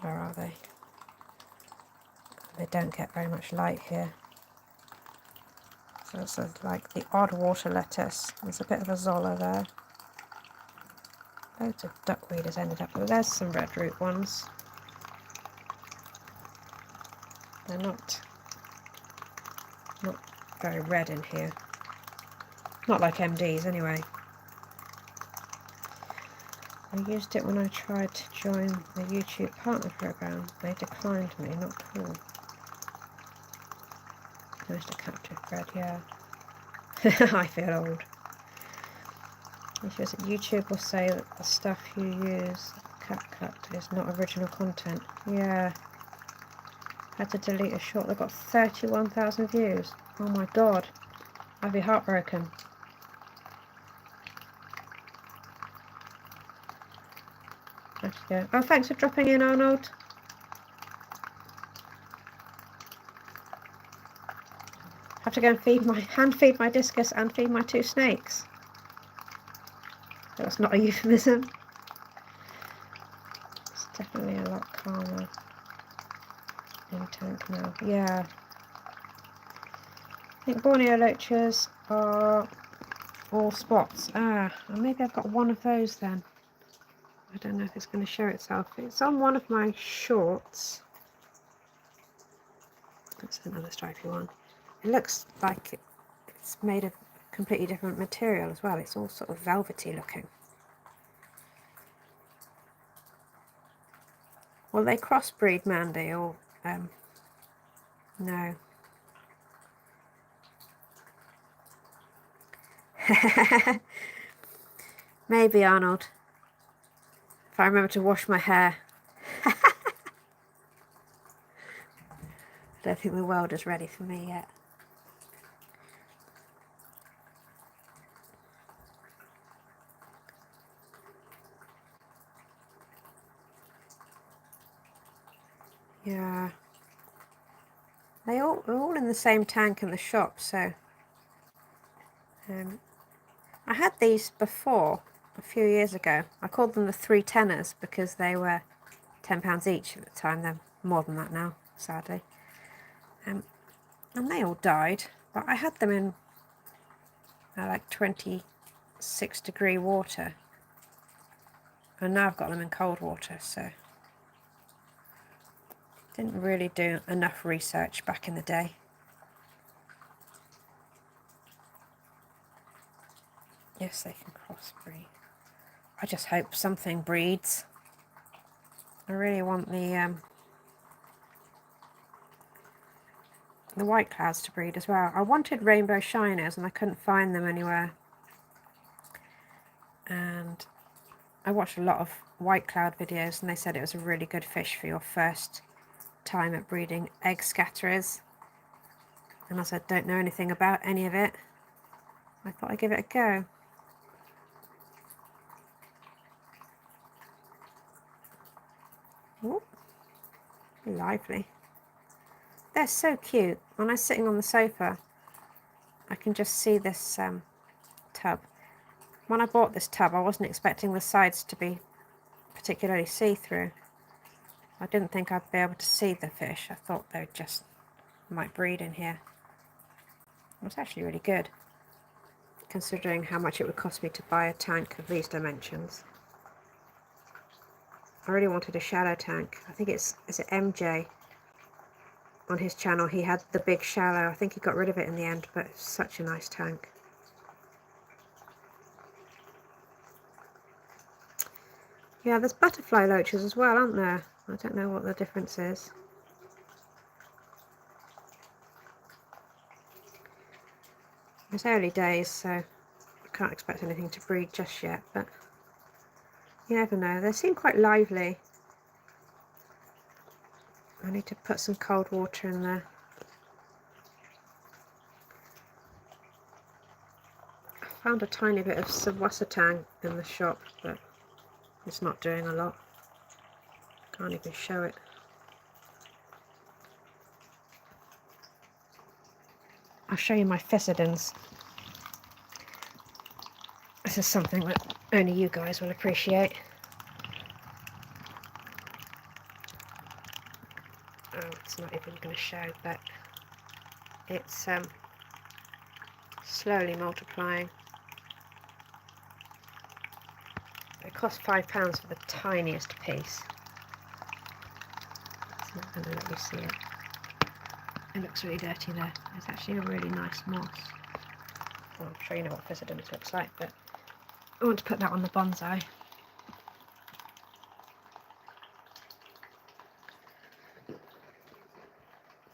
are they? They don't get very much light here. So it's like the odd water lettuce. There's a bit of a zolla there. Loads of duckweed has ended up, but there's some red root ones. They're not very red in here. Not like MDs anyway. I used it when I tried to join the YouTube partner program. They declined me, not cool. Most a captive bred, yeah. I feel old. Because YouTube will say that the stuff you use, CapCut, is not original content. Yeah. Had to delete a short that got 31,000 views. Oh my god. I'd be heartbroken. Oh, thanks for dropping in, Arnold. Have to go and hand feed my discus and feed my 2 snakes. That's not a euphemism. It's definitely a lot calmer in tank now. Yeah. I think Borneo loaches are all spots. Maybe I've got one of those then. I don't know if it's going to show itself. It's on one of my shorts. That's another stripy one. It looks like it's made of completely different material as well. It's all sort of velvety looking. Will they crossbreed, Mandy, or no? Maybe, Arnold. If I remember to wash my hair. I don't think the world is ready for me yet. Yeah. They're all in the same tank in the shop, so I had these before a few years ago. I called them the 3 tenors because they were £10 each at the time. They're more than that now, sadly. And they all died, but I had them in like 26-degree water, and now I've got them in cold water, so didn't really do enough research back in the day. Yes, they can crossbreed. I just hope something breeds. I really want the white clouds to breed as well. I wanted rainbow shiners and I couldn't find them anywhere. And I watched a lot of white cloud videos and they said it was a really good fish for your first time at breeding egg scatterers. And I said, don't know anything about any of it. I thought I'd give it a go. Ooh, lively. They're so cute. When I'm sitting on the sofa, I can just see this tub. When I bought this tub, I wasn't expecting the sides to be particularly see-through. I didn't think I'd be able to see the fish. I thought they just might breed in here. It was actually really good, considering how much it would cost me to buy a tank of these dimensions. I really wanted a shallow tank. I think is it MJ? On his channel he had the big shallow. I think he got rid of it in the end, but it's such a nice tank. Yeah, there's butterfly loaches as well, aren't there? I don't know what the difference is. It's early days, so I can't expect anything to breed just yet, but you never know. They seem quite lively. I need to put some cold water in there. Found a tiny bit of Sawasatang in the shop, but it's not doing a lot. Can't even show it. I'll show you my Physidans. This is something that only you guys will appreciate. Oh, it's not even going to show, but it's slowly multiplying. It cost £5 for the tiniest piece. It's not going to let you see it. It looks really dirty there. It's actually a really nice moss. Well, I'm sure you know what Physidans looks like, but I want to put that on the bonsai.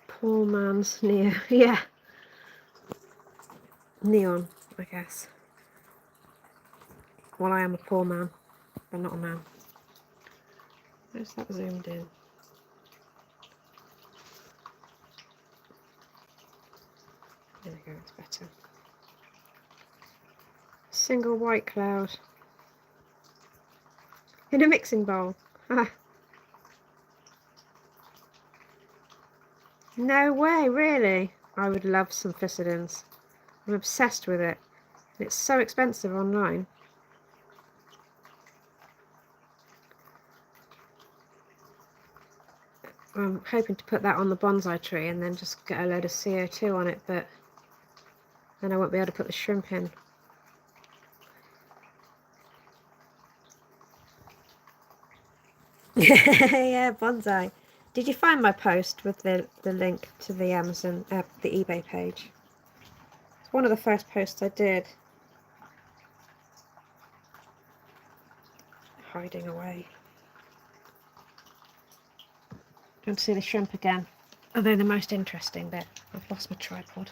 Poor man's Neo. Yeah. Neon, I guess. Well, I am a poor man, but not a man. Where's that zoomed in? There we go, it's better. Single white cloud in a mixing bowl. Ah. No way, really? I would love some Physidans. I'm obsessed with it. It's so expensive online. I'm hoping to put that on the bonsai tree and then just get a load of CO2 on it, but then I won't be able to put the shrimp in. Yeah, bonsai. Did you find my post with the link to the Amazon, the eBay page? It's one of the first posts I did. Hiding away. Do you want to see the shrimp again? Although the most interesting bit. I've lost my tripod.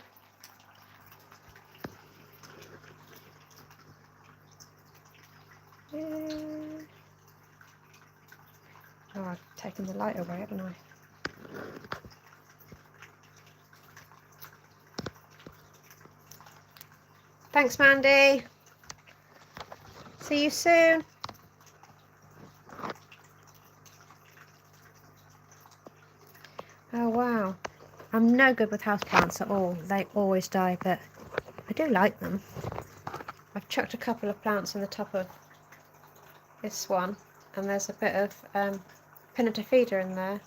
Oh, I've taken the light away, haven't I? Thanks, Mandy. See you soon. Oh, wow. I'm no good with houseplants at all. They always die, but I do like them. I've chucked a couple of plants in the top of this one, and there's a bit of Pinnatifida in there.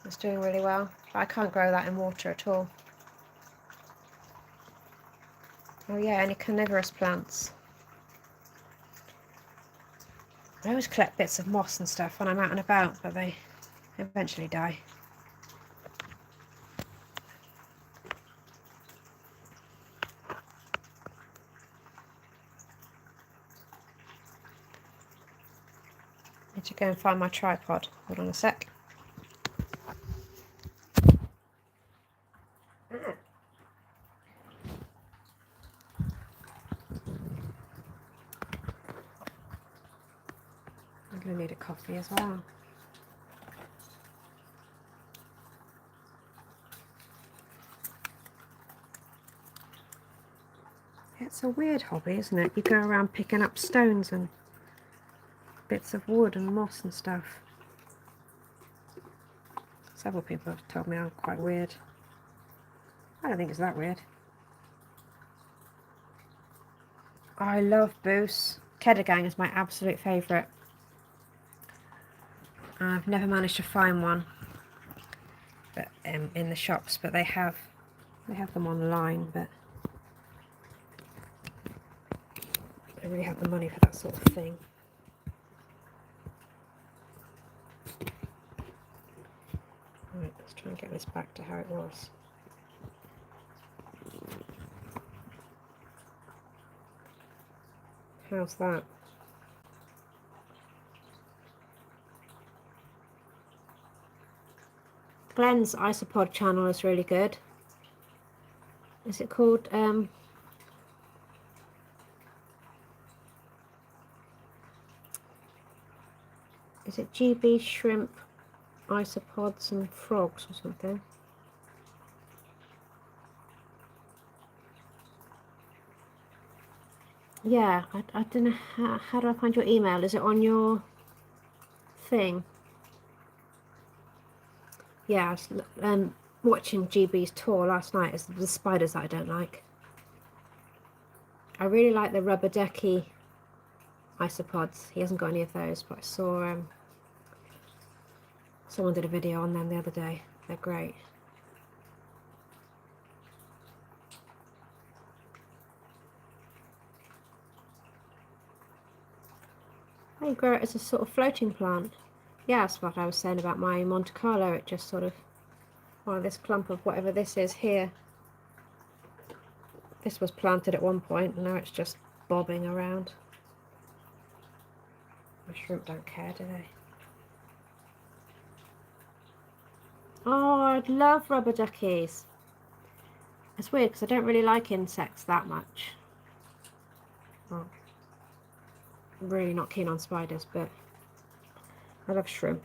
It's doing really well. But I can't grow that in water at all. Oh yeah, any carnivorous plants. I always collect bits of moss and stuff when I'm out and about, but they eventually die. Need to go and find my tripod. Hold on a sec. I'm going to need a coffee as well. It's a weird hobby, isn't it? You go around picking up stones and bits of wood and moss and stuff. Several people have told me I'm quite weird. I don't think it's that weird. I love Boos. Kedagang is my absolute favourite. I've never managed to find one, but in the shops, but they have them online, but I don't really have the money for that sort of thing. Right, let's try and get this back to how it was. How's that? Glenn's Isopod channel is really good. Is it called is it GB Shrimp Isopods and Frogs or something? Yeah, I don't know how do I find your email? Is it on your thing? Yeah, I was watching GB's tour last night. It's the spiders that I don't like. I really like the rubber ducky isopods. He hasn't got any of those, but I saw someone did a video on them the other day. They're great. They grow it as a sort of floating plant. Yeah, that's what I was saying about my Monte Carlo. It just sort of, well, this clump of whatever this is here, this was planted at one point and now it's just bobbing around. My shrimp don't care, do they? Oh, I'd love rubber duckies. It's weird because I don't really like insects that much. Well, I'm really not keen on spiders, but I love shrimp.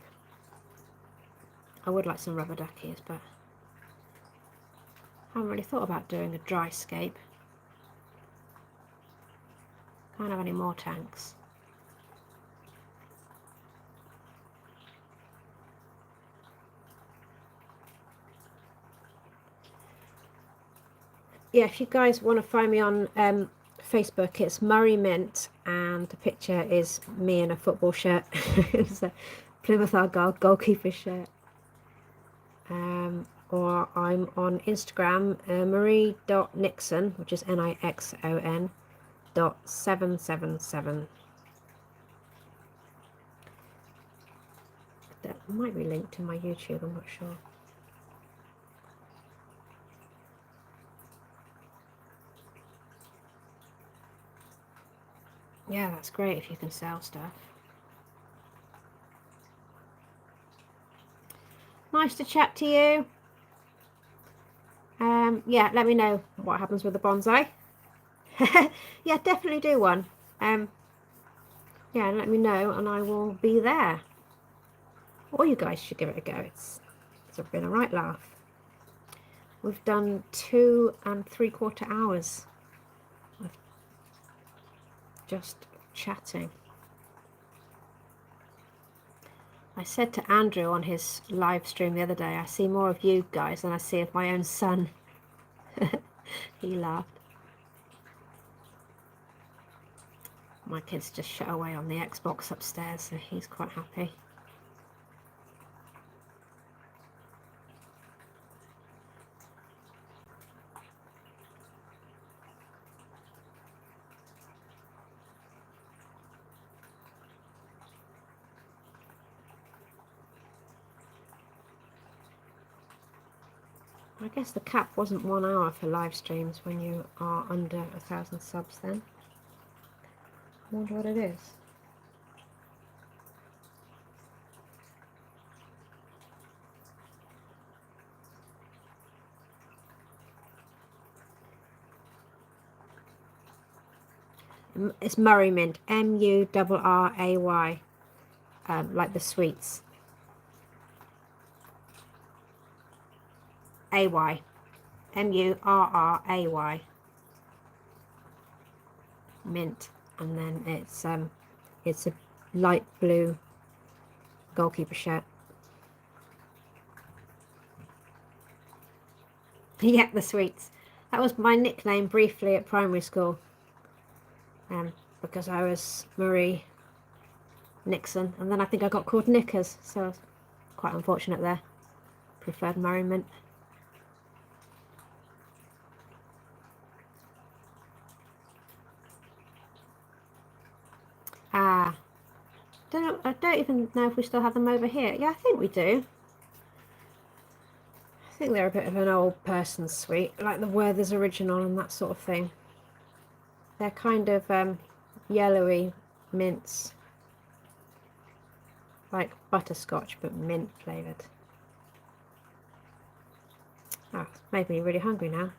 I would like some rubber duckies, but I haven't really thought about doing a dry scape. Can't have any more tanks. Yeah, if you guys want to find me on Facebook, it's Murray Mint, and the picture is me in a football shirt. It's a Plymouth Argyle goalkeeper shirt. Or I'm on Instagram, marie.nixon, which is Nixon .777. That might be linked to my YouTube, I'm not sure. Yeah, that's great if you can sell stuff. Nice to chat to you. Yeah, let me know what happens with the bonsai. Yeah, definitely do one. Yeah, let me know and I will be there. Or you guys should give it a go. It's been a right laugh. We've done 2 3/4 hours of just chatting. I said to Andrew on his live stream the other day, I see more of you guys than I see of my own son. He laughed. My kid's just shut away on the Xbox upstairs, so he's quite happy. I guess the cap wasn't 1 hour for live streams when you are under 1,000 subs then. I wonder what it is. It's Murray Mint, Murray, like the sweets. AY, Murray, mint, and then it's a light blue goalkeeper shirt. Yeah, the sweets. That was my nickname briefly at primary school. Because I was Marie Nixon, and then I think I got called Knickers, so quite unfortunate there. Preferred Murray Mint. I don't even know if we still have them over here. Yeah, I think we do. I think they're a bit of an old person's sweet, like the Werther's Original and that sort of thing. They're kind of yellowy mints, like butterscotch but mint flavoured. Ah, it's made me really hungry now.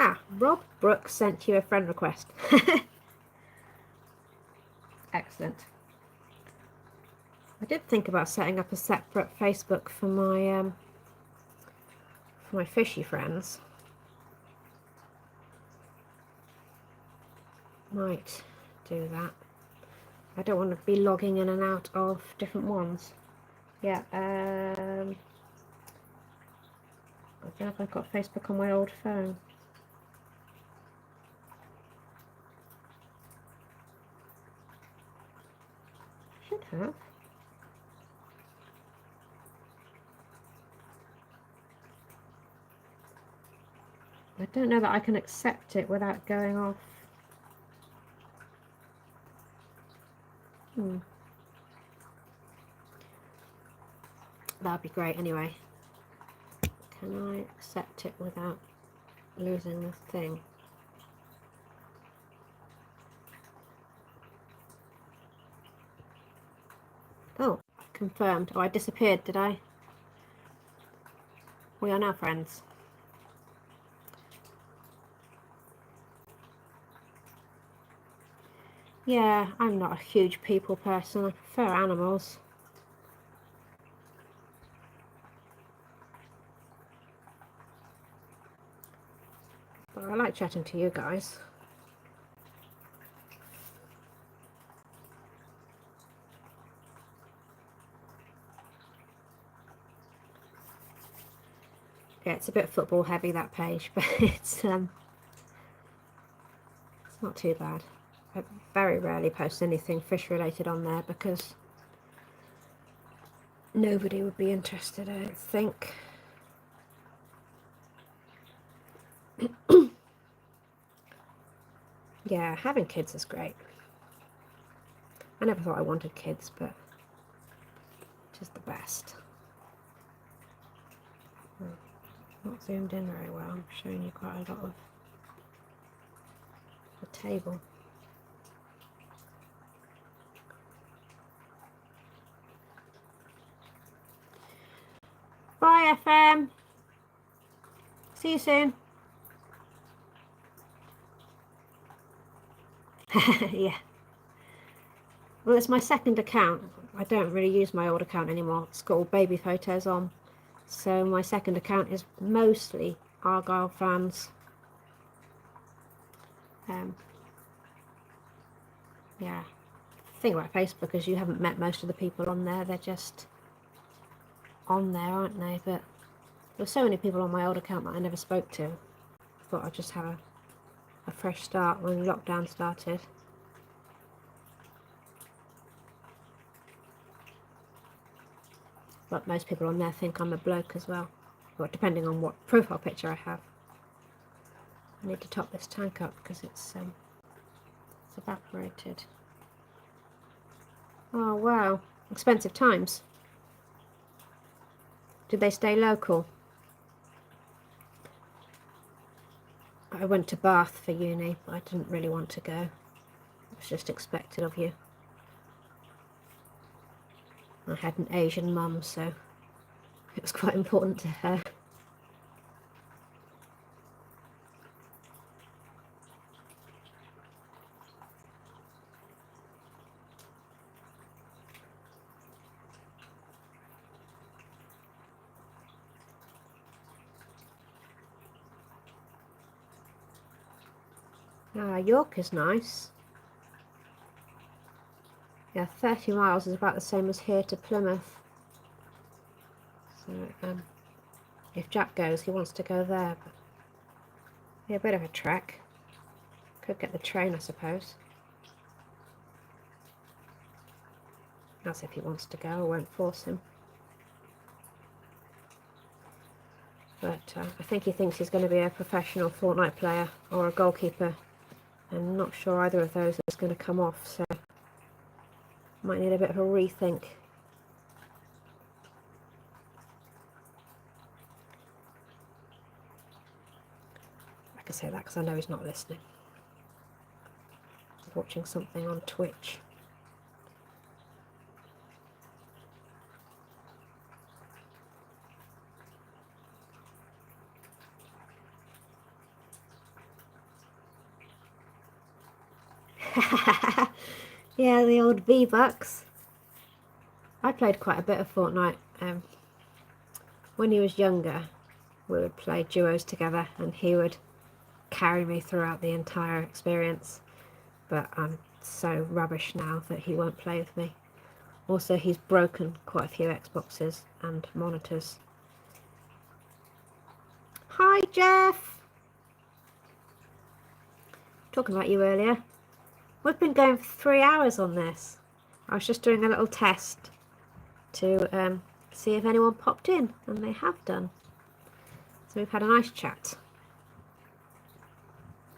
Ah, Rob Brooks sent you a friend request. Excellent. I did think about setting up a separate Facebook for my fishy friends. Might do that. I don't want to be logging in and out of different ones. Yeah, I don't know if I've got Facebook on my old phone. Should have. I don't know that I can accept it without going off. That'd be great anyway. Can I accept it without losing the thing? Oh, confirmed. Oh, I disappeared, did I? We are now friends. Yeah, I'm not a huge people person. I prefer animals. But I like chatting to you guys. Yeah, it's a bit football heavy, that page, but it's not too bad. I very rarely post anything fish related on there because nobody would be interested, I don't think. Yeah, having kids is great. I never thought I wanted kids, but it is the best. Not zoomed in very well. I'm showing you quite a lot of the table. Bye, FM. See you soon. Yeah. Well, it's my second account. I don't really use my old account anymore. It's got all baby photos on. So my second account is mostly Argyle fans. Yeah. The thing about Facebook is you haven't met most of the people on there. They're just on there, aren't they? But there were so many people on my old account that I never spoke to. I thought I'd just have a fresh start when lockdown started. But most people on there think I'm a bloke as well. Well, depending on what profile picture I have. I need to top this tank up because it's evaporated. Oh wow, expensive times. Did they stay local? I went to Bath for uni, but I didn't really want to go. It was just expected of you. I had an Asian mum, so it was quite important to her. Ah, York is nice. Yeah, 30 miles is about the same as here to Plymouth. So, if Jack goes, he wants to go there. But yeah, a bit of a trek. Could get the train, I suppose. That's if he wants to go. I won't force him. But I think he thinks he's going to be a professional Fortnite player or a goalkeeper. I'm not sure either of those is going to come off, so might need a bit of a rethink. I can say that because I know he's not listening. He's watching something on Twitch. Yeah, the old V-Bucks. I played quite a bit of Fortnite. When he was younger, we would play duos together and he would carry me throughout the entire experience. But I'm so rubbish now that he won't play with me. Also, he's broken quite a few Xboxes and monitors. Hi, Jeff! Talking about you earlier. We've been going for 3 hours on this. I was just doing a little test to see if anyone popped in, and they have done. So we've had a nice chat.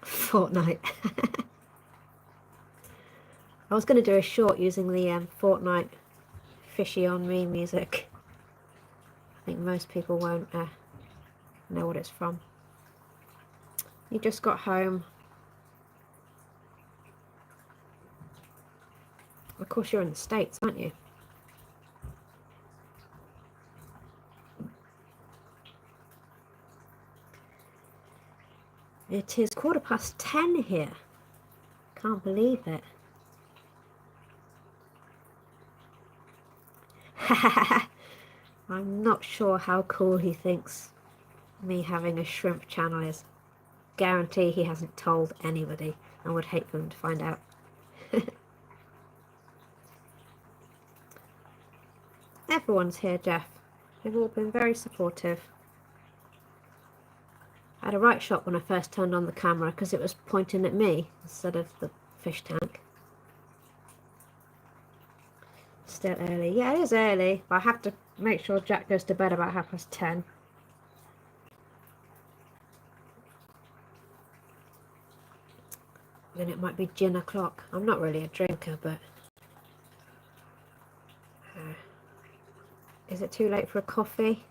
Fortnite. I was going to do a short using the Fortnite Fishy on Me music. I think most people won't know what it's from. You just got home. Of course you're in the States, aren't you? It is 10:15 here. Can't believe it. I'm not sure how cool he thinks me having a shrimp channel is. Guarantee he hasn't told anybody and would hate for them to find out. Everyone's here, Jeff. They've all been very supportive. I had a right shot when I first turned on the camera because it was pointing at me instead of the fish tank. Still early. Yeah, it is early, but I have to make sure Jack goes to bed about 10:30. Then it might be gin o'clock. I'm not really a drinker, but is it too late for a coffee?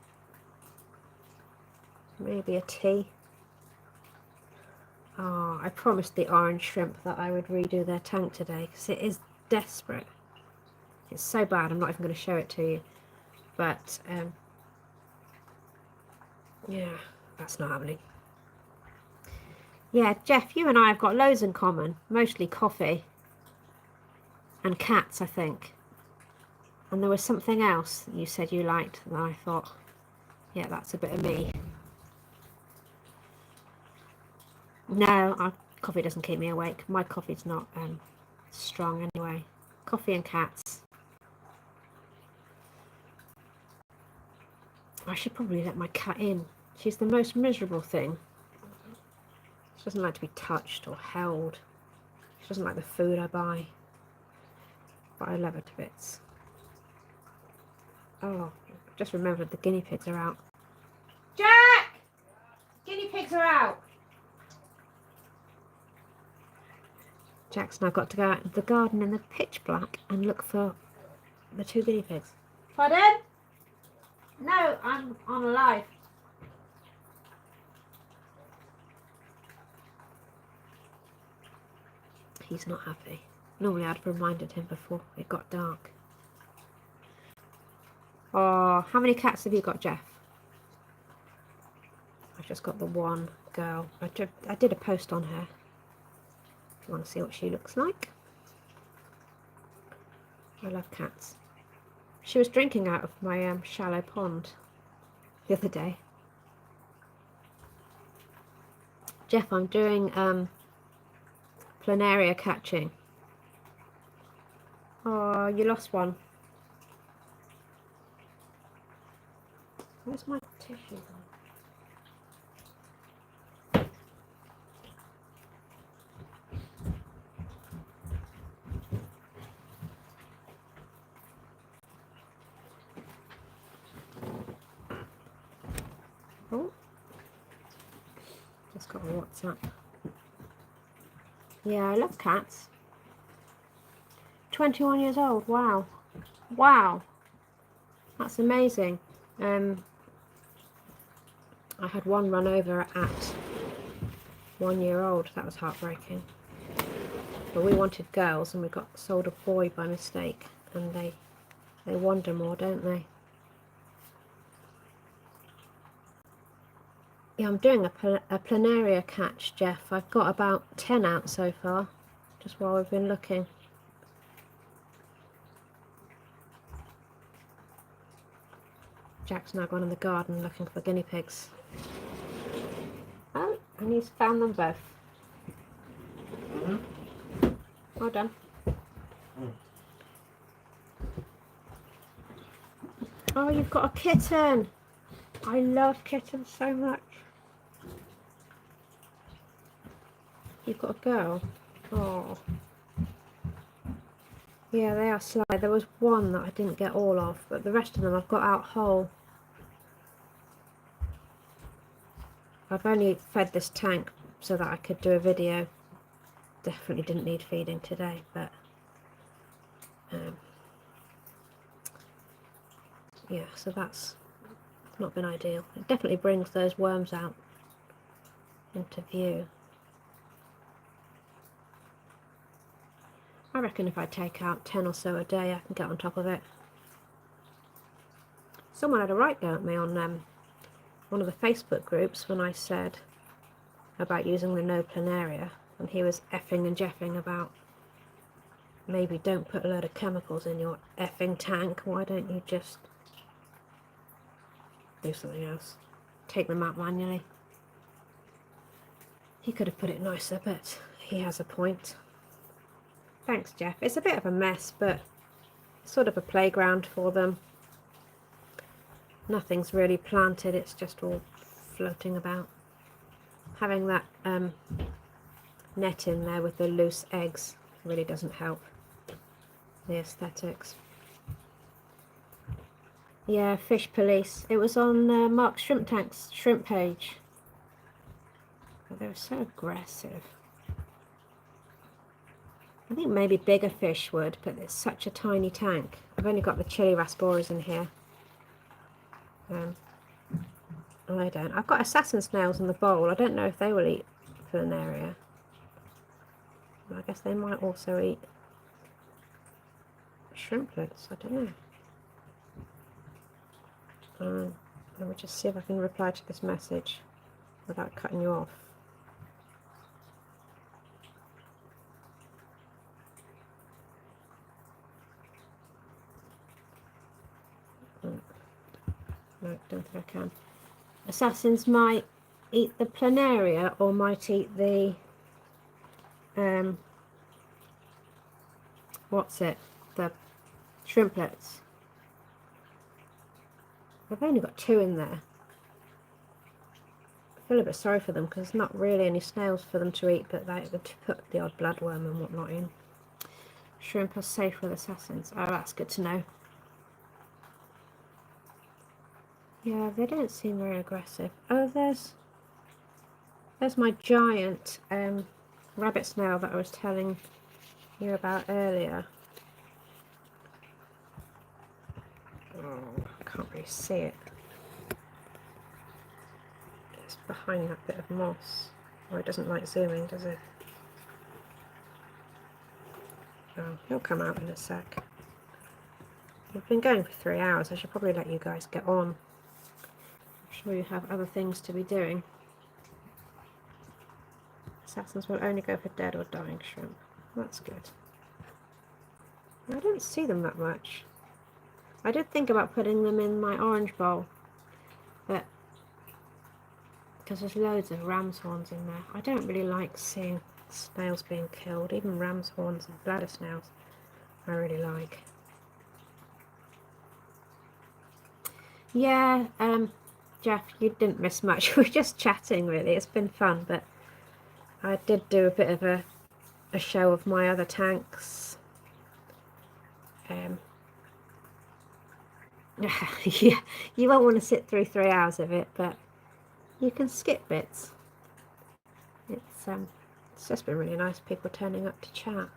Maybe a tea. Oh, I promised the orange shrimp that I would redo their tank today because it is desperate. It's so bad, I'm not even going to show it to you. But, yeah, that's not happening. Yeah, Jeff, you and I have got loads in common. Mostly coffee. And cats, I think. And there was something else that you said you liked that I thought, yeah, that's a bit of me. No, coffee doesn't keep me awake. My coffee's not strong anyway. Coffee and cats. I should probably let my cat in. She's the most miserable thing. She doesn't like to be touched or held. She doesn't like the food I buy. But I love her to bits. Oh, just remembered the guinea pigs are out. Jack! Guinea pigs are out! Jack's now got to go out into the garden in the pitch black and look for the 2 guinea pigs. Pardon? No, I'm on a live. He's not happy. Normally I'd have reminded him before it got dark. Oh, how many cats have you got, Jeff? I've just got the one girl. I did a post on her. If you want to see what she looks like. I love cats. She was drinking out of my shallow pond the other day. Jeff, I'm doing planaria catching. Oh, you lost one. Where's my tissue? Oh, just got a WhatsApp. Yeah, I love cats. 21 years old. Wow. Wow. That's amazing. I had one run over at 1 year old. That was heartbreaking. But we wanted girls and we got sold a boy by mistake. And they wander more, don't they? Yeah, I'm doing a planaria catch, Jeff. I've got about 10 out so far, just while we've been looking. Jack's now gone in the garden looking for guinea pigs. Oh, and he's found them both. Well done. Oh, you've got a kitten. I love kittens so much. You've got a girl. Oh. Yeah, they are sly. There was one that I didn't get all of, but the rest of them I've got out whole. I've only fed this tank so that I could do a video. Definitely didn't need feeding today, but yeah, so that's not been ideal. It definitely brings those worms out into view. I reckon if I take out 10 or so a day, I can get on top of it. Someone had a right go at me on one of the Facebook groups when I said about using the no planaria, and he was effing and jeffing about maybe don't put a load of chemicals in your effing tank. Why don't you just do something else? Take them out manually. He could have put it nicer, but he has a point. Thanks, Jeff. It's a bit of a mess, but sort of a playground for them. Nothing's really planted, it's just all floating about. Having that net in there with the loose eggs really doesn't help the aesthetics. Yeah, fish police. It was on Mark Shrimp Tank's shrimp page. Oh, they were so aggressive. I think maybe bigger fish would, but it's such a tiny tank. I've only got the chili rasboras in here. I don't. I've got assassin snails in the bowl. I don't know if they will eat planaria. I guess they might also eat shrimplets. I don't know. Let me just see if I can reply to this message without cutting you off. No, don't think I can. Assassins might eat the planaria or might eat the the shrimplets. I've only got 2 in there. I feel a bit sorry for them because there's not really any snails for them to eat, but they would put the odd bloodworm and whatnot in. Shrimp are safe with assassins. Oh, that's good to know. Yeah, they don't seem very aggressive. Oh, there's my giant rabbit snail that I was telling you about earlier. Oh, I can't really see it. It's behind that bit of moss. Oh, it doesn't like zooming, does it? Oh, he'll come out in a sec. We've been going for 3 hours. I should probably let you guys get on. I'm sure you have other things to be doing. Assassins will only go for dead or dying shrimp. That's good. I don't see them that much. I did think about putting them in my orange bowl, but because there's loads of ram's horns in there. I don't really like seeing snails being killed, even ram's horns and bladder snails I really like. Yeah, Jeff, you didn't miss much. We're just chatting really. It's been fun, but I did do a bit of a show of my other tanks. Yeah, you won't want to sit through 3 hours of it, but you can skip bits. It's just been really nice, people turning up to chat.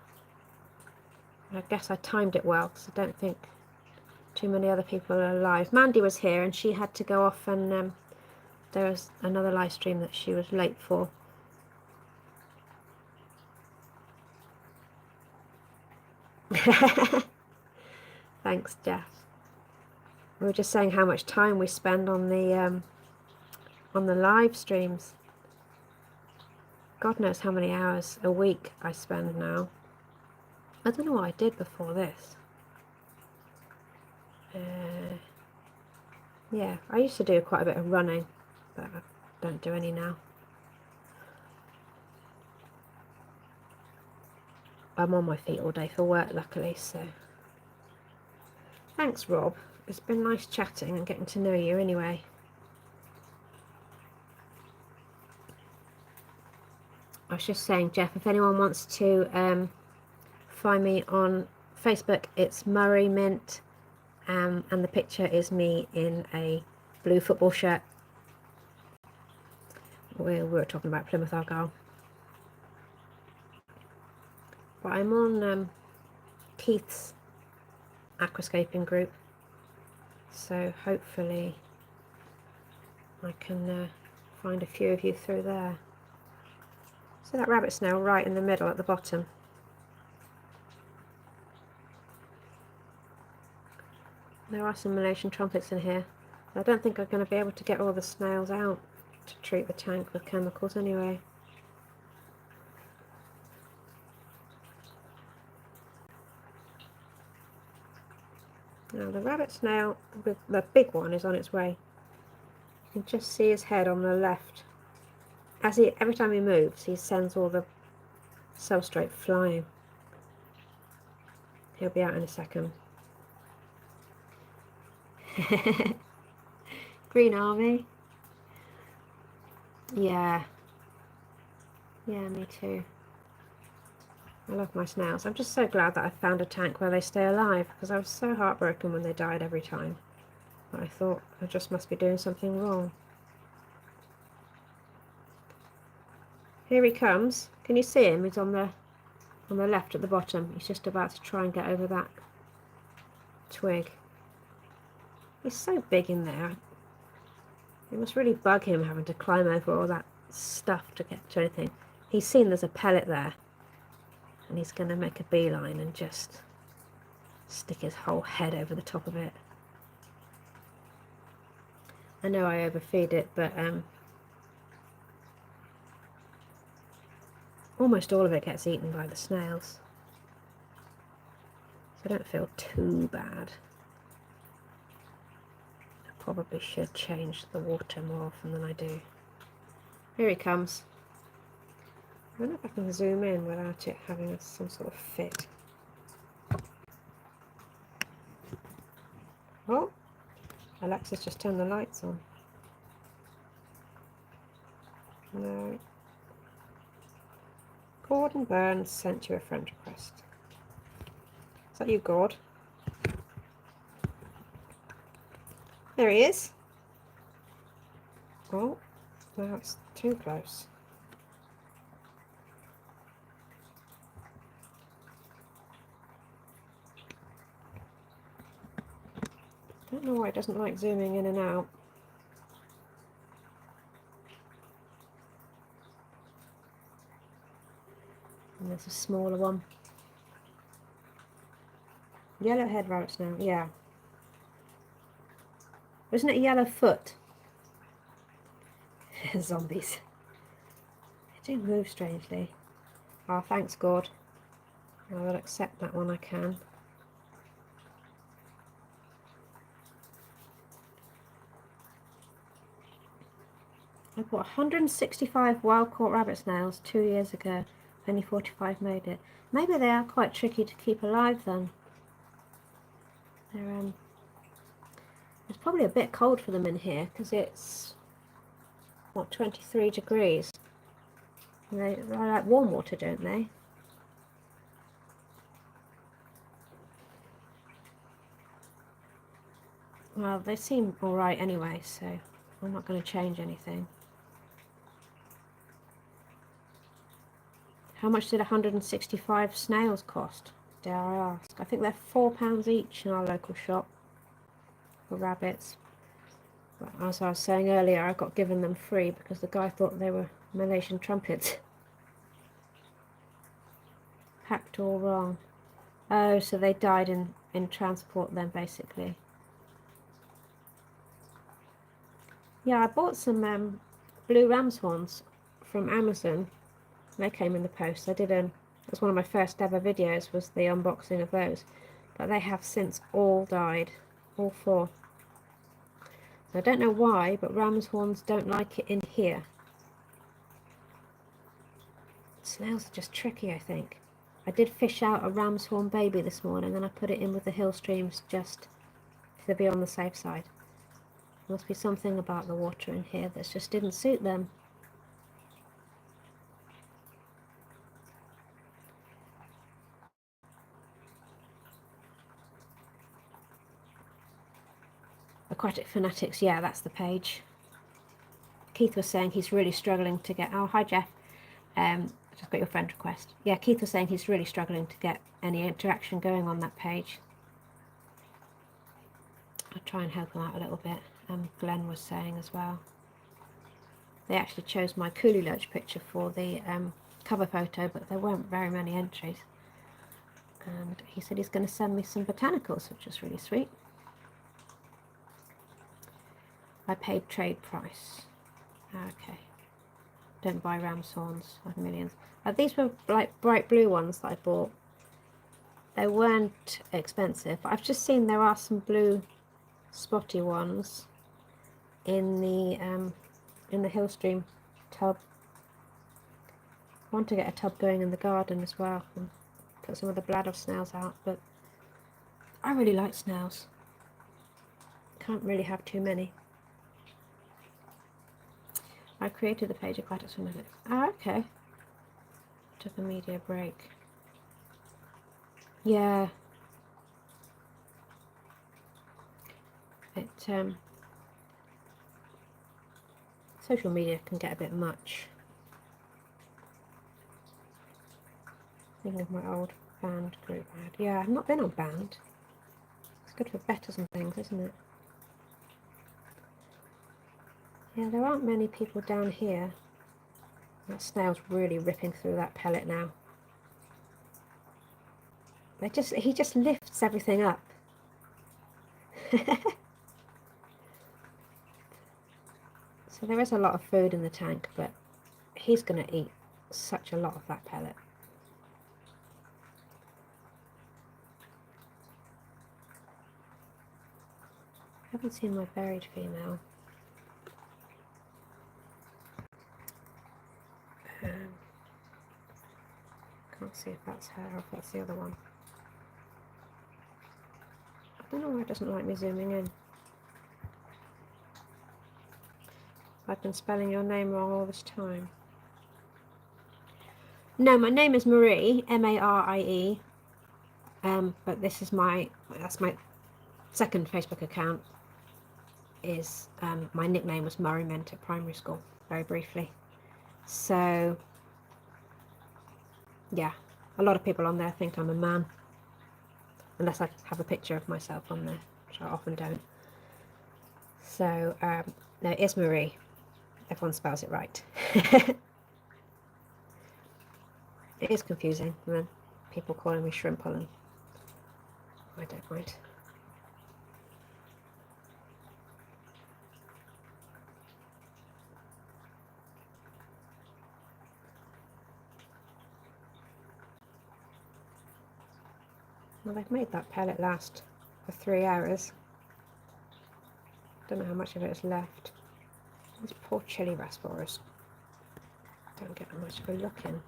I guess I timed it well because I don't think too many other people are live. Mandy was here and she had to go off, and there was another live stream that she was late for. Thanks, Jeff. We were just saying how much time we spend on the live streams. God knows how many hours a week I spend now. I don't know what I did before this. Yeah, I used to do quite a bit of running, but I don't do any now. I'm on my feet all day for work, luckily, so. Thanks, Rob. It's been nice chatting and getting to know you anyway. I was just saying, Jeff, if anyone wants to find me on Facebook, it's Murray Mint, and the picture is me in a blue football shirt. We were talking about Plymouth Argyle. But I'm on Keith's aquascaping group, so hopefully I can find a few of you through there. See that rabbit snail right in the middle at the bottom? There are some Malaysian trumpets in here. I don't think I'm going to be able to get all the snails out to treat the tank with chemicals anyway. Now the rabbit snail, the big one, is on its way. You can just see his head on the left. Every time he moves, he sends all the substrate flying. He'll be out in a second. Green Army. Yeah. Yeah, me too. I love my snails. I'm just so glad that I found a tank where they stay alive, because I was so heartbroken when they died every time. But I thought I just must be doing something wrong. Here he comes. Can you see him? He's on the left at the bottom. He's just about to try and get over that twig. He's so big in there. It must really bug him having to climb over all that stuff to get to anything. He's seen there's a pellet there, and he's going to make a beeline and just stick his whole head over the top of it. I know I overfeed it, but almost all of it gets eaten by the snails, so I don't feel too bad. I probably should change the water more often than I do. Here he comes. I don't know if I can zoom in without it having some sort of fit. Oh, Alexa's just turned the lights on. No. Gordon Burns sent you a friend request. Is that you, Gord? There he is. Oh, now it's too close. Don't know why it doesn't like zooming in and out. And there's a smaller one. Yellowhead rabbit snail, yeah. Isn't it a yellow foot? Zombies. They do move strangely. Ah, oh, thanks, Gord. I will accept that when I can. I bought 165 wild-caught rabbit snails 2 years ago. Only 45 made it. Maybe they are quite tricky to keep alive then. They're it's probably a bit cold for them in here because it's what, 23 degrees. They like warm water, don't they? Well, they seem alright anyway, so I'm not going to change anything. How much did 165 snails cost, dare I ask? I think they're £4 each in our local shop for rabbits. But as I was saying earlier, I got given them free because the guy thought they were Malaysian trumpets. Packed all wrong. Oh, so they died in transport then, basically. Yeah, I bought some blue ram's horns from Amazon. They came in the post. It was one of my first ever videos, was the unboxing of those. But they have since all died, all 4. I don't know why, but ram's horns don't like it in here. Snails are just tricky, I think. I did fish out a ram's horn baby this morning and I put it in with the hill streams just to be on the safe side. There must be something about the water in here that just didn't suit them. Aquatic Fanatics, yeah, that's the page. Keith was saying he's really struggling to get... Oh, hi Jeff. I just got your friend request. Yeah, Keith was saying he's really struggling to get any interaction going on that page. I'll try and help him out a little bit. Glenn was saying as well. They actually chose my coolie lurch picture for the cover photo, but there weren't very many entries. And he said he's going to send me some botanicals, which is really sweet. I paid trade price. Okay. Don't buy ram's horns, like millions. These were like bright blue ones that I bought. They weren't expensive. I've just seen there are some blue spotty ones in the Hillstream tub. I want to get a tub going in the garden as well and put some of the bladder snails out, but I really like snails. Can't really have too many. I created the page Aquatic for a minute. Ah, okay. Took a media break. Yeah. It social media can get a bit much. Thinking of my old band group I had. Yeah, I've not been on band. It's good for betters and things, isn't it? Yeah, there aren't many people down here. That snail's really ripping through that pellet now. He just lifts everything up. So there is a lot of food in the tank, but he's going to eat such a lot of that pellet. I haven't seen my buried female. Can't see if that's her or if that's the other one. I don't know why it doesn't like me zooming in. I've been spelling your name wrong all this time. No, my name is Marie, M-A-R-I-E. But this is that's my second Facebook account. Is my nickname was Murray Mint at primary school, very briefly. So yeah, a lot of people on there think I'm a man, unless I have a picture of myself on there, which I often don't. So no, it's Marie. Everyone spells it right. It is confusing when people calling me Shrimple, and I don't mind. Well, they've made that pellet last for 3 hours. Don't know how much of it is left. These poor chili rasboras don't get much of a look in.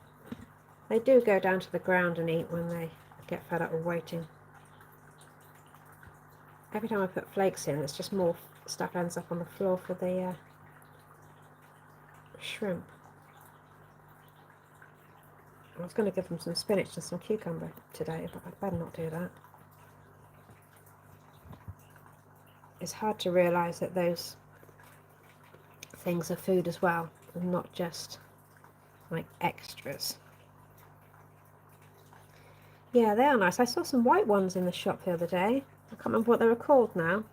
They do go down to the ground and eat when they get fed up with waiting. Every time I put flakes in, it's just more stuff ends up on the floor for the shrimp. I was going to give them some spinach and some cucumber today, but I'd better not do that. It's hard to realise that those things are food as well, and not just like extras. Yeah, they are nice. I saw some white ones in the shop the other day. I can't remember what they were called now.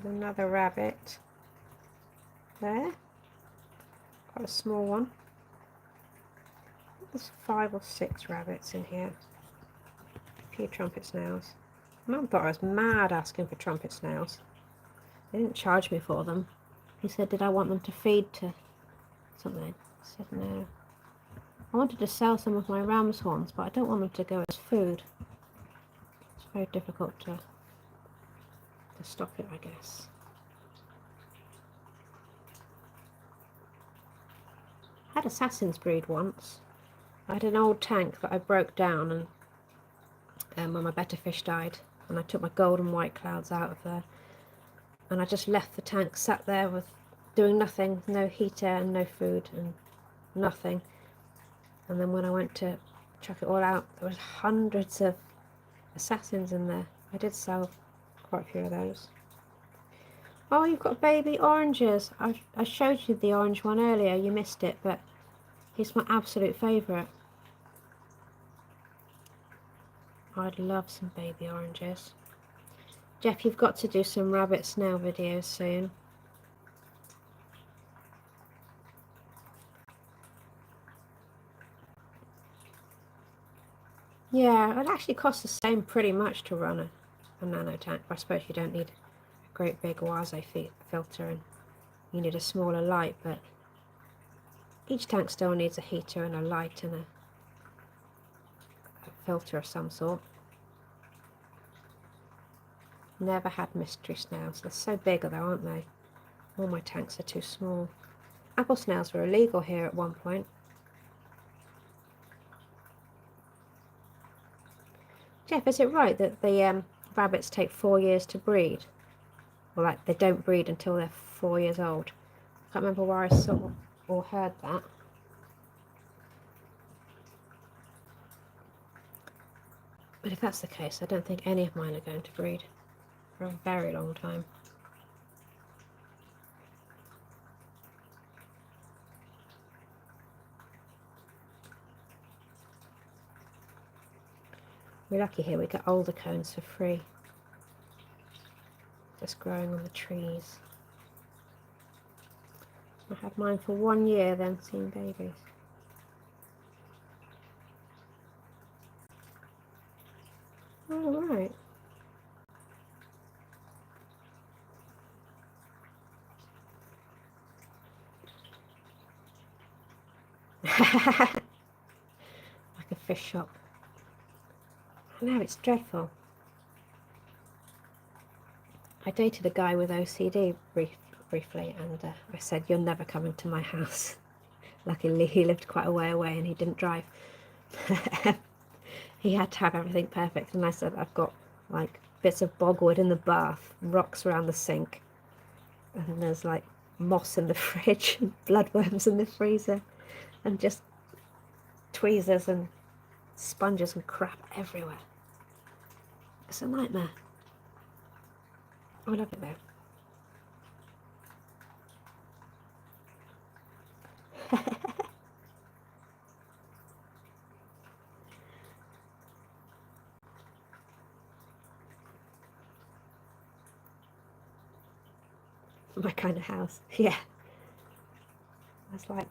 There's another rabbit there. Quite a small one. There's 5 or 6 rabbits in here. A few trumpet snails. Mum thought I was mad asking for trumpet snails. They didn't charge me for them. He said, did I want them to feed to something? I said no. I wanted to sell some of my ram's horns, but I don't want them to go as food. It's very difficult to to stop it, I guess. I had Assassin's breed once. I had an old tank that I broke down, and when my betta fish died, and I took my golden white clouds out of there, and I just left the tank sat there with doing nothing, no heater and no food and nothing. And then when I went to chuck it all out, there was hundreds of assassins in there. I did sell quite a few of those. Oh, you've got baby oranges. I showed you the orange one earlier, you missed it, but he's my absolute favourite. I'd love some baby oranges. Jeff, you've got to do some rabbit snail videos soon. Yeah, it actually costs the same pretty much to run a nano tank. I suppose you don't need a great big Oise filter, and you need a smaller light, but each tank still needs a heater and a light and a filter of some sort. Never had mystery snails. They're so big though, aren't they? All my tanks are too small. Apple snails were illegal here at one point. Jeff, is it right that the rabbits take 4 years to breed? Or like they don't breed until they're 4 years old? I can't remember where I saw or heard that. But if that's the case, I don't think any of mine are going to breed for a very long time. We're lucky here, we get older cones for free. Just growing on the trees. I had mine for 1 year, then seen babies. All right. Like a fish shop. I know, it's dreadful. I dated a guy with OCD briefly, and I said, "You're never coming to my house." Luckily, he lived quite a way away and he didn't drive. He had to have everything perfect, and I said, "I've got like bits of bogwood in the bath, rocks around the sink, and there's like moss in the fridge, and bloodworms in the freezer, and just tweezers and sponges and crap everywhere." It's a nightmare. I love it though. My kind of house. Yeah. There's like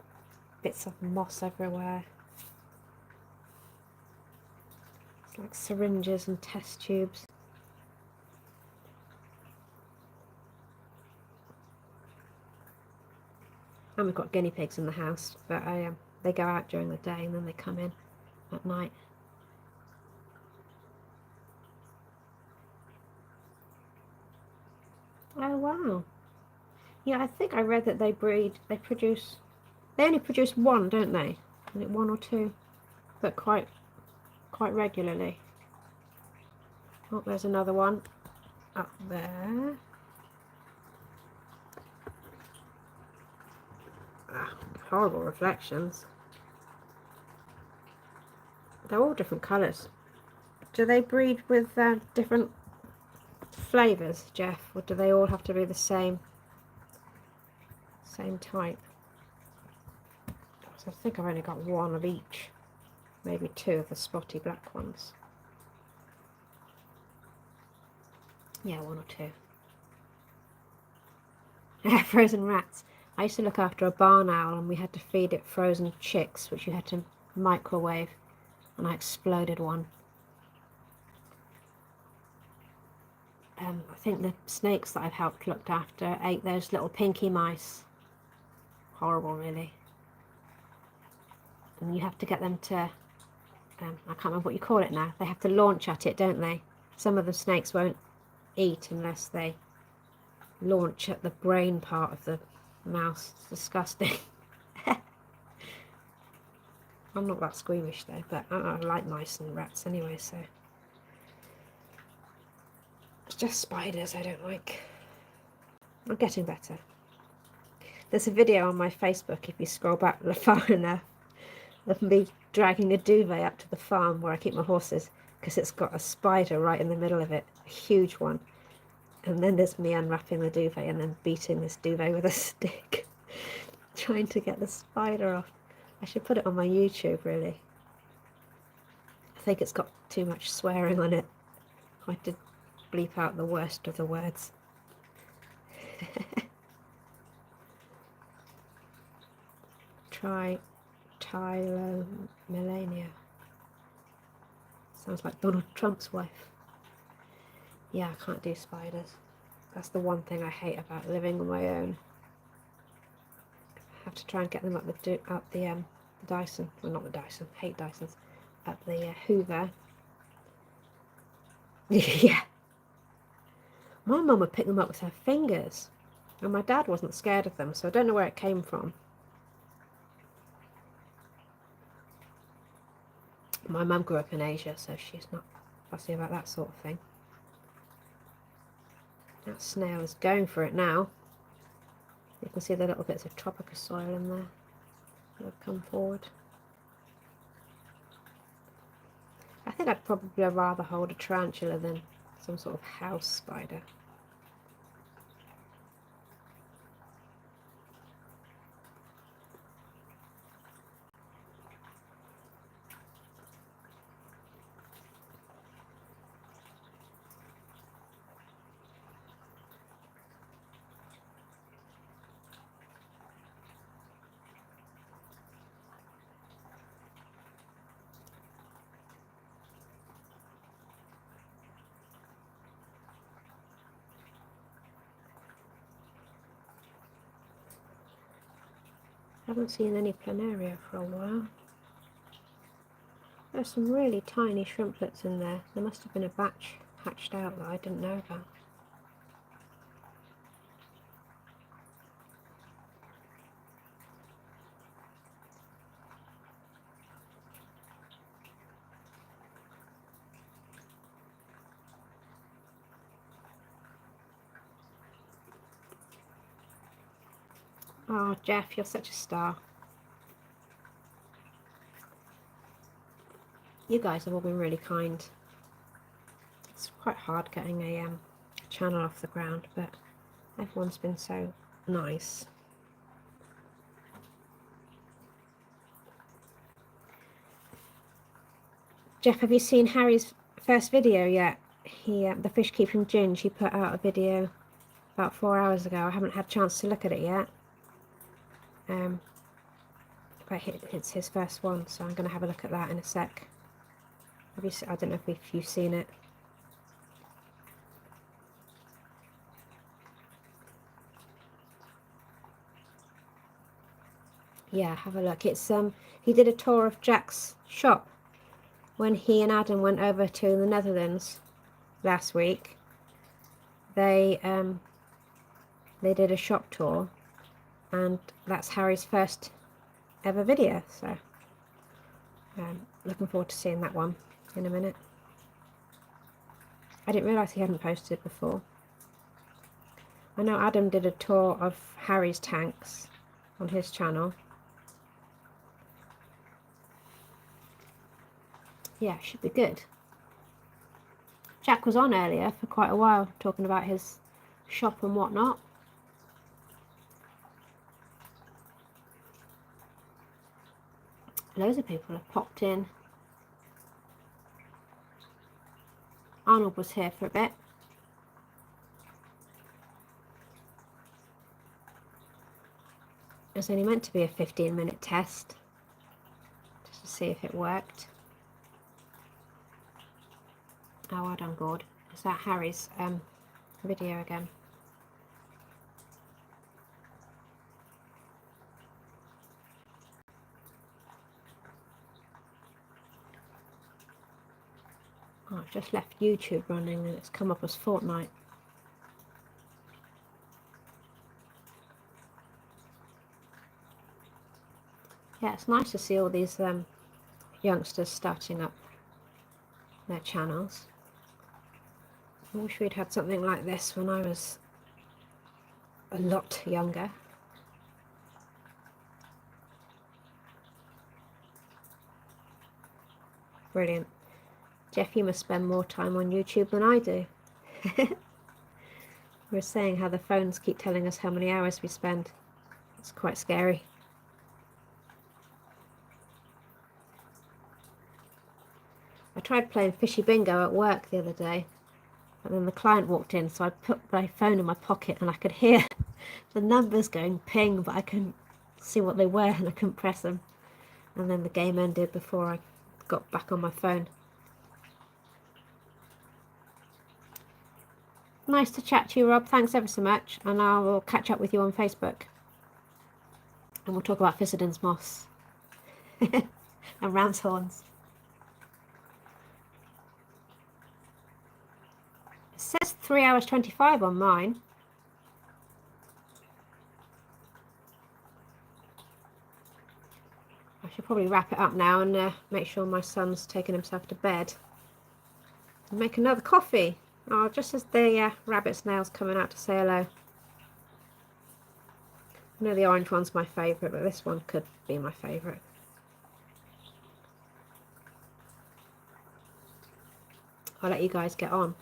bits of moss everywhere. It's like syringes and test tubes. And we've got guinea pigs in the house, but they go out during the day and then they come in at night. Oh wow. Yeah, I think I read that they only produce one, don't they? Is it one or two? But quite regularly. Oh, there's another one up there. Ah, horrible reflections. They're all different colours. Do they breed with different flavours, Jeff, or do they all have to be the same type? So I think I've only got one of each, maybe two of the spotty black ones. Yeah, one or two. Frozen rats. I used to look after a barn owl, and we had to feed it frozen chicks, which you had to microwave, and I exploded one. I think the snakes that I've helped looked after ate those little pinky mice. Horrible, really. And you have to get them to, I can't remember what you call it now, they have to launch at it, don't they? Some of the snakes won't eat unless they launch at the brain part of the mouse. It's disgusting. I'm not that squeamish though, but I like mice and rats anyway, so it's just spiders I don't like. I'm getting better. There's a video on my Facebook, if you scroll back far enough, of me dragging a duvet up to the farm where I keep my horses, because it's got a spider right in the middle of it, a huge one. And then there's me unwrapping the duvet and then beating this duvet with a stick, trying to get the spider off. I should put it on my YouTube, really. I think it's got too much swearing on it. I did bleep out the worst of the words. Try Tylomelania. Sounds like Donald Trump's wife. Yeah, I can't do spiders. That's the one thing I hate about living on my own. I have to try and get them up the Dyson. Well, not the Dyson. Hate Dysons. Up the Hoover. Yeah. My mum would pick them up with her fingers, and my dad wasn't scared of them, so I don't know where it came from. My mum grew up in Asia, so she's not fussy about that sort of thing. That snail is going for it now. You can see the little bits of tropical soil in there. They'll come forward. I think I'd probably rather hold a tarantula than some sort of house spider. I haven't seen any planaria for a while. There's some really tiny shrimplets in there. There must have been a batch hatched out that I didn't know about. Oh, Jeff, you're such a star. You guys have all been really kind. It's quite hard getting a channel off the ground, but everyone's been so nice. Jeff, have you seen Harry's first video yet? The fish keeping Ginge, he put out a video about 4 hours ago. I haven't had a chance to look at it yet. But it's his first one, so I'm going to have a look at that in a sec. I don't know if you've seen it. Yeah, have a look. It's he did a tour of Jack's shop when he and Adam went over to the Netherlands last week. They did a shop tour, and that's Harry's first ever video, so looking forward to seeing that one in a minute. I didn't realise he hadn't posted before. I know Adam did a tour of Harry's tanks on his channel. Yeah, should be good. Jack was on earlier for quite a while talking about his shop and whatnot. Loads of people have popped in. Arnold was here for a bit. It was only meant to be a 15-minute test, just to see if it worked. Oh, I done good. Is that Harry's video again? Oh, I've just left YouTube running and it's come up as Fortnite. Yeah, it's nice to see all these youngsters starting up their channels. I wish we'd had something like this when I was a lot younger. Brilliant. Jeff, you must spend more time on YouTube than I do. We're saying how the phones keep telling us how many hours we spend. It's quite scary. I tried playing fishy bingo at work the other day, but then the client walked in, so I put my phone in my pocket and I could hear the numbers going ping, but I couldn't see what they were and I couldn't press them. And then the game ended before I got back on my phone. Nice to chat to you, Rob. Thanks ever so much, and I will catch up with you on Facebook. And we'll talk about Fissedon's moss and ram's horns. It says 3 hours 25 on mine. I should probably wrap it up now and make sure my son's taken himself to bed. And make another coffee. Oh, just as the rabbit snail's coming out to say hello. I know the orange one's my favourite, but this one could be my favourite. I'll let you guys get on.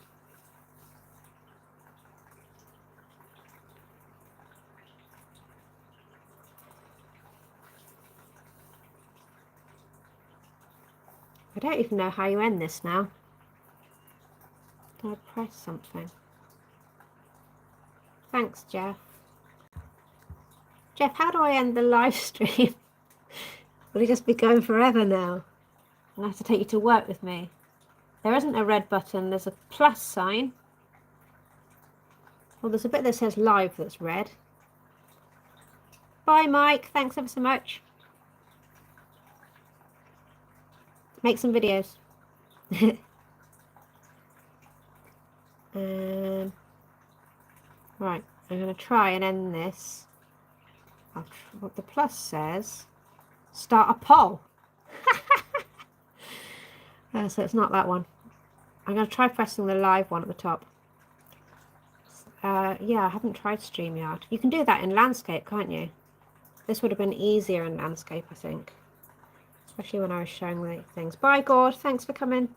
I don't even know how you end this now. Did I press something? Thanks, Jeff. Jeff, how do I end the live stream? Will it just be going forever now? I'll have to take you to work with me. There isn't a red button, there's a plus sign. Well, there's a bit that says live that's red. Bye, Mike. Thanks ever so much. Make some videos. Right, I'm going to try and end this. What the plus says, start a poll. So it's not that one. I'm going to try pressing the live one at the top. Yeah, I haven't tried StreamYard. You can do that in landscape, can't you? This would have been easier in landscape, I think. Especially when I was showing the things. Bye, Gord. Thanks for coming.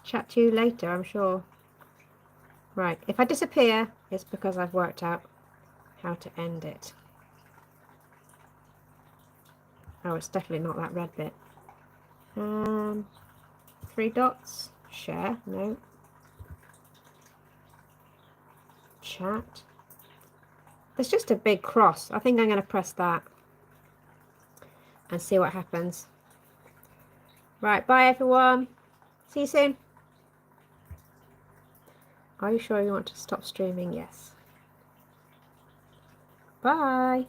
Chat to you later, I'm sure. Right, if I disappear, it's because I've worked out how to end it. Oh, it's definitely not that red bit. 3 dots. Share. No. Chat. There's just a big cross. I think I'm going to press that and see what happens. Right, bye everyone. See you soon. Are you sure you want to stop streaming? Yes. Bye.